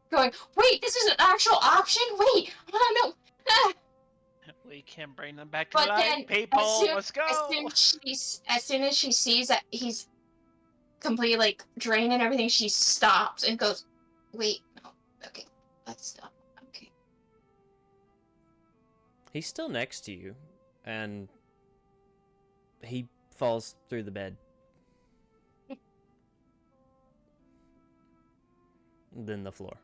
Going, wait, this is an actual option. Wait, oh no. Ah. We can bring them back to But life, then, people. Let's go. as soon as she sees that he's completely like drained and everything, she stops and goes, "Wait, no, okay, let's stop." Okay. He's still next to you, and he falls through the bed. Then the floor.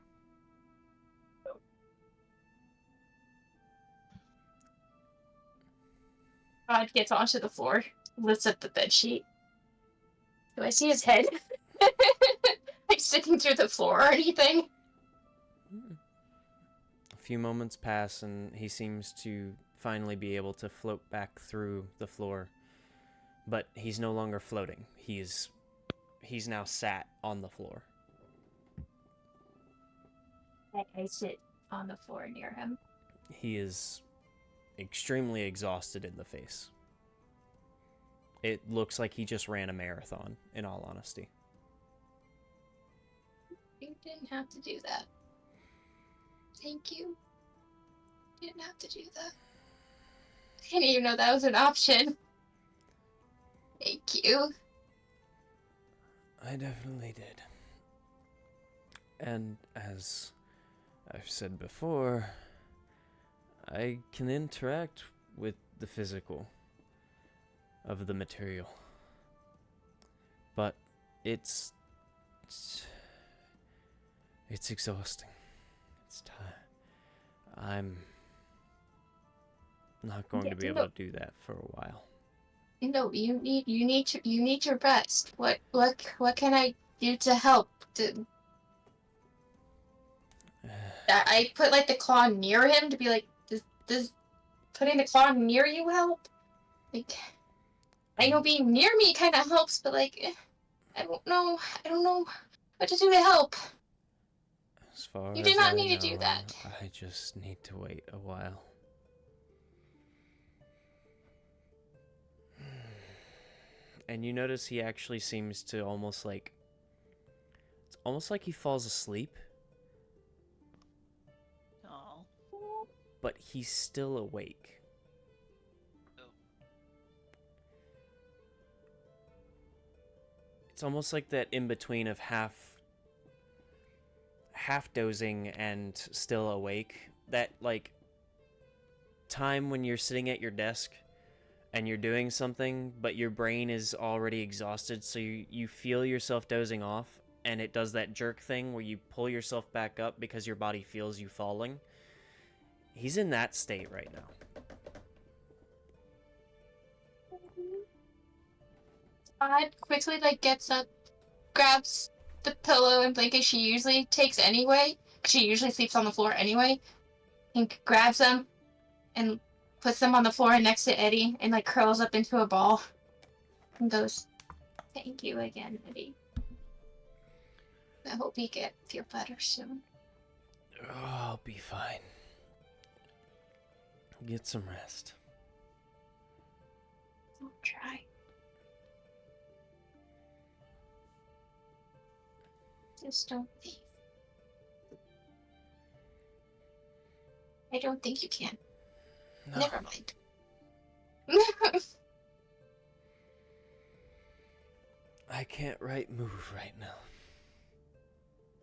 Todd gets onto the floor, lifts up the bed sheet. Do I see his head? Like sticking through the floor or anything? A few moments pass, and he seems to finally be able to float back through the floor. But he's no longer floating. He's now sat on the floor. I sit on the floor near him. He is extremely exhausted in the face. It looks like he just ran a marathon, in all honesty. You didn't have to do that. Thank you. You didn't have to do that. I didn't even know that was an option. Thank you. I definitely did. And as I've said before, I can interact with the physical of the material. But it's exhausting. It's time. I'm not going to be able to do that for a while. No, you need your rest. What can I do to help? I put like the claw near him to be like, does putting the claw near you help? Like, I know being near me kind of helps, but like, I don't know what to do to help. As far You did as not I need to know, do that. I just need to wait a while. And you notice he actually seems to almost like... It's almost like he falls asleep, Oh. but he's still awake. It's almost like that in-between of half dozing and still awake. That, like, time when you're sitting at your desk and you're doing something, but your brain is already exhausted, so you feel yourself dozing off, and it does that jerk thing where you pull yourself back up because your body feels you falling. He's in that state right now. Odd quickly gets up, grabs the pillow and blanket she usually takes anyway. 'Cause she usually sleeps on the floor anyway. And grabs them and puts them on the floor next to Eddie and curls up into a ball and goes, "Thank you again, Eddie. I hope you feel better soon." Oh, I'll be fine. Get some rest. I'll try. Just don't leave. I don't think you can. No. Never mind. I can't move right now.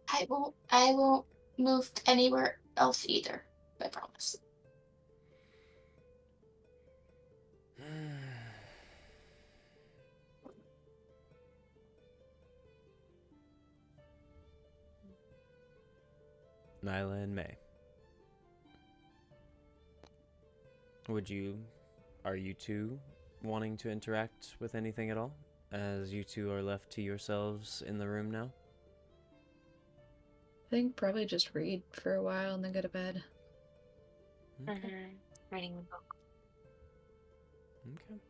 I won't move anywhere else either. I promise. Nyla and May. Are you two wanting to interact with anything at all? As you two are left to yourselves in the room now? I think probably just read for a while and then go to bed. Okay. Reading the book. Okay.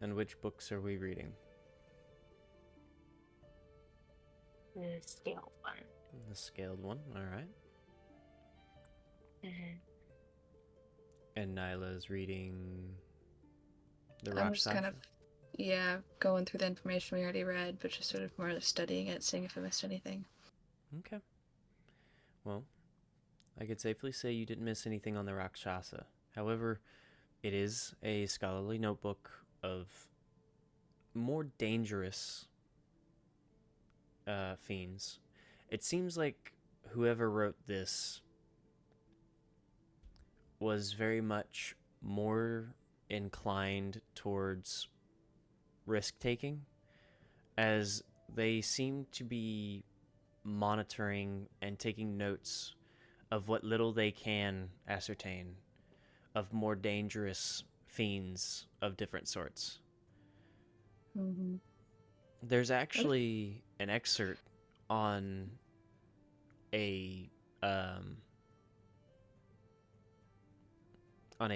And which books are we reading? The scaled one. The scaled one, alright. Mm-hmm. And Nyla's reading the I'm Rock just kind of, going through the information we already read, but just sort of more studying it, seeing if I missed anything. Okay. Well, I could safely say you didn't miss anything on the Rakshasa. However, it is a scholarly notebook of more dangerous fiends. It seems like whoever wrote this was very much more inclined towards risk-taking, as they seem to be monitoring and taking notes of what little they can ascertain of more dangerous fiends of different sorts. Mm-hmm. There's actually an excerpt on a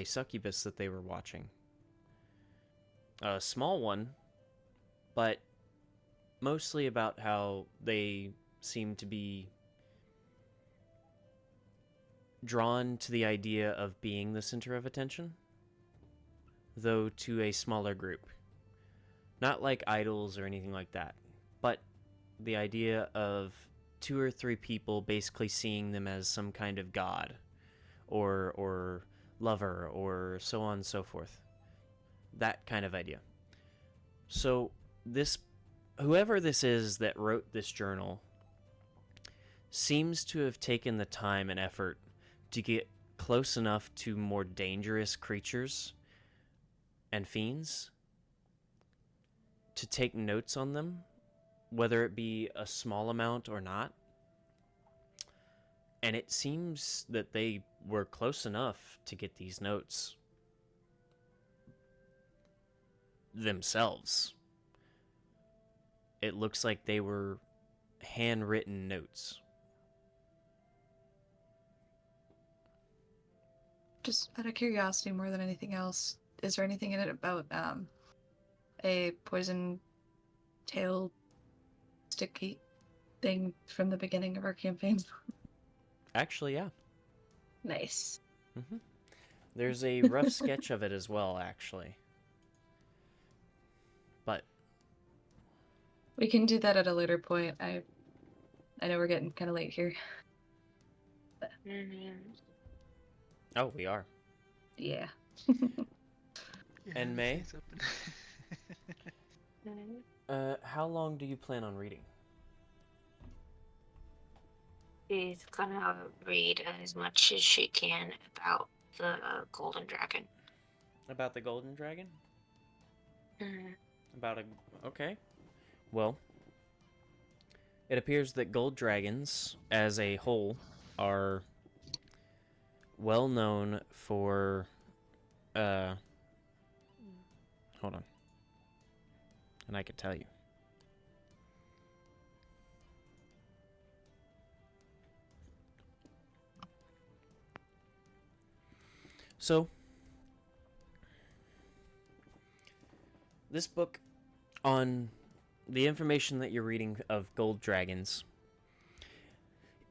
succubus that they were watching. A small one, but mostly about how they seem to be drawn to the idea of being the center of attention, though to a smaller group. Not like idols or anything like that, but the idea of 2 or 3 people basically seeing them as some kind of god or lover or so on and so forth. That kind of idea. So whoever this is that wrote this journal seems to have taken the time and effort to get close enough to more dangerous creatures and fiends to take notes on them, whether it be a small amount or not. And it seems that they were close enough to get these notes themselves. It looks like they were handwritten notes. Just out of curiosity more than anything else, is there anything in it about a poison tail sticky thing from the beginning of our campaign? Actually, yeah. Nice. Mm-hmm. There's a rough sketch of it as well, actually. But We can do that at a later point. I know we're getting kind of late here. Mm-hmm. oh, we are. Yeah. And May? Say something. How long do you plan on reading? She's gonna read as much as she can about the golden dragon. About the golden dragon? Mm-hmm. Okay. Well, It appears that gold dragons, as a whole, are well known for. Hold on. And I could tell you. So, this book, on the information that you're reading of gold dragons,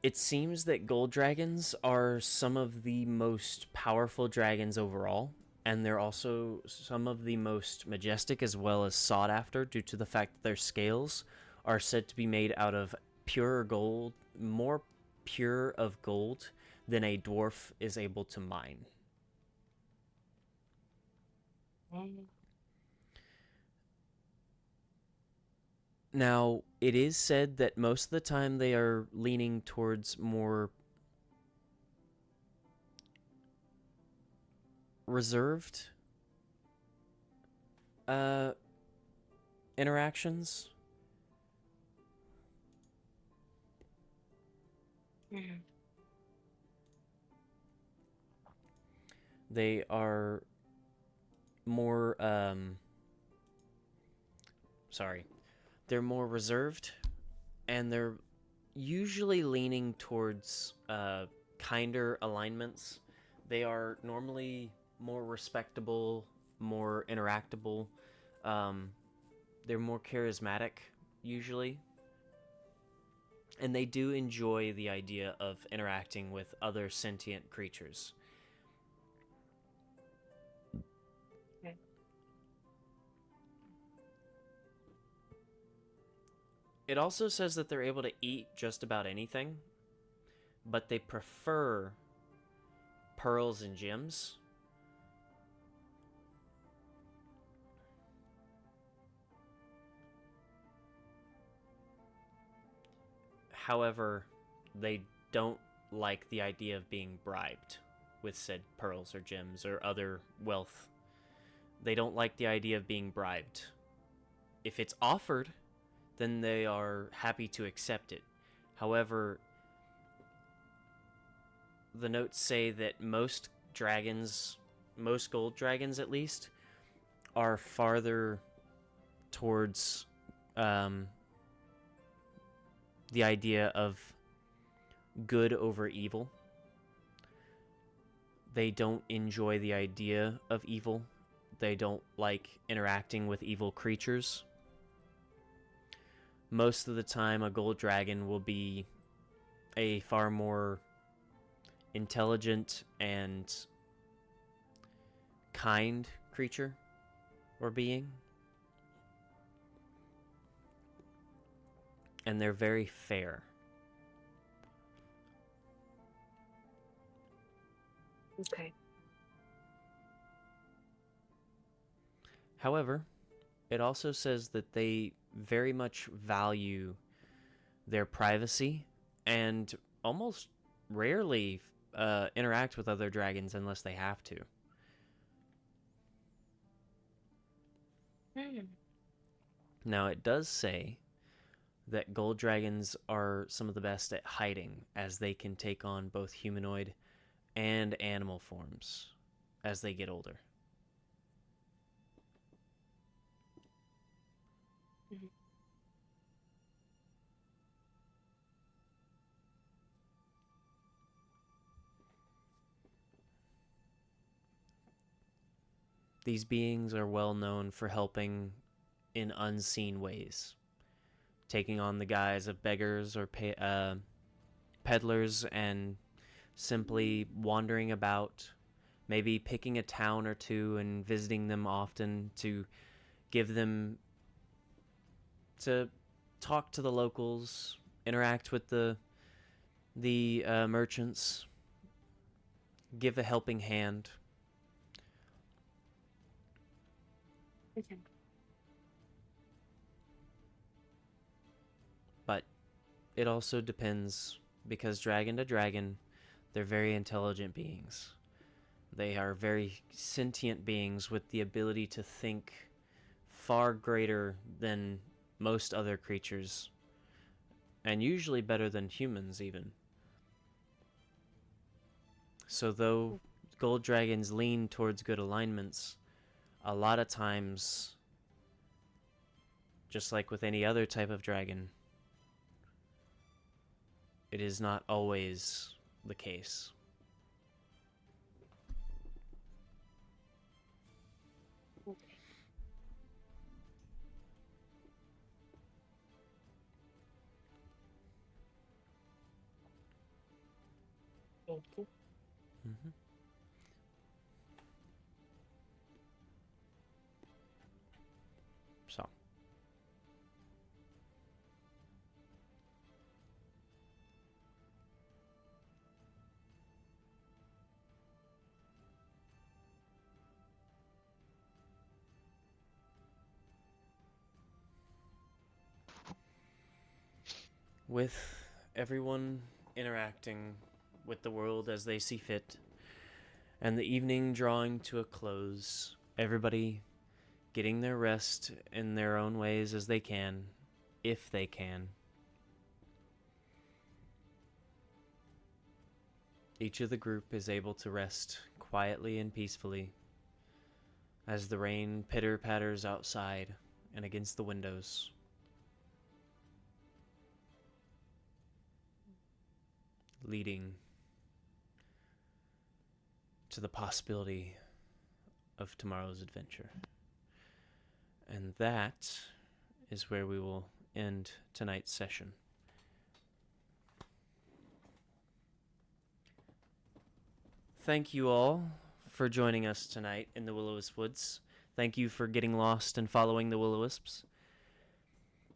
it seems that gold dragons are some of the most powerful dragons overall, and they're also some of the most majestic as well as sought after due to the fact that their scales are said to be made out of pure gold, more pure of gold than a dwarf is able to mine. Now, it is said that most of the time they are leaning towards more reserved interactions. They are more they're more reserved, and they're usually leaning towards kinder alignments. They are normally more respectable, more interactable. They're more charismatic, usually. And they do enjoy the idea of interacting with other sentient creatures. Okay. It also says that they're able to eat just about anything, but they prefer pearls and gems. However, they don't like the idea of being bribed with said pearls or gems or other wealth. They don't like the idea of being bribed. If it's offered, then they are happy to accept it. However, the notes say that most dragons, most gold dragons at least, are farther towards the idea of good over evil. They don't enjoy the idea of evil. They don't like interacting with evil creatures. Most of the time, a gold dragon will be a far more intelligent and kind creature or being. And they're very fair. Okay. However, it also says that they very much value their privacy and almost rarely interact with other dragons unless they have to. Now, it does say that gold dragons are some of the best at hiding, as they can take on both humanoid and animal forms as they get older. These beings are well known for helping in unseen ways, taking on the guise of beggars or peddlers and simply wandering about, maybe picking a town or two and visiting them often to give them, to talk to the locals, interact with the merchants, give a helping hand. But it also depends, because dragon to dragon, they're very intelligent beings. They are very sentient beings with the ability to think far greater than most other creatures and usually better than humans even. So though gold dragons lean towards good alignments, a lot of times, just like with any other type of dragon, it is not always the case. Thank you. Mm-hmm. So. With everyone interacting with the world as they see fit, and the evening drawing to a close, everybody getting their rest in their own ways as they can, if they can. Each of the group is able to rest quietly and peacefully as the rain pitter-patters outside and against the windows. Leading to the possibility of tomorrow's adventure. And that is where we will end tonight's session. Thank you all for joining us tonight in the Will-O-Wisp Woods. Thank you for getting lost and following the Will-O-Wisps.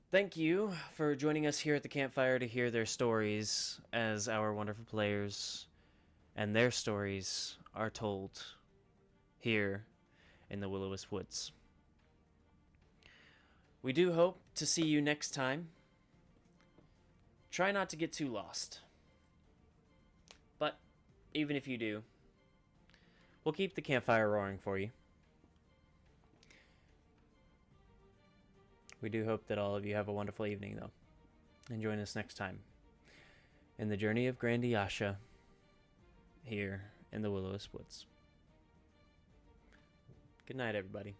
Thank you for joining us here at the campfire to hear their stories as our wonderful players and their stories are told here in the Will-O-Wisp Woods. We do hope to see you next time. Try not to get too lost. But even if you do, we'll keep the campfire roaring for you. We do hope that all of you have a wonderful evening, though. And join us next time in the journey of Grandiasha here in the Will-O-Wisp Woods. Good night, everybody.